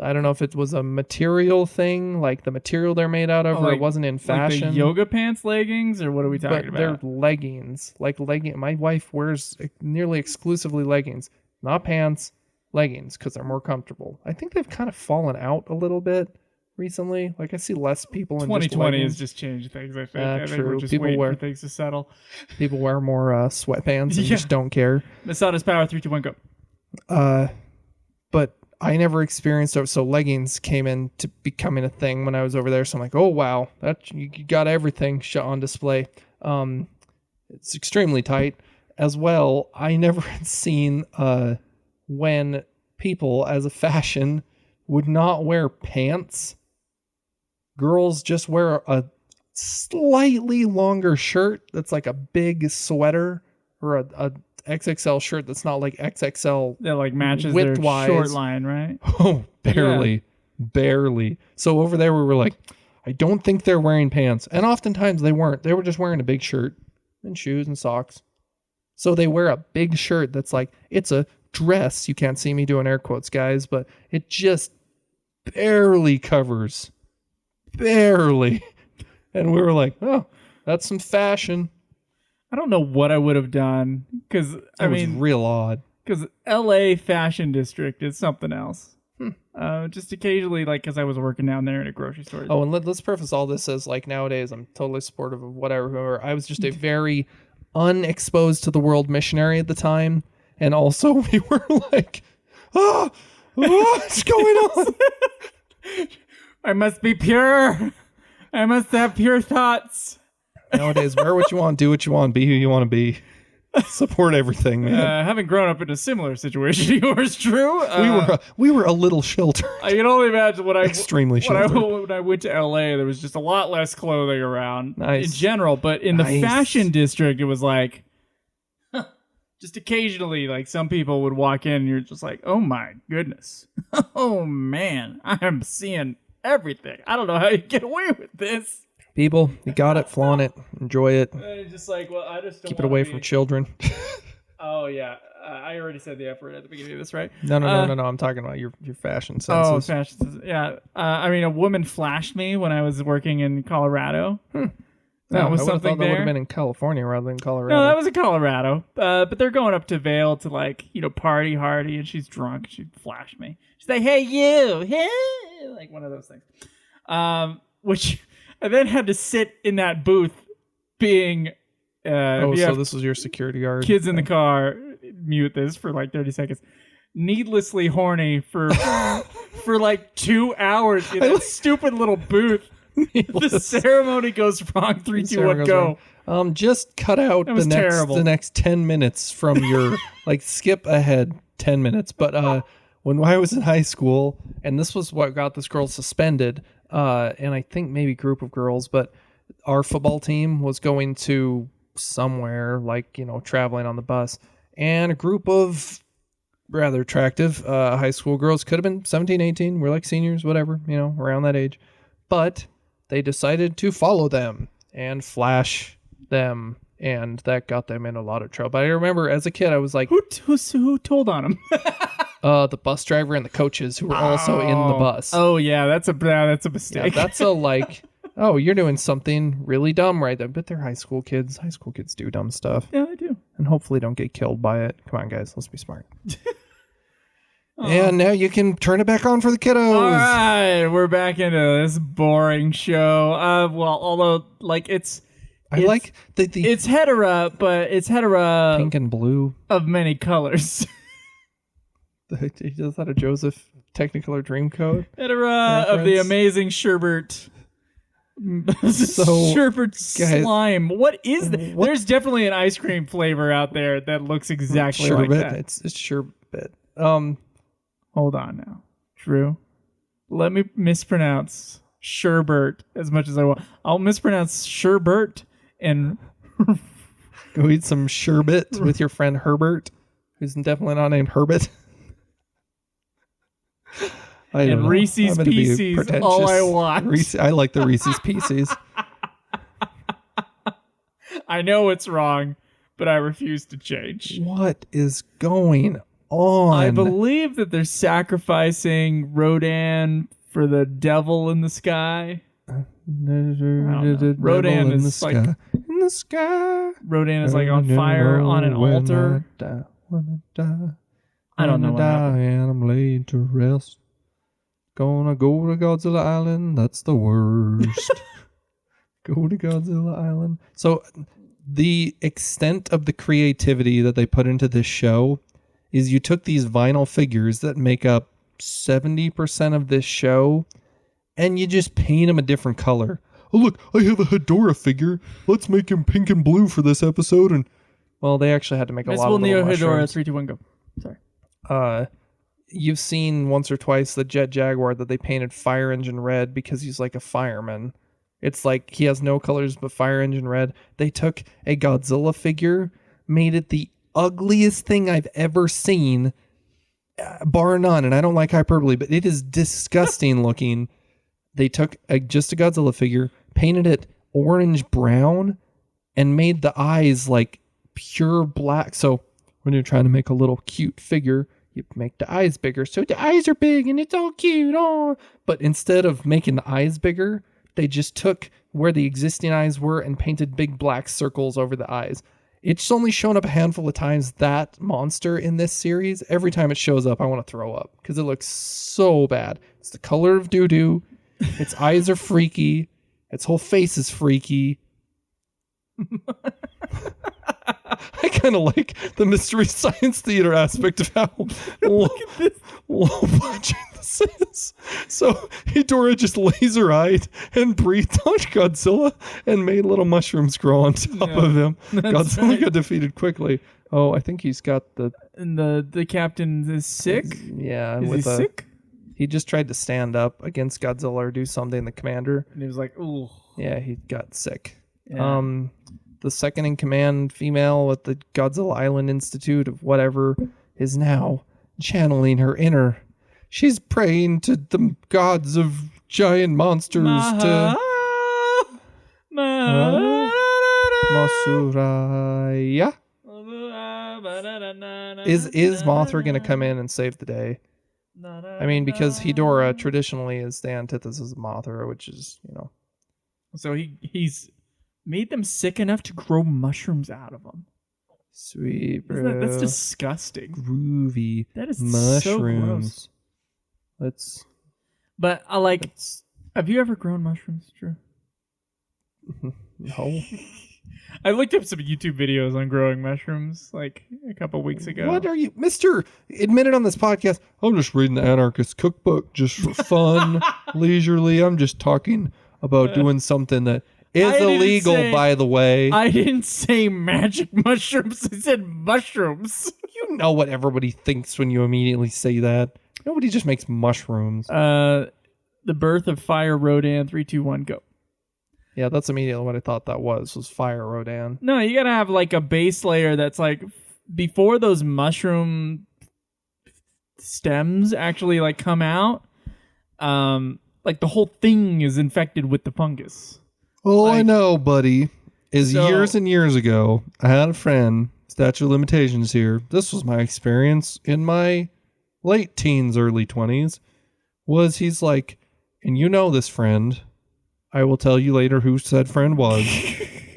I don't know if it was a material thing, like the material they're made out of, or it wasn't in fashion. Like the yoga pants leggings, or what are we talking about? They're leggings, like legging. My wife wears nearly exclusively leggings, not pants, leggings, because they're more comfortable. I think they've kind of fallen out a little bit recently. Like I see less people in 2020 has just changed things. I think. I think we're just waiting for things to settle. People wear more sweatpants and just don't care. Masada's power 3, 2, 1, go. But I never experienced it, so leggings came into becoming a thing when I was over there. So I'm like, oh wow, that you got everything on display. It's extremely tight as well. I never had seen when people as a fashion would not wear pants. Girls just wear a slightly longer shirt that's like a big sweater or a XXL shirt that's not like XXL that like matches width-wise. Their short line, right? Oh, barely. So over there we were like, I don't think they're wearing pants. And oftentimes they weren't. They were just wearing a big shirt and shoes and socks. So they wear a big shirt that's like, it's a dress. You can't see me doing air quotes, guys, but it just barely covers. Barely. And we were like, oh, that's some fashion. I don't know what I would have done because I mean, real odd. Because LA fashion district is something else. Just occasionally, like, because I was working down there in a grocery store. Oh, and let's preface all this as like nowadays I'm totally supportive of whatever. I was just a very unexposed to the world missionary at the time, and also we were like, what's going on? I must be pure. I must have pure thoughts. Nowadays, wear what you want, do what you want, be who you want to be. Support everything, man. Having grown up in a similar situation to yours, Drew. We were a little sheltered. I can only imagine extremely sheltered. When I went to LA, there was just a lot less clothing around in general. But in the fashion district, it was like, just occasionally, like some people would walk in and you're just like, oh my goodness. Oh man, I am seeing everything. I don't know how you get away with this. People, you got it, flaunt it, enjoy it. Just like, well, I just don't keep it away from children. Oh yeah, I already said the F word at the beginning of this, right? No. I'm talking about your fashion senses. Oh, fashion senses. Yeah. I mean, a woman flashed me when I was working in Colorado. That was something there. That would have been in California rather than Colorado. No, that was in Colorado. But they're going up to Vail to like, party hardy, and she's drunk. She flashed me. She's like, "Hey, you!" Hey, like one of those things. Which I then had to sit in that booth, being. So this was your security guard. Kids in the car. Mute this for like 30 seconds. Needlessly horny for for like 2 hours in that stupid little booth. The ceremony goes wrong. 3, 2, 1, go. Just cut out the next 10 minutes from your skip ahead 10 minutes. But when I was in high school, and this was what got this girl suspended, and I think maybe group of girls, but our football team was going to somewhere, traveling on the bus, and a group of rather attractive high school girls, could have been 17, 18, we're like seniors, whatever, around that age, but they decided to follow them and flash them, and that got them in a lot of trouble. But I remember as a kid, I was like, who told on them? The bus driver and the coaches who were also in the bus. Oh yeah, that's a mistake. Yeah, that's oh, you're doing something really dumb right there. But they're high school kids. High school kids do dumb stuff. Yeah, they do. And hopefully don't get killed by it. Come on, guys, let's be smart. And now you can turn it back on for the kiddos. All right, we're back into this boring show. Although it's it's hetera, but it's hetera pink and blue of many colors. Is that a Joseph Technicolor Dreamcoat? Hetera of the amazing sherbet. Sherbet slime. What is that? There's definitely an ice cream flavor out there that looks exactly like that. It's sherbet. Hold on now. Drew, let me mispronounce sherbet as much as I want. I'll mispronounce sherbet and go eat some sherbet with your friend Herbert, who's definitely not named Herbert. And Reese's Pieces, all I want. I like the Reese's Pieces. I know it's wrong, but I refuse to change. What is going on? I believe that they're sacrificing Rodan for the devil in the sky. Rodan is like in the sky. Rodan is like on fire on an altar. I don't know. And I'm laid to rest. Gonna go to Godzilla Island. That's the worst. Go to Godzilla Island. So the extent of the creativity that they put into this show is you took these vinyl figures that make up 70% of this show and you just paint them a different color. Oh, look, I have a Hedorah figure. Let's make him pink and blue for this episode. And well, they actually had to make a lot of little mushrooms. Hedorah, 3, 2, 1, go. Sorry. You've seen once or twice the Jet Jaguar that they painted fire engine red because he's like a fireman. It's like he has no colors but fire engine red. They took a Godzilla figure, made it the ugliest thing I've ever seen, bar none. And I don't like hyperbole, but it is disgusting looking. They took just a Godzilla figure, painted it orange brown, and made the eyes like pure black. So when you're trying to make a little cute figure, you make the eyes bigger. So the eyes are big and it's all cute. Oh. But instead of making the eyes bigger, they just took where the existing eyes were and painted big black circles over the eyes. It's only shown up a handful of times, that monster in this series. Every time it shows up, I want to throw up because it looks so bad. It's the color of doo-doo. Its eyes are freaky. Its whole face is freaky. I kind of like the Mystery Science Theater aspect of how low budget this is. So Hedorah just laser-eyed and breathed on Godzilla and made little mushrooms grow on top of him. Godzilla got defeated quickly. Oh, I think he's got the... And the captain is sick? Is he sick? He just tried to stand up against Godzilla or do something, the commander. And he was like, ooh. Yeah, he got sick. Yeah. The second in command female at the Godzilla Island Institute of whatever is now channeling her inner. She's praying to the gods of giant monsters to... Masuraya? Is Mothra going to come in and save the day? I mean, because Hedorah traditionally is the antithesis of Mothra, which is, So he's made them sick enough to grow mushrooms out of them. Sweet, bro. That's disgusting. Groovy. That is mushrooms. So gross. But I like... Have you ever grown mushrooms, Drew? No. I looked up some YouTube videos on growing mushrooms like a couple weeks ago. What are you, Mr. Admitted on this podcast? I'm just reading the Anarchist Cookbook just for fun, leisurely. I'm just talking about doing something that is I didn't illegal, say- by the way. I didn't say magic mushrooms. I said mushrooms. You know what everybody thinks when you immediately say that. Nobody just makes mushrooms. The birth of Fire Rodan. 3, 2, 1, go. Yeah, that's immediately what I thought that was Fire Rodan. No, you gotta have like a base layer that's like before those mushroom stems actually like come out. Like the whole thing is infected with the fungus. All I Like- know, buddy, is So- years and years ago, I had a friend, statute of limitations here. This was my experience in my late teens, early 20s, was he's like, and you know this friend, I will tell you later who said friend was.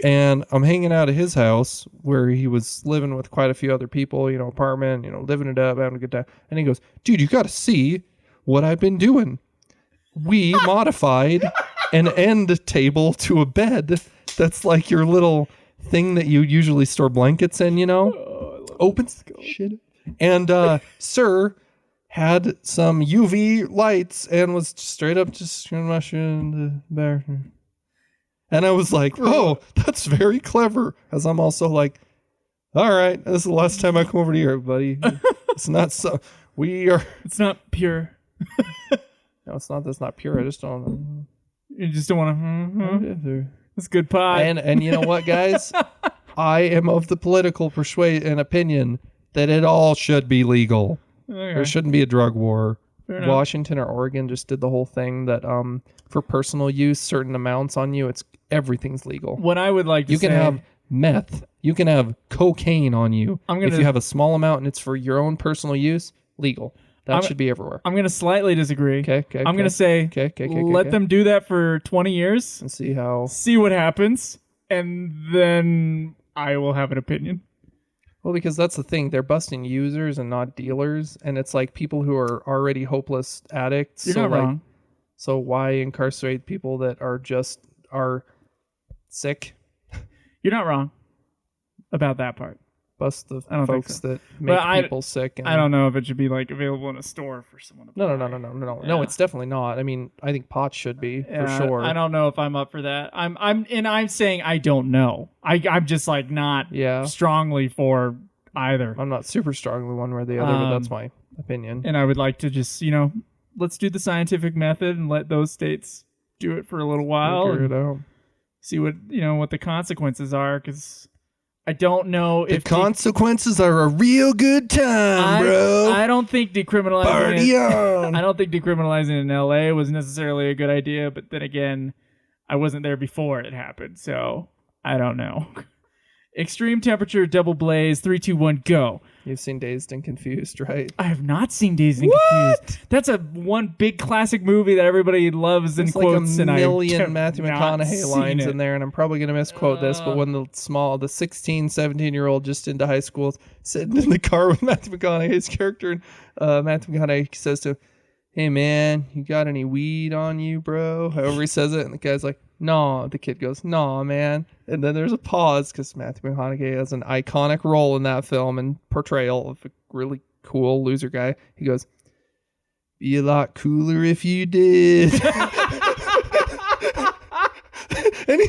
And I'm hanging out at his house where he was living with quite a few other people, apartment, living it up, having a good time. And he goes, dude, you got to see what I've been doing. We modified an end table to a bed that's like your little thing that you usually store blankets in, opens shit. And sir had some UV lights and was straight up just mushroom in the bathroom. And I was like, oh, that's very clever. As I'm also like, all right, this is the last time I come over to you, buddy. It's not so. It's not pure. No, it's not. That's not pure. I just don't. You just don't want to. It's good pie. And you know what, guys? I am of the political persuasion and opinion that it all should be legal. Okay. There shouldn't be a drug war. Fair enough. Washington or Oregon just did the whole thing that for personal use, certain amounts on you, everything's legal. What I would like to You can say, have meth. You can have cocaine on you. I'm If gonna- you have a small amount and it's for your own personal use, legal. That should be everywhere. I'm going to slightly disagree. Okay. I'm going to say, let them do that for 20 years, and see how. see what happens, and then I will have an opinion. Well, because that's the thing. They're busting users and not dealers. And it's like people who are already hopeless addicts. You're so not like, wrong. So why incarcerate people that are sick? You're not wrong about that part. Bust the I don't think folks so. that make But people sick. And I don't know if it should be like available in a store for someone to buy. No, Yeah. it's definitely not. I mean, I think pot should be for Yeah, sure. I don't know if I'm up for that. I'm saying I don't know. I'm just like not Yeah. strongly for either. I'm not super strongly one way or the other, but that's Um, my opinion. And I would like to just, let's do the scientific method and let those states do it for a little while Figure and it out. see what the consequences are, because I don't know The if consequences are a real good time, bro. I don't think decriminalizing Party it, on. I don't think decriminalizing it in LA was necessarily a good idea, but then again, I wasn't there before it happened, so I don't know. Extreme temperature, double blaze, 3, 2, 1, go. You've seen Dazed and Confused, right? I have not seen Dazed and Confused. That's a one big classic movie that everybody loves and There's like quotes. a and I million have Matthew not McConaughey seen lines it. in there, and I'm probably going to misquote this, but when the 16, 17-year-old just into high school is sitting in the car with Matthew McConaughey's character, and Matthew McConaughey says to him, hey, man, you got any weed on you, bro? However he says it, and the guy's like, no. The kid goes, no, man. And then there's a pause because Matthew McConaughey has an iconic role in that film and portrayal of a really cool loser guy. He goes, be a lot cooler if you did. And he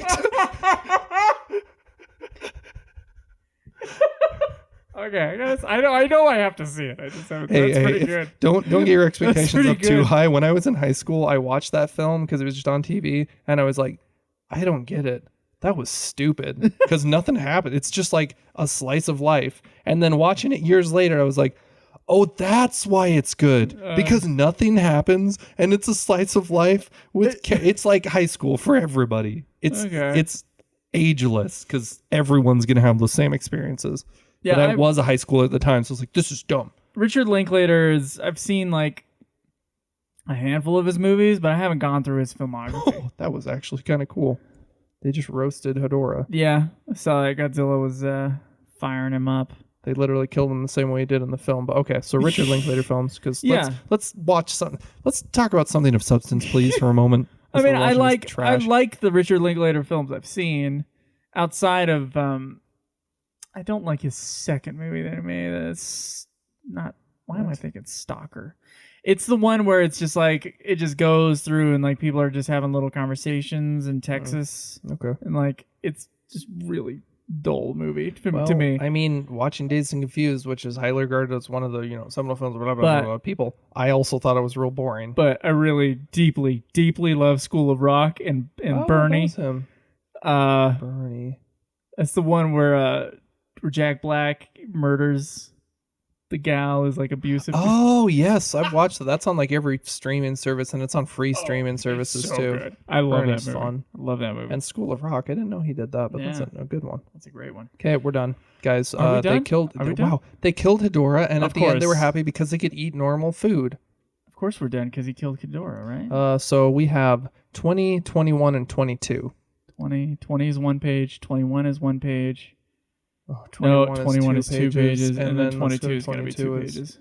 Okay, I know I have to see it. I just haven't. That's pretty good. Don't get your expectations pretty up too good. high. When I was in high school, I watched that film because it was just on TV, and I was like, I don't get it. That was stupid because nothing happened. It's just like a slice of life. And then watching it years later, I was like, oh, that's why it's good because nothing happens, and it's a slice of life with. It's like high school for everybody. It's ageless because everyone's gonna have the same experiences. Yeah, but I was a high schooler at the time, so I was like, this is dumb. Richard Linklater's. I've seen like a handful of his movies, but I haven't gone through his filmography. Oh, that was actually kind of cool. They just roasted Hedorah. Yeah, I saw that Godzilla was firing him up. They literally killed him the same way he did in the film. But okay, so Richard Linklater films, because let's watch something. Let's talk about something of substance, please, for a moment. I mean, I We're watching this like trash. the Richard Linklater films I've seen. Outside of, I don't like his second movie that he made. That's not. Why am I thinking Stalker? It's the one where it's just like it just goes through and like people are just having little conversations in Texas. Okay. And like it's just really dull movie to Well, me. I mean, watching Dazed and Confused, which is highly regarded as one of the seminal films of blah, blah, blah, people, I also thought it was real boring. But I really deeply, deeply love School of Rock and Bernie. That was him. Bernie. That's the one where Jack Black murders the gal who's like abusive. Oh yes, I've watched that. That's on like every streaming service, and it's on free streaming services so too. Good. I love Bernie's that movie. fun. I love that movie. And School of Rock. I didn't know he did that, but that's a good one. That's a great one. Okay, we're done, guys. Are we done? They killed. Are we done? Wow, they killed Hedora, and Of at the end they were course. happy because they could eat normal food. Of course we're done because he killed Ghidorah, right? So we have 20, 21, and 22. 20 is one page. 21 is one page. Oh, 21 is two pages, and then 22 is going to be 2 22 is- pages.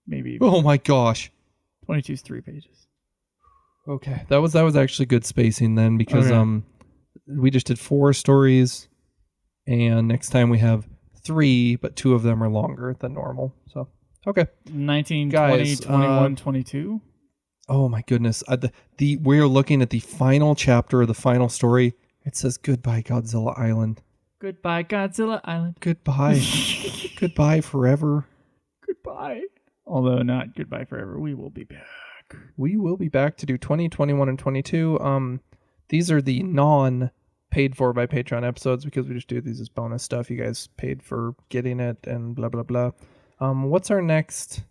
Maybe Oh my gosh. 22 is 3 pages. Okay, that was actually good spacing then because Okay. we just did 4 stories, and next time we have 3, but 2 of them are longer than normal. So okay. 19, Guys, 20, 21, 22. Oh my goodness. We're looking at the final chapter of the final story. It says goodbye Godzilla Island. Goodbye, Godzilla Island. Goodbye. Goodbye forever. Goodbye. Although not goodbye forever. We will be back. We will be back to do 20, 21, and 22. These are the non-paid for by Patreon episodes because we just do these as bonus stuff. You guys paid for getting it and blah, blah, blah. What's our next...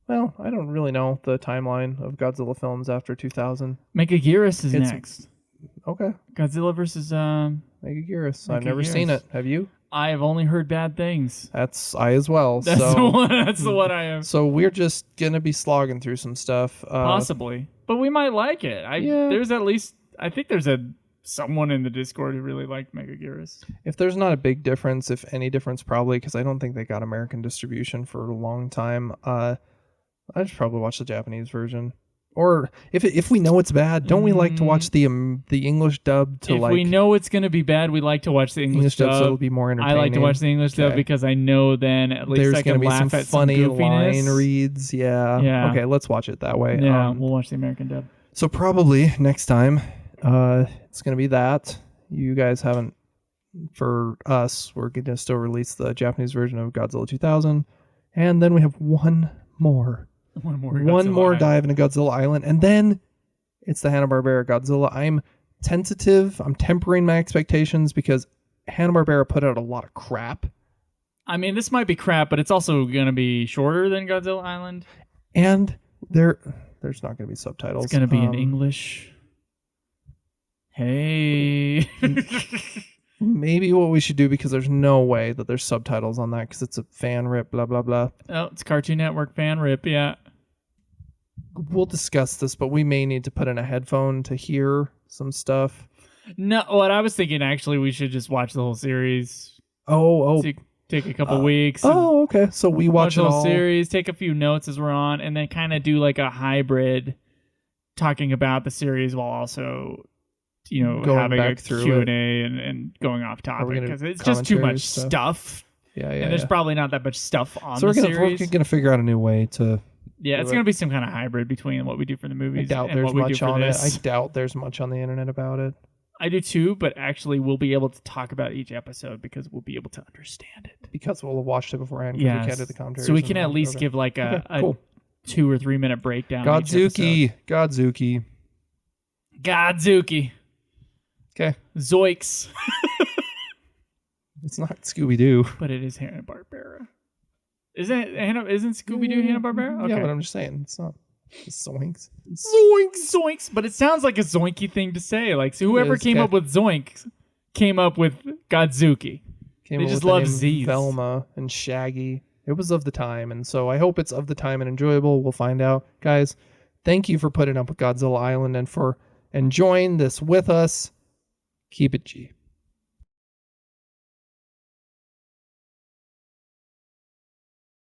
Well, I don't really know the timeline of Godzilla films after 2000. Megaguirus is It's- next. Okay. Godzilla versus Megaguirus. I've never Megaguirus. seen it. Have you? I have only heard bad things. That's I as well. That's so, the one. That's the one I have. So we're just gonna be slogging through some stuff. Possibly, but we might like it. Yeah. There's at least I think there's someone in the Discord who really liked Megaguirus. If there's not a big difference, if any difference, probably because I don't think they got American distribution for a long time. I just probably watch the Japanese version. Or if we know it's bad, don't we like to watch the English dub to If like we know it's going to be bad, we like to watch the English dub, so it'll dub. be more I entertaining. like to watch the English dub Okay. because I know then at least There's I gonna can be laugh some at funny some goofiness. line reads. Yeah. Yeah. Okay, let's watch it that way. Yeah, we'll watch the American dub. So probably next time, it's gonna be that. You guys haven't. For us, we're gonna still release the Japanese version of Godzilla 2000, and then we have one more dive into Godzilla Island, and then it's the Hanna-Barbera Godzilla. I'm tentative. I'm tempering my expectations because Hanna-Barbera put out a lot of crap, I mean, this might be crap, but it's also going to be shorter than Godzilla Island. and there's not gonna be subtitles. It's going to be in English. Hey. Maybe what we should do, because there's no way that there's subtitles on that because it's a fan rip, blah, blah, blah. Oh, it's Cartoon Network fan rip, yeah. We'll discuss this, but we may need to put in a headphone to hear some stuff. No, what I was thinking, actually, we should just watch the whole series. Oh. Take a couple weeks. Oh, okay. So we watch the it whole all. series, take a few notes as we're on, and then kind of do like a hybrid talking about the series while also... Going having back a through Q&A and going off Are we topic gonna because it's just too commentary much stuff. Yeah. And there's probably not that much stuff on So the we're series. gonna figure out a new way to. Yeah, do it's it. going to be some kind of hybrid between what we do for the I movies doubt and there's what we do much for on it. this. I doubt there's much on the internet about it. I do too, but actually we'll be able to talk about each episode because we'll be able to understand it. Because we'll have watched it beforehand. Because we can't do the commentary. So we can at least give like a cool. 2 or 3 minute breakdown. of each Godzuki. episode. Godzuki. Okay. Zoinks. It's not Scooby Doo. But it is Hanna-Barbera. Isn't Scooby-Doo Hanna-Barbara? Okay. Yeah, but I'm just saying it's not. It's Zoinks. Zoinks. But it sounds like a zoinky thing to say. Like, so whoever is, came okay. up with Zoinks came up with Godzuki. Came They up just with the love name Z's. Velma and Shaggy. It was of the time, and so I hope it's of the time and enjoyable. We'll find out. Guys, thank you for putting up with Godzilla Island and for enjoying this with us. Keep it G.